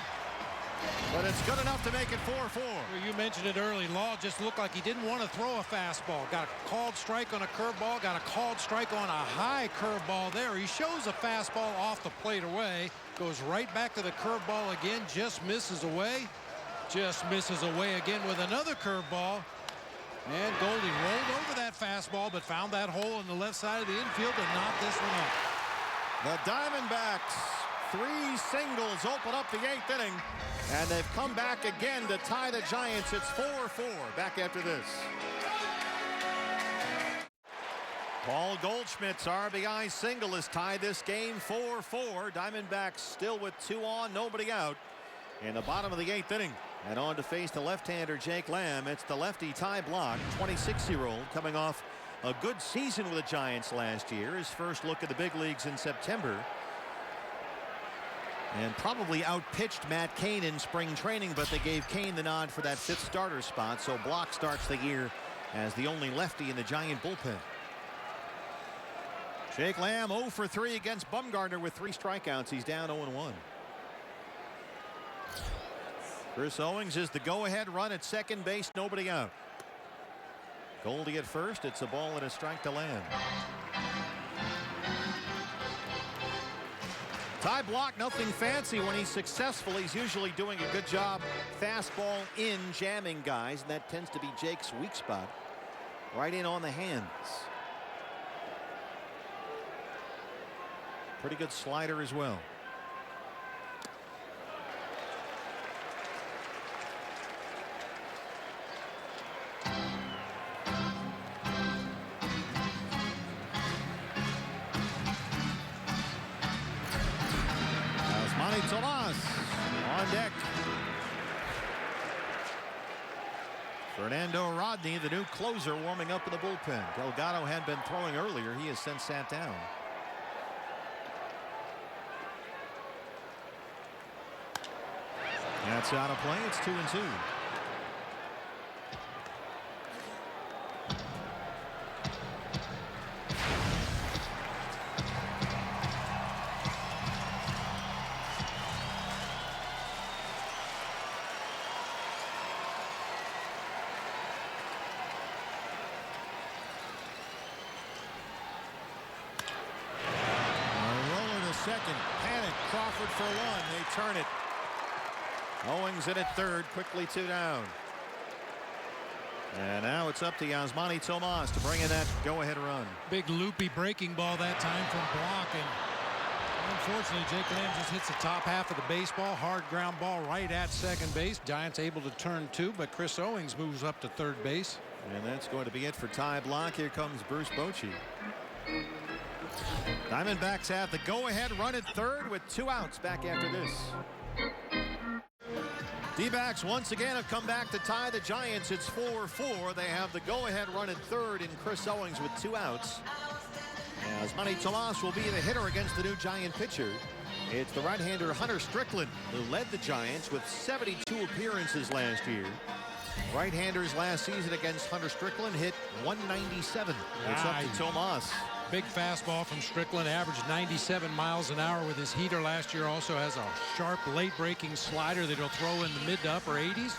but it's good enough to make it 4-4. Well, you mentioned it early. Law just looked like he didn't want to throw a fastball. Got a called strike on a curveball, got a called strike on a high curveball there. He shows a fastball off the plate away, goes right back to the curveball again, just misses away again with another curveball. And Goldie rolled over that fastball, but found that hole in the left side of the infield and knocked this one up. The Diamondbacks, 3 singles open up the 8th inning, and they've come back again to tie the Giants. It's 4-4 back after this. Paul Goldschmidt's RBI single has tied this game 4-4. Diamondbacks still with 2 on, nobody out in the bottom of the 8th inning. And on to face the left-hander Jake Lamb. It's the lefty Ty Blach, 26-year-old, coming off a good season with the Giants last year. His first look at the big leagues in September. And probably outpitched Matt Cain in spring training, but they gave Cain the nod for that 5th starter spot. So Blach starts the year as the only lefty in the Giant bullpen. Jake Lamb 0 for 3 against Bumgarner with 3 strikeouts. He's down 0-1. Chris Owings is the go-ahead run at second base, nobody out. Goldie at first. It's a ball and a strike to Lamb. Ty Blach, nothing fancy when he's successful. He's usually doing a good job fastball in, jamming guys, and that tends to be Jake's weak spot. Right in on the hands. Pretty good slider as well. Tomas on deck. Fernando Rodney, the new closer, warming up in the bullpen. Delgado had been throwing earlier. He has since sat down. That's out of play. It's 2-2. second. Panic. Crawford for one. They turn it. Owings in at third. Quickly 2 down. And now it's up to Yasmani Tomas to bring in that go-ahead run. Big loopy breaking ball that time from Block, and unfortunately Jake Lamb just hits the top half of the baseball. Hard ground ball right at second base. Giants able to turn 2, but Chris Owings moves up to third base. And that's going to be it for Ty Block. Here comes Bruce Bochy. Diamondbacks have the go-ahead run at third with 2 outs back after this. D-backs once again have come back to tie the Giants. It's 4-4. They have the go-ahead run at third in Chris Owings with 2 outs. Yasmani Tomas will be the hitter against the new Giant pitcher. It's the right-hander Hunter Strickland who led the Giants with 72 appearances last year. Right-handers last season against Hunter Strickland hit 197. It's up to Tomas. Big fastball from Strickland, averaged 97 miles an hour with his heater last year. Also has a sharp late-breaking slider that he'll throw in the mid to upper 80s.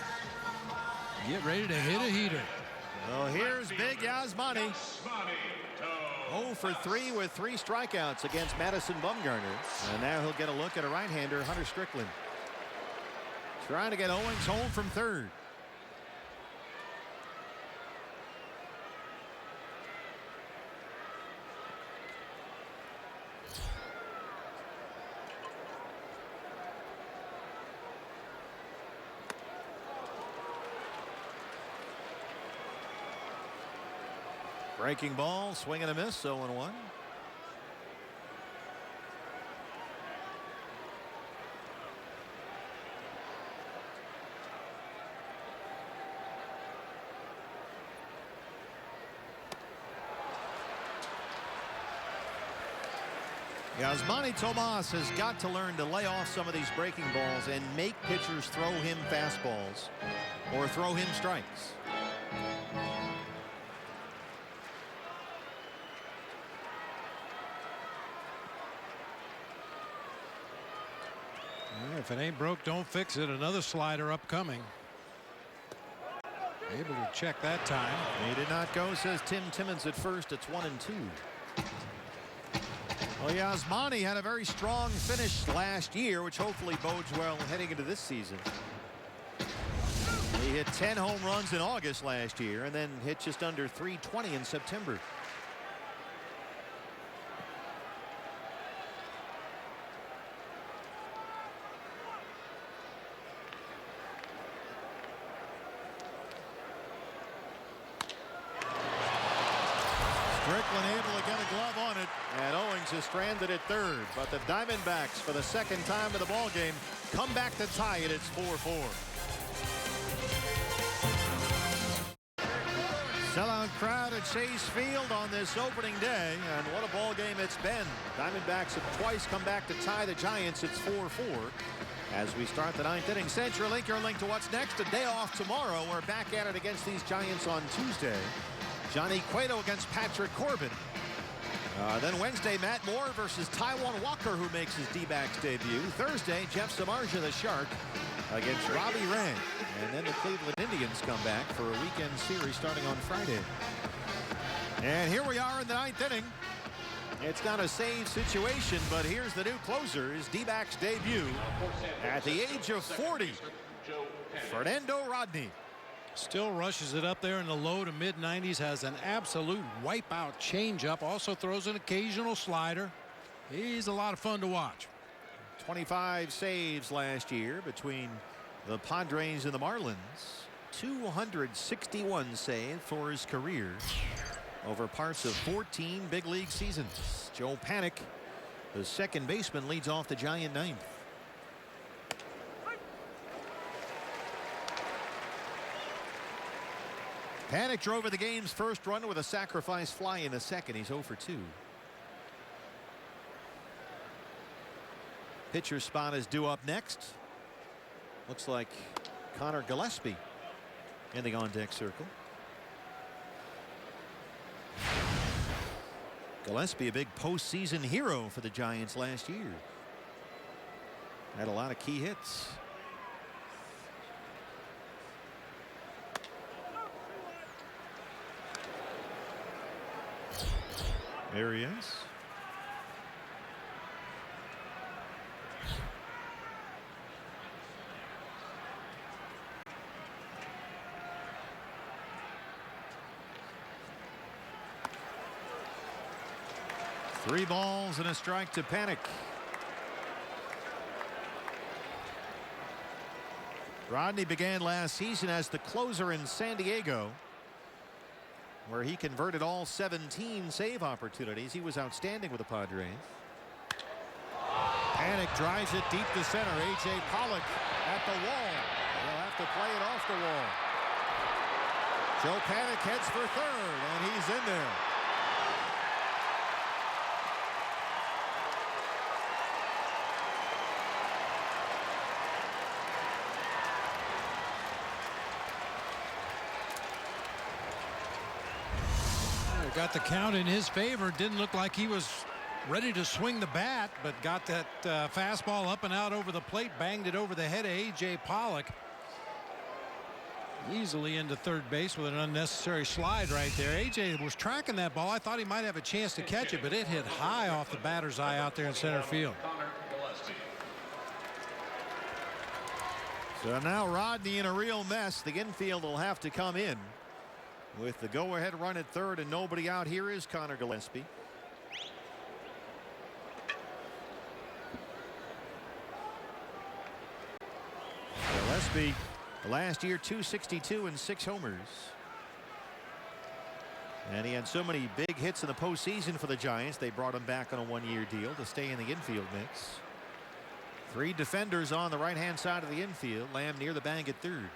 Get ready to hit a heater. Well, here's big Yasmani. 0 for 3 with 3 strikeouts against Madison Bumgarner. And now he'll get a look at a right-hander, Hunter Strickland. Trying to get Owings home from third. Breaking ball, swing and a miss, 0-1. Yasmani Tomas has got to learn to lay off some of these breaking balls and make pitchers throw him fastballs or throw him strikes. If it ain't broke, don't fix it. Another slider upcoming. Able to check that time. He did not go, says Tim Timmons at first. It's 1-2. Well, Yasmani had a very strong finish last year, which hopefully bodes well heading into this season. He hit 10 home runs in August last year and then hit just under 320 in September. Strickland able to get a glove on it, and Owings is stranded at third. But the Diamondbacks, for the second time in the ball game, come back to tie it. It's 4-4. Sellout crowd at Chase Field on this opening day, and what a ball game it's been. Diamondbacks have twice come back to tie the Giants. It's 4-4. As we start the 9th inning, CenturyLink, your link to what's next. A day off tomorrow. We're back at it against these Giants on Tuesday. Johnny Cueto against Patrick Corbin. Then Wednesday, Matt Moore versus Taijuan Walker, who makes his D-backs debut. Thursday, Jeff Samardzija, the Shark, against Robbie Ray. And then the Cleveland Indians come back for a weekend series starting on Friday. And here we are in the 9th inning. It's not a save situation, but here's the new closer, his D-backs debut at the age of 40, Fernando Rodney. Still rushes it up there in the low to mid 90s, has an absolute wipeout changeup, also throws an occasional slider. He's a lot of fun to watch. 25 saves last year between the Padres and the Marlins. 261 saves for his career over parts of 14 big league seasons. Joe Panik, the second baseman, leads off the Giant ninth. Panik drove the game's first run with a sacrifice fly in the second. He's 0 for 2. Pitcher spot is due up next. Looks like Connor Gillespie in the on-deck circle. Gillespie, a big postseason hero for the Giants last year. Had a lot of key hits. There he is. Three balls and a strike to Panik. Rodney began last season as the closer in San Diego, where he converted all 17 save opportunities. He was outstanding with the Padres. Panik drives it deep to center. A.J. Pollock at the wall. He'll have to play it off the wall. Joe Panik heads for third, and he's in there. Got the count in his favor. Didn't look like he was ready to swing the bat, but got that fastball up and out over the plate, banged it over the head of A.J. Pollock. Easily into third base with an unnecessary slide right there. A.J. was tracking that ball. I thought he might have a chance to catch it, but it hit high off the batter's eye out there in center field. So now Rodney in a real mess. The infield will have to come in. With the go-ahead run at third and nobody out, here is Connor Gillespie. Gillespie, last year, 262 and 6 homers. And he had so many big hits in the postseason for the Giants, they brought him back on a one-year deal to stay in the infield mix. 3 defenders on the right-hand side of the infield. Lamb near the bag at third.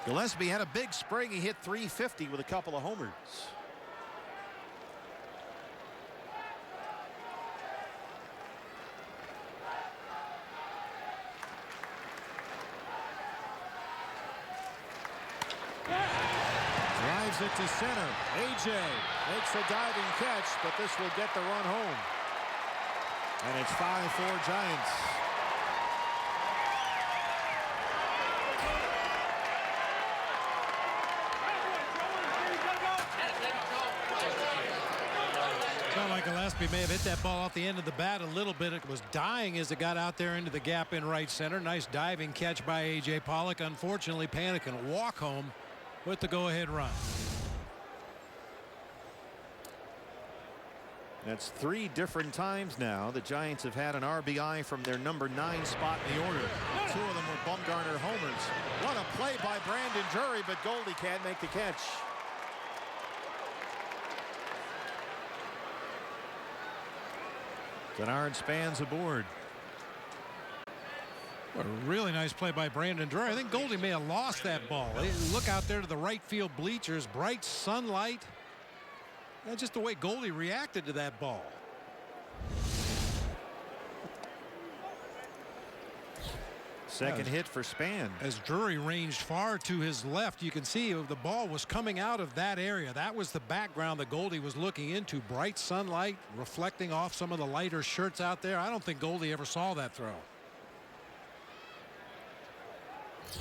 Gillespie had a big spring. He hit 350 with a couple of homers. Drives it to center. A.J. makes a diving catch, but this will get the run home. And it's 5-4 Giants. Gillespie may have hit that ball off the end of the bat a little bit. It was dying as it got out there into the gap in right center. Nice diving catch by A.J. Pollock. Unfortunately, Panik can walk home with the go-ahead run. That's 3 different times now the Giants have had an RBI from their number 9 spot in the order. 2 of them were Bumgarner homers. What a play by Brandon Drury, but Goldie can't make the catch. Denard spans aboard. What a really nice play by Brandon Drury. I think Goldie may have lost that ball. Look out there to the right field bleachers. Bright sunlight. That's just the way Goldie reacted to that ball. Second hit for Span. As Drury ranged far to his left, you can see the ball was coming out of that area. That was the background that Goldie was looking into. Bright sunlight reflecting off some of the lighter shirts out there. I don't think Goldie ever saw that throw.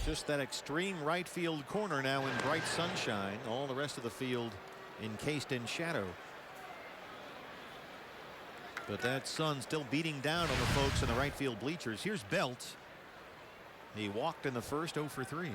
Just that extreme right field corner now in bright sunshine. All the rest of the field encased in shadow. But that sun still beating down on the folks in the right field bleachers. Here's Belt. He walked in the first, 0 for 3.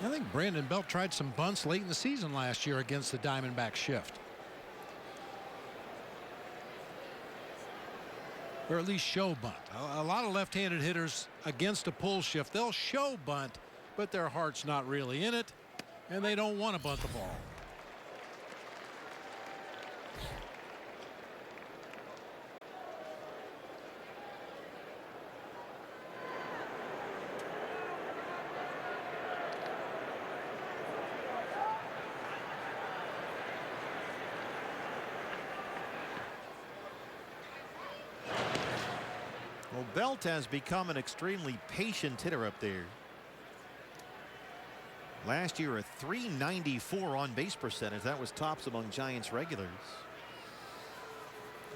I think Brandon Belt tried some bunts late in the season last year against the Diamondbacks shift. Or at least show bunt. A lot of left-handed hitters against a pull shift, they'll show bunt, but their heart's not really in it, and they don't want to bunt the ball. Well, Belt has become an extremely patient hitter up there. Last year, a .394 on base percentage. That was tops among Giants regulars.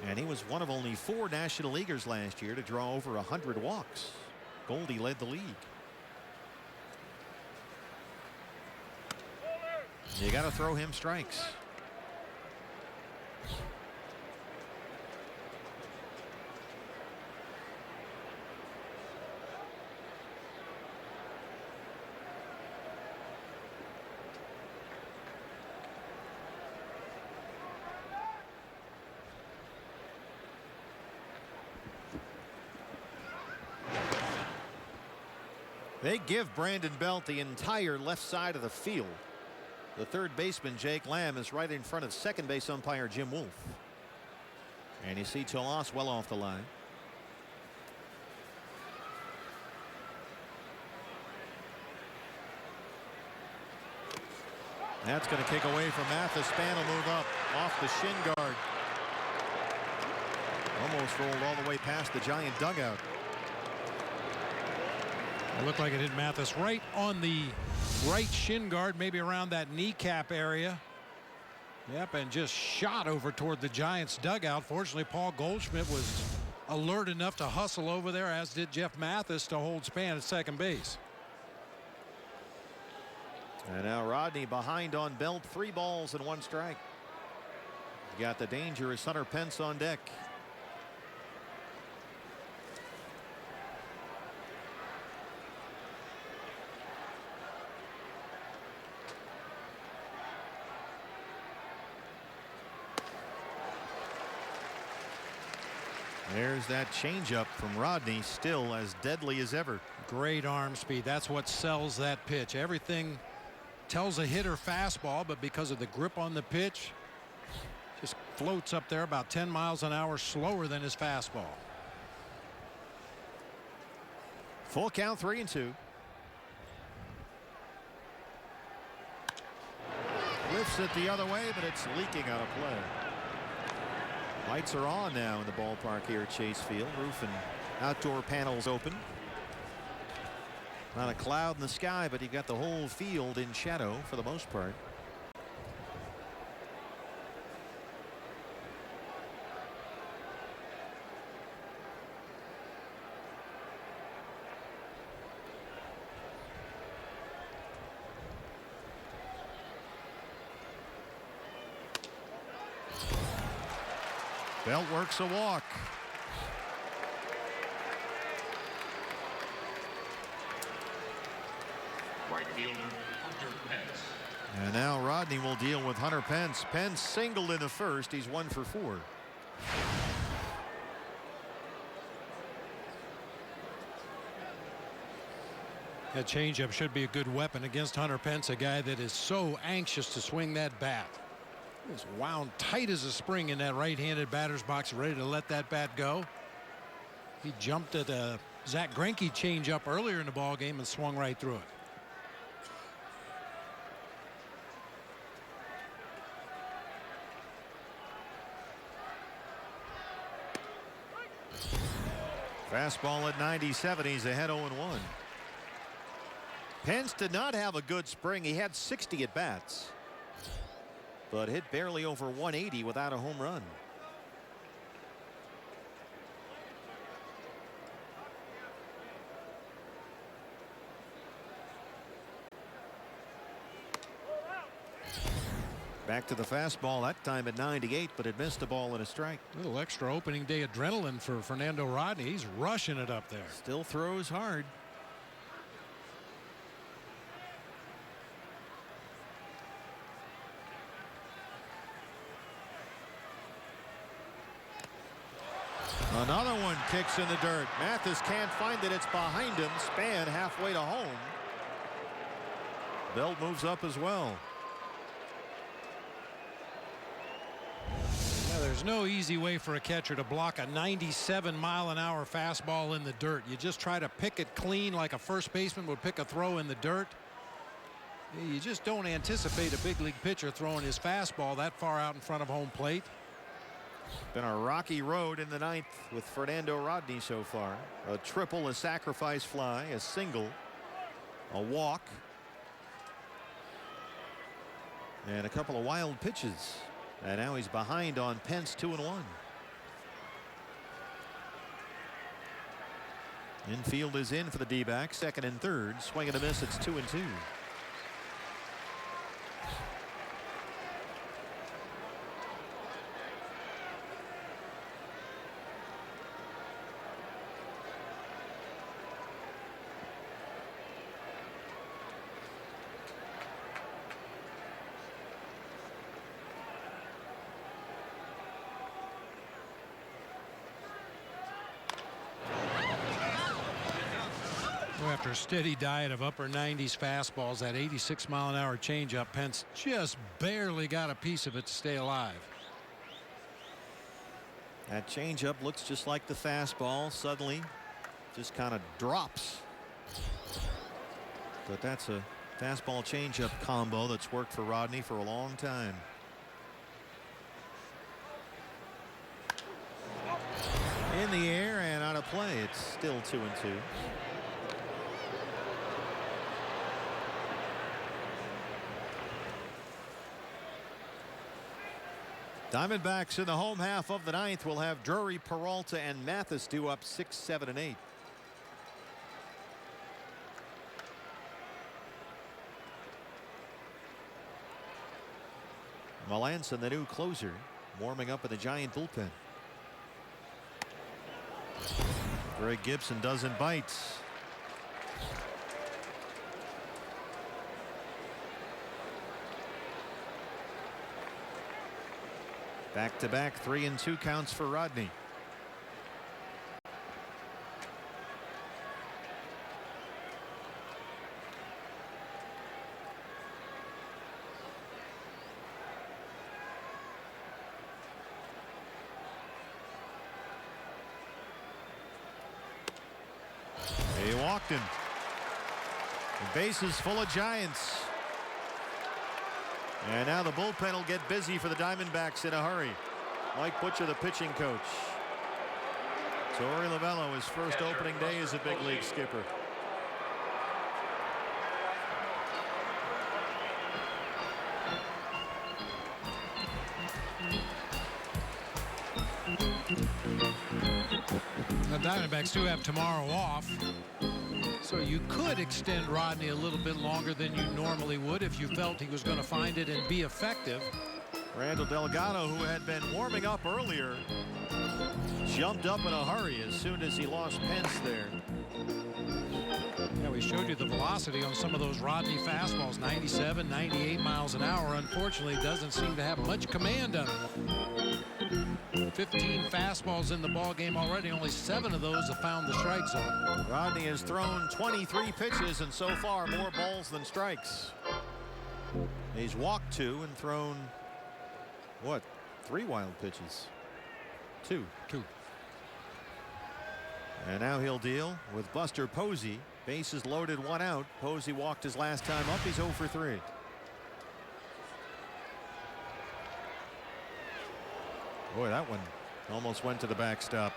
And he was one of only 4 National Leaguers last year to draw over 100 walks. Goldie led the league. You got to throw him strikes. They give Brandon Belt the entire left side of the field. The third baseman, Jake Lamb, is right in front of second base umpire Jim Wolf. And you see Tolas well off the line. That's going to kick away from Mathis. Span will move up off the shin guard. Almost rolled all the way past the Giant dugout. It looked like it hit Mathis right on the right shin guard, maybe around that kneecap area. Yep, and just shot over toward the Giants dugout. Fortunately, Paul Goldschmidt was alert enough to hustle over there, as did Jeff Mathis, to hold Span at second base. And now Rodney behind on Belt. 3 balls and 1 strike. You got the dangerous Hunter Pence on deck. There's that changeup from Rodney, still as deadly as ever. Great arm speed. That's what sells that pitch. Everything tells a hitter fastball, but because of the grip on the pitch, just floats up there about 10 miles an hour slower than his fastball. Full count, 3-2. Lifts it the other way, but it's leaking out of play. Lights are on now in the ballpark here at Chase Field. Roof and outdoor panels open. Not a cloud in the sky, but you've got the whole field in shadow for the most part. Belt works a walk. Right fielder Hunter Pence. And now Rodney will deal with Hunter Pence. Pence singled in the first. He's 1 for 4. That changeup should be a good weapon against Hunter Pence, a guy that is so anxious to swing that bat. It's wound tight as a spring in that right-handed batter's box, ready to let that bat go. He jumped at a Zach Greinke changeup earlier in the ball game and swung right through it. Fastball at 97. He's ahead 0-1. Pence did not have a good spring. He had 60 at bats, but hit barely over 180 without a home run. Back to the fastball, that time at 98, but it missed a ball and a strike. A little extra opening day adrenaline for Fernando Rodney. He's rushing it up there. Still throws hard. Another one kicks in the dirt. Mathis can't find it. It's behind him. Span halfway to home. Belt moves up as well. Yeah, there's no easy way for a catcher to block a 97-mile-an-hour fastball in the dirt. You just try to pick it clean like a first baseman would pick a throw in the dirt. You just don't anticipate a big league pitcher throwing his fastball that far out in front of home plate. Been a rocky road in the 9th with Fernando Rodney so far. A triple, a sacrifice fly, a single, a walk, And a couple of wild pitches. And now he's behind on Pence 2-1. Infield is in for the D-backs. Second and third. Swing and a miss. It's 2-2. After a steady diet of upper 90s fastballs, that 86-mile-an-hour changeup, Pence just barely got a piece of it to stay alive. That changeup looks just like the fastball. Suddenly just kind of drops. But that's a fastball changeup combo that's worked for Rodney for a long time. In the air and out of play. It's still 2-2. Diamondbacks in the home half of the ninth will have Drury, Peralta, and Mathis due up 6, 7, and 8. Melanson, the new closer, warming up in the Giant bullpen. Greg Gibson doesn't bite. Back-to-back 3-2 counts for Rodney. He walked him. The base is full of Giants. And now the bullpen will get busy for the Diamondbacks in a hurry. Mike Butcher, the pitching coach. Torey Lovullo, his first opening day as a big league skipper. The Diamondbacks do have tomorrow off, so you could extend Rodney a little bit longer than you normally would if you felt he was going to find it and be effective. Randall Delgado, who had been warming up earlier, jumped up in a hurry as soon as he lost Pence there. Yeah, we showed you the velocity on some of those Rodney fastballs, 97, 98 miles an hour. Unfortunately, doesn't seem to have much command on it. 15 fastballs in the ball game already. Only 7 of those have found the strike zone. Rodney has thrown 23 pitches and so far more balls than strikes. He's walked 2 and thrown, what, 3 wild pitches? 2. And now he'll deal with Buster Posey. Bases loaded, 1 out. Posey walked his last time up. He's 0 for 3. Boy, that one almost went to the backstop.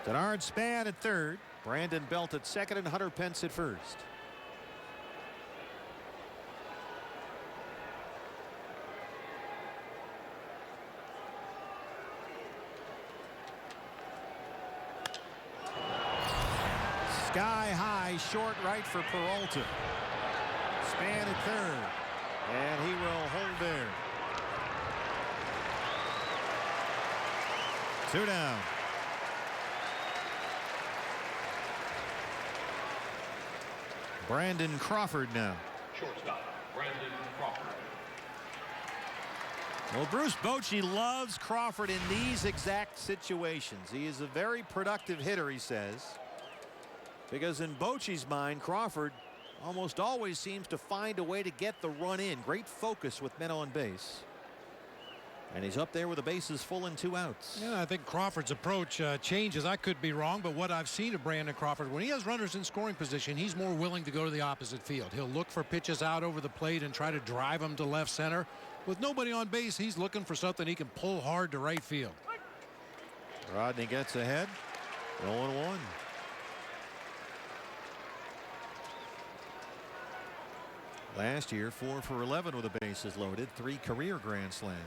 Denard Span at third. Brandon Belt at second and Hunter Pence at first. Sky high, short right for Peralta. Span at third, and he will hold there. 2 down. Brandon Crawford now. Shortstop, Brandon Crawford. Well, Bruce Bochy loves Crawford in these exact situations. He is a very productive hitter, he says, because in Bochy's mind, Crawford almost always seems to find a way to get the run in. Great focus with men on base. And he's up there with the bases full and 2 outs. Yeah, I think Crawford's approach changes. I could be wrong, but what I've seen of Brandon Crawford, when he has runners in scoring position, he's more willing to go to the opposite field. He'll look for pitches out over the plate and try to drive them to left center. With nobody on base, he's looking for something he can pull hard to right field. Rodney gets ahead. 0-1. Last year, 4 for 11 with the bases loaded, 3 career grand slams.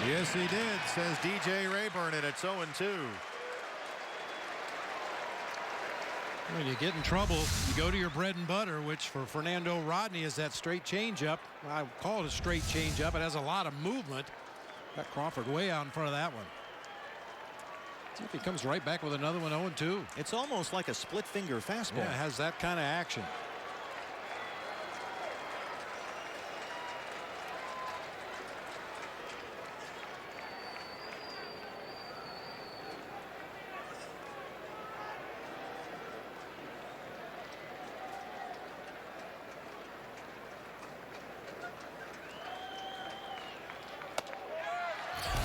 Yes, he did, says DJ Rayburn, and it's 0-2. When you get in trouble, you go to your bread and butter, which for Fernando Rodney is that straight changeup. I call it a straight changeup. It has a lot of movement. Got Crawford way out in front of that one. See if he comes right back with another one. 0-2. It's almost like a split finger fastball. Yeah, it has that kind of action.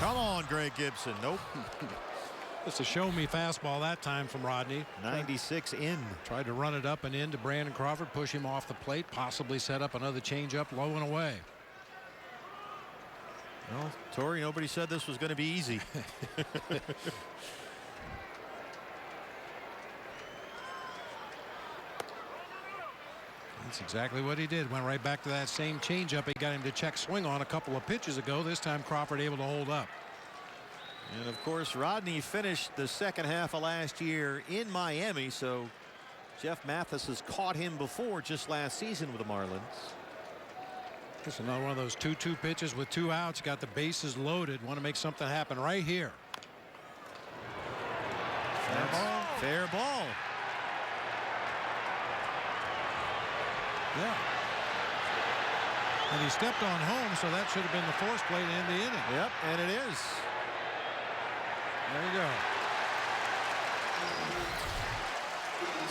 Come on, Greg Gibson. Nope. It's a show me fastball that time from Rodney. 96 in. Tried to run it up and in to Brandon Crawford, push him off the plate, possibly set up another changeup low and away. Well, Torrey, nobody said this was going to be easy. That's exactly what he did. Went right back to that same changeup he got him to check swing on a couple of pitches ago. This time Crawford able to hold up. And of course, Rodney finished the second half of last year in Miami, so Jeff Mathis has caught him before just last season with the Marlins. It's another one of those 2-2 pitches with 2 outs. Got the bases loaded. Want to make something happen right here. Fair ball. Fair ball. Yeah. And he stepped on home, so that should have been the force play to end the inning. Yep, and it is. There you go.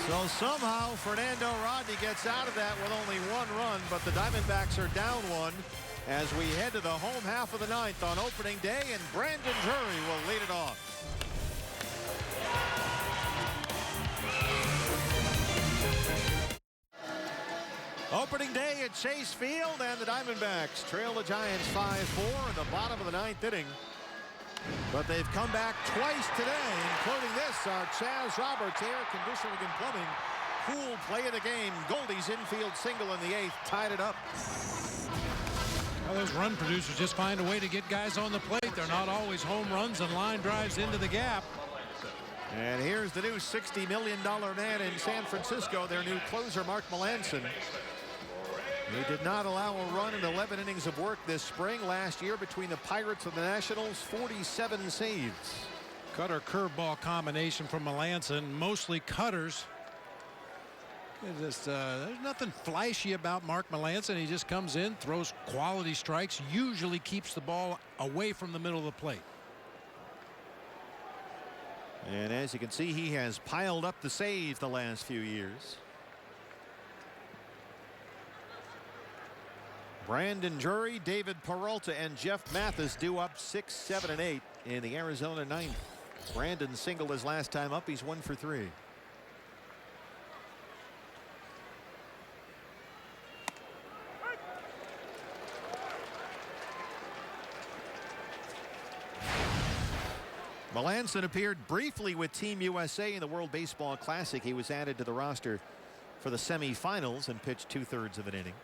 So somehow Fernando Rodney gets out of that with only 1 run, but the Diamondbacks are down 1 as we head to the home half of the 9th on opening day, and Brandon Drury will lead it off. Opening day at Chase Field, and the Diamondbacks trail the Giants 5-4 in the bottom of the 9th inning. But they've come back twice today, including this, our Chaz Roberts air conditioning and plumbing cool play of the game. Goldie's infield single in the 8th tied it up. Well, those run producers just find a way to get guys on the plate. They're not always home runs and line drives into the gap. And here's the new $60 million man in San Francisco, their new closer, Mark Melanson. He did not allow a run in 11 innings of work this spring. Last year between the Pirates and the Nationals, 47 saves. Cutter curveball combination from Melanson, mostly cutters. There's nothing flashy about Mark Melanson. He just comes in, throws quality strikes, usually keeps the ball away from the middle of the plate. And as you can see, he has piled up the saves the last few years. Brandon Drury, David Peralta, and Jeff Mathis due up 6, 7, and 8 in the Arizona 9th. Brandon singled his last time up. He's 1 for 3. Melanson appeared briefly with Team USA in the World Baseball Classic. He was added to the roster for the semifinals and pitched 2/3 of an inning.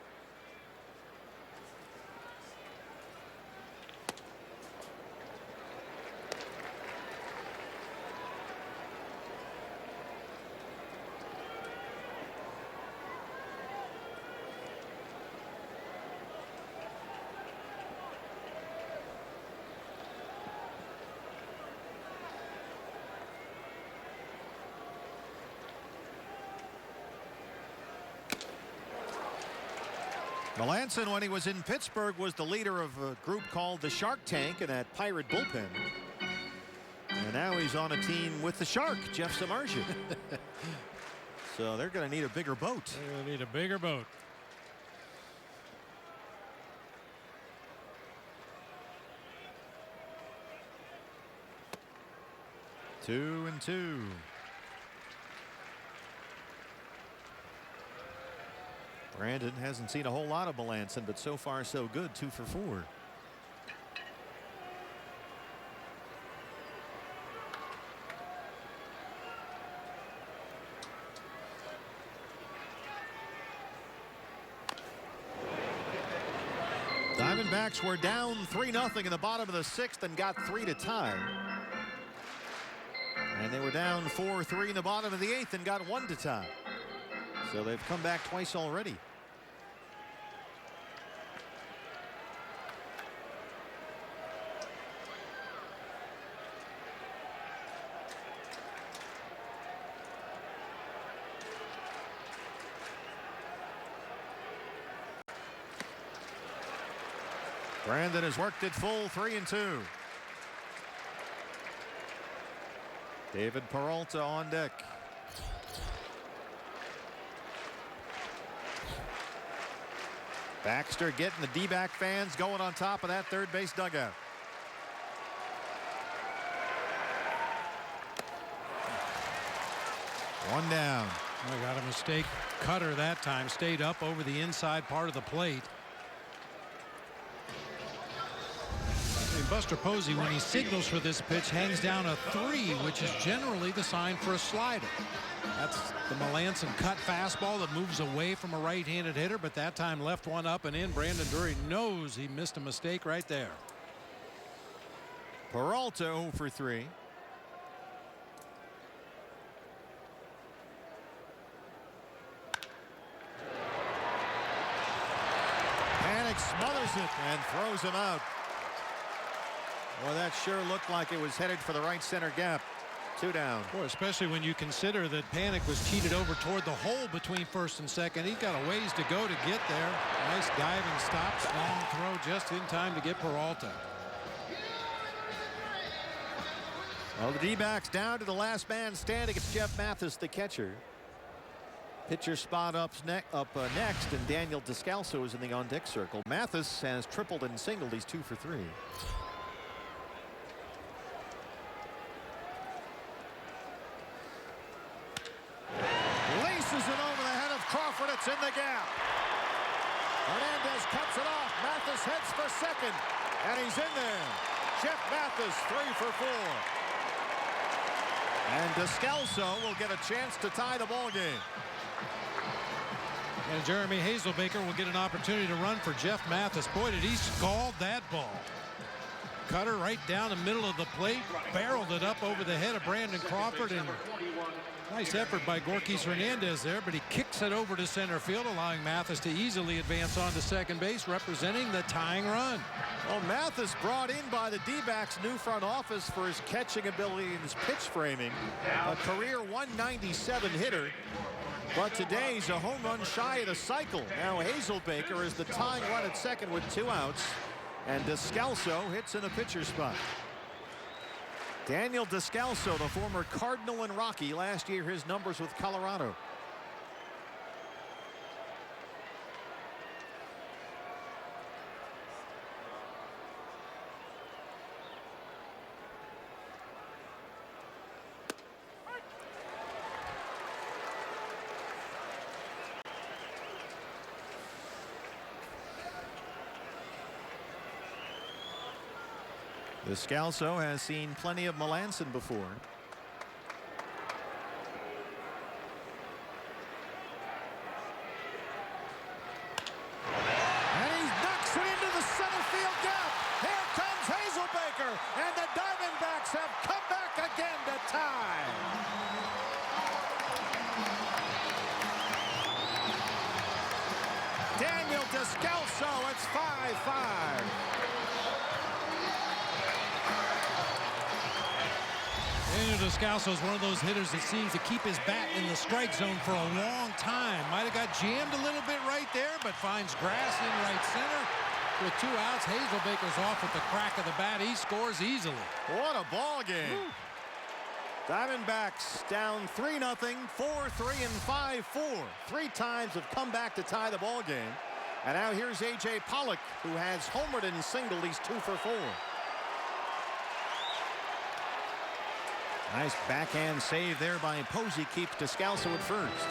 Melanson, when he was in Pittsburgh, was the leader of a group called the Shark Tank in that Pirate bullpen. And now he's on a team with the Shark, Jeff Samardzija. So they're going to need a bigger boat. They're going to need a bigger boat. Two and two. Brandon hasn't seen a whole lot of Melanson, but so far so good. 2 for 4. Diamondbacks were down 3-0 in the bottom of the 6th and got 3 to tie. And they were down 4-3 in the bottom of the 8th and got 1 to tie. So they've come back twice already. Brandon has worked it full 3-2. David Peralta on deck. Baxter getting the D-back fans going on top of that third base dugout. One down. I got a mistake. Cutter that time stayed up over the inside part of the plate. Buster Posey, when he signals for this pitch, hangs down a 3, which is generally the sign for a slider. That's the Melanson cut fastball that moves away from a right-handed hitter, but that time left one up and in. Brandon Drury knows he missed a mistake right there. Peralta 0 for 3. Panic smothers it and throws him out. Well, that sure looked like it was headed for the right center gap. 2 down. Boy, especially when you consider that Panic was cheated over toward the hole between first and second. He's got a ways to go to get there. Nice diving stop, long throw just in time to get Peralta. Well, the D-backs down to the last man standing. It's Jeff Mathis, the catcher. Pitcher spot up next, and Daniel Descalso is in the on-deck circle. Mathis has tripled and singled. He's 2 for 3. Laces it over the head of Crawford. It's in the gap. Hernandez cuts it off. Mathis heads for second, and he's in there. Jeff Mathis 3 for 4. And Descalso will get a chance to tie the ball game. And Jeremy Hazelbaker will get an opportunity to run for Jeff Mathis. Boy, did he scald that ball. Cutter right down the middle of the plate, barreled it up over the head of Brandon Crawford, and nice effort by Gorkis Hernandez there, but he kicks it over to center field, allowing Mathis to easily advance on to second base, representing the tying run. Well, Mathis brought in by the D-backs new front office for his catching ability and his pitch framing. A career 197 hitter. But today he's a home run shy of the cycle. Now Hazelbaker is the tying run at second with 2 outs. And Descalso hits in a pitcher spot. Daniel Descalso, the former Cardinal and Rocky, last year his numbers with Colorado. Descalso has seen plenty of Melanson before. And he knocks it into the center field gap. Here comes Hazelbaker, and the Diamondbacks have come back again to tie. Daniel Descalso, it's 5-5. Daniel Descalso is one of those hitters that seems to keep his bat in the strike zone for a long time. Might have got jammed a little bit right there, but finds grass in right center. With 2 outs, Hazelbaker's off at the crack of the bat. He scores easily. What a ball game. Woo. Diamondbacks down 3-0, 4-3, and 5-4. 3 times have come back to tie the ball game. And now here's A.J. Pollock, who has homered and singled. He's 2 for 4. Nice backhand save there by Posey. Keeps Descalso at first.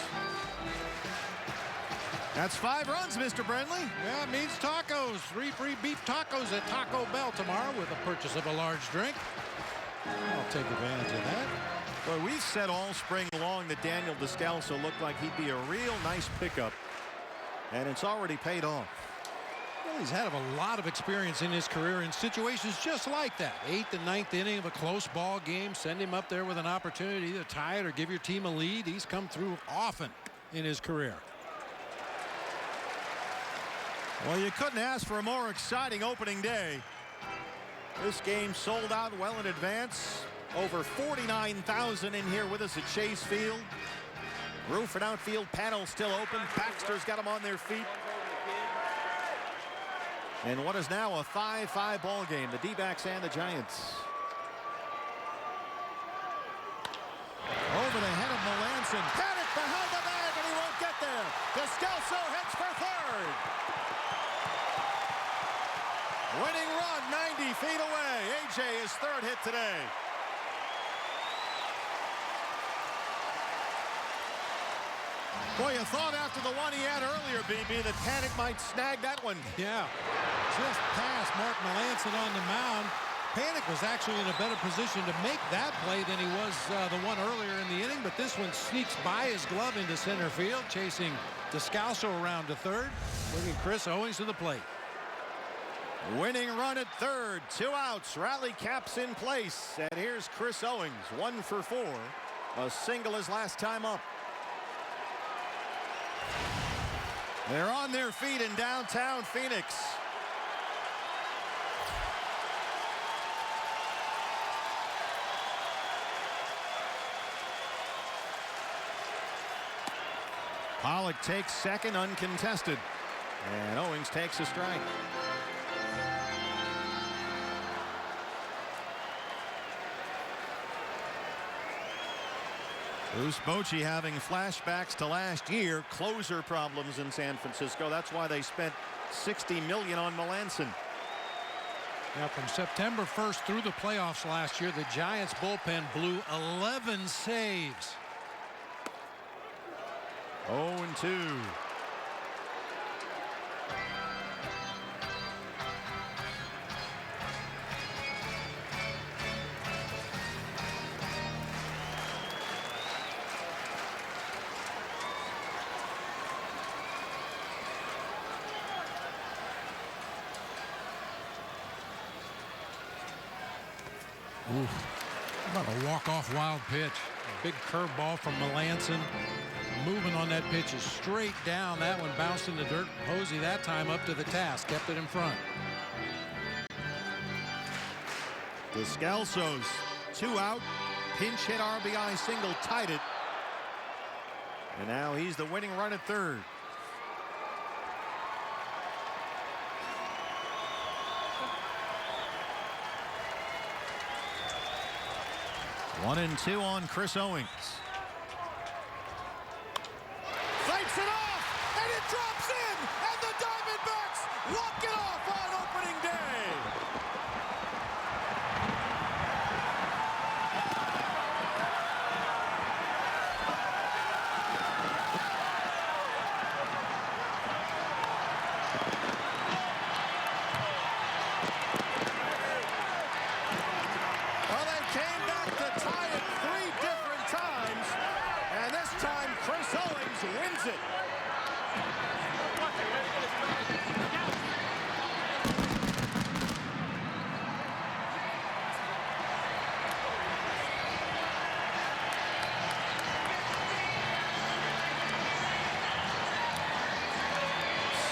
That's 5 runs, Mr. Brentley. Yeah, it means tacos. 3 free beef tacos at Taco Bell tomorrow with the purchase of a large drink. I'll take advantage of that. Well, we've said all spring long that Daniel Descalso looked like he'd be a real nice pickup. And it's already paid off. Well, he's had a lot of experience in his career in situations just like that. 8th and 9th inning of a close ball game. Send him up there with an opportunity to tie it or give your team a lead. He's come through often in his career. Well, you couldn't ask for a more exciting opening day. This game sold out well in advance. Over 49,000 in here with us at Chase Field. Roof and outfield panel still open. Baxter's got them on their feet. And what is now a 5-5 ball game, the D-backs and the Giants. Over the head of Melanson. Panic behind the bag, and he won't get there. Descalso heads for third. Winning run 90 feet away. A.J. his third hit today. Boy, you thought after the one he had earlier, BB, that Panic might snag that one. Yeah, just past Mark Melanson on the mound. Panic was actually in a better position to make that play than he was the one earlier in the inning, but this one sneaks by his glove into center field, chasing Descalso around to third, bringing Chris Owings to the plate. Winning run at third, 2 outs, rally caps in place, and here's Chris Owings, 1 for 4, a single his last time up. They're on their feet in downtown Phoenix. Pollock takes second, uncontested, and Owings takes a strike. Bruce Bochy having flashbacks to last year, closer problems in San Francisco. That's why they spent $60 million on Melanson. Now, from September 1st through the playoffs last year, the Giants bullpen blew 11 saves. 0-2. About a walk-off wild pitch. A big curveball from Melanson. Moving on that pitch is straight down. That one bounced in the dirt. Posey that time up to the task. Kept it in front. Descalso's 2 out. Pinch hit RBI single tied it. And now he's the winning run at third. One and 2 on Chris Owings. Fights it off, and it drops in, and the Diamondbacks walk it off on opening day. Well, they came back to tie it 3 different times, and this time Chris Owings wins it.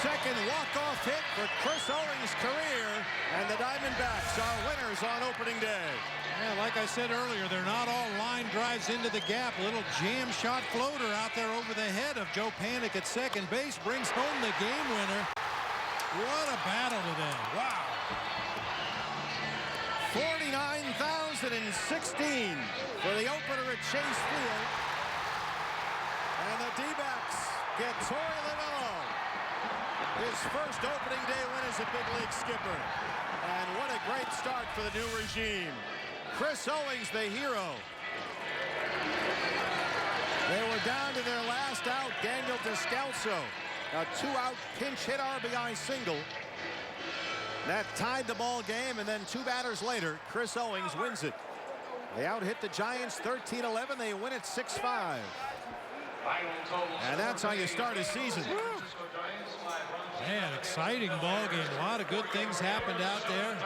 Second walk-off hit for Chris Owings' career, and the Diamondbacks are winners on opening day. Yeah, like I said earlier, they're not all line drives into the gap. A little jam shot floater out there over the head of Joe Panic at second base brings home the game winner. What a battle today. Wow. 49,016 for the opener at Chase Field. And the D-backs get Torey Lovullo his first opening day win as a big league skipper. And what a great start for the new regime. Chris Owings, the hero. They were down to their last out. Daniel Descalso, a 2-out pinch hit RBI single. That tied the ball game, and then 2 batters later, Chris Owings wins it. They out-hit the Giants 13-11. They win it 6-5. And that's how you start a season. Man, exciting ball game. A lot of good things happened out there.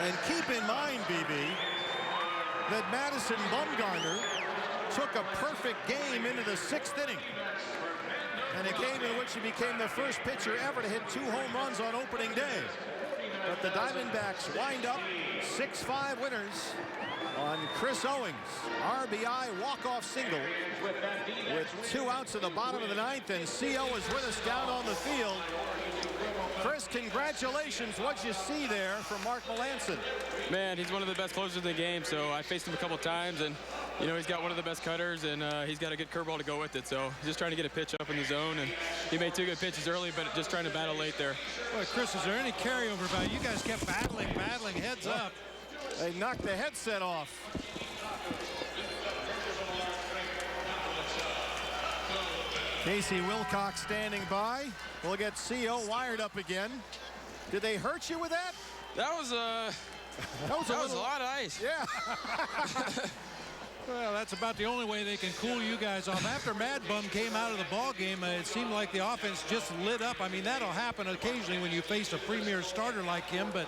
And keep in mind, BB, that Madison Bumgarner took a perfect game into the 6th inning. And a game in which he became the first pitcher ever to hit 2 home runs on opening day. But the Diamondbacks wind up 6-5 winners on Chris Owings' RBI walk-off single with 2 outs in the bottom of the 9th, and CO is with us down on the field. Chris, congratulations. What'd you see there from Mark Melanson? Man, he's one of the best closers in the game, so I faced him a couple times, and you know, he's got one of the best cutters, and he's got a good curveball to go with it. So just trying to get a pitch up in the zone, and he made 2 good pitches early, but just trying to battle late there. Boy, Chris, is there any carryover value? You guys kept battling, heads up. They knocked the headset off. Casey Wilcox standing by. We'll get CO wired up again. Did they hurt you with that? That was a lot of ice. Yeah. Well, that's about the only way they can cool you guys off. After Mad Bum came out of the ball game, it seemed like the offense just lit up. I mean, that'll happen occasionally when you face a premier starter like him, but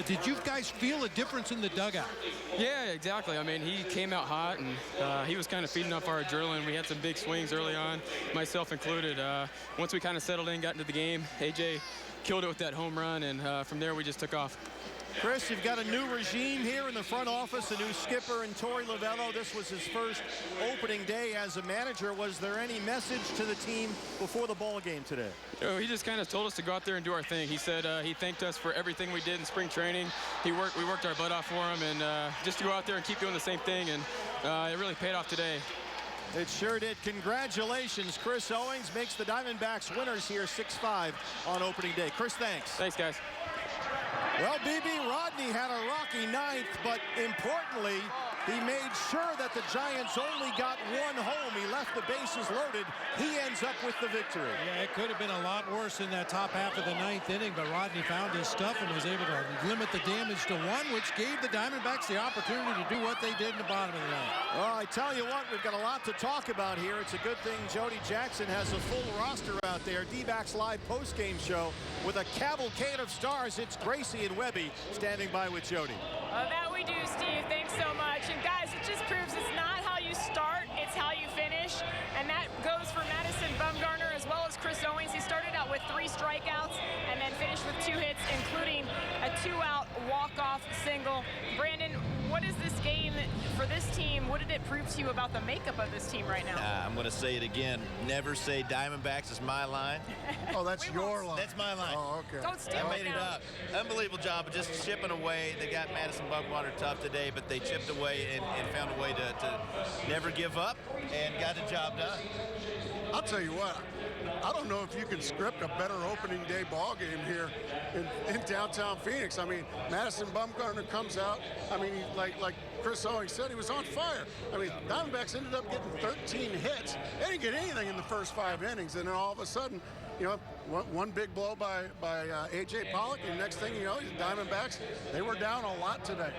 did you guys feel a difference in the dugout? Yeah, exactly. I mean, he came out hot, and he was kind of feeding off our adrenaline. We had some big swings early on, myself included. Once we kind of settled in, got into the game, AJ killed it with that home run, and from there we just took off. Chris, you've got a new regime here in the front office, a new skipper in Torey Lovullo. This was his first opening day as a manager. Was there any message to the team before the ball game today? He just kind of told us to go out there and do our thing. He said he thanked us for everything we did in spring training. We worked our butt off for him, and just to go out there and keep doing the same thing, and it really paid off today. It sure did. Congratulations. Chris Owings makes the Diamondbacks winners here 6-5 on opening day. Chris, thanks. Thanks, guys. Well, BB, Rodney had a rocky 9th, but importantly, he made sure that the Giants only got 1 home. He left the bases loaded. He ends up with the victory. Yeah, it could have been a lot worse in that top half of the 9th inning, but Rodney found his stuff and was able to limit the damage to 1, which gave the Diamondbacks the opportunity to do what they did in the bottom of the 9th. Well, I tell you what, we've got a lot to talk about here. It's a good thing Jody Jackson has a full roster out there. D-Backs Live post-game show with a cavalcade of stars. It's Gracie and Webby standing by with Jody. That we do, Steve. Thanks so much. And guys, it just proves it's not how you start, it's how you finish. And that goes for Madison Bumgarner as well as Chris Owings. He started out with 3 strikeouts and then finished with 2 hits, including a 2-out walk-off single. Brandon, what is this game for this team? What did it prove to you about the makeup of this team right now? I'm going to say it again. Never say Diamondbacks is my line. Oh, that's your line. That's my line. Oh, okay. Don't steal I made it up. Unbelievable job of just chipping away. They got Madison Bumgarner tough today, but they chipped away and found a way to never give up and got the job done. I'll tell you what, I don't know if you can script a better opening day ball game here in downtown Phoenix. I mean, Madison Bumgarner comes out. I mean, like Chris Owings said, he was on fire. I mean, Diamondbacks ended up getting 13 hits. They didn't get anything in the first 5 innings, and then all of a sudden, you know, one big blow by A.J. Pollock, and next thing you know, the Diamondbacks, they were down a lot today.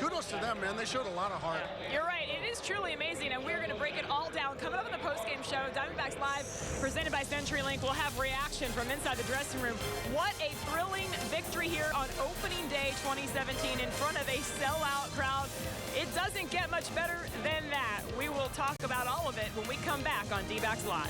Kudos to them, man. They showed a lot of heart. You're right. It is truly amazing, and we're going to break it all down. Coming up in the postgame show, Diamondbacks Live, presented by CenturyLink. We'll have reaction from inside the dressing room. What a thrilling victory here on opening day 2017 in front of a sellout crowd. It doesn't get much better than that. We will talk about all of it when we come back on D-Backs Live.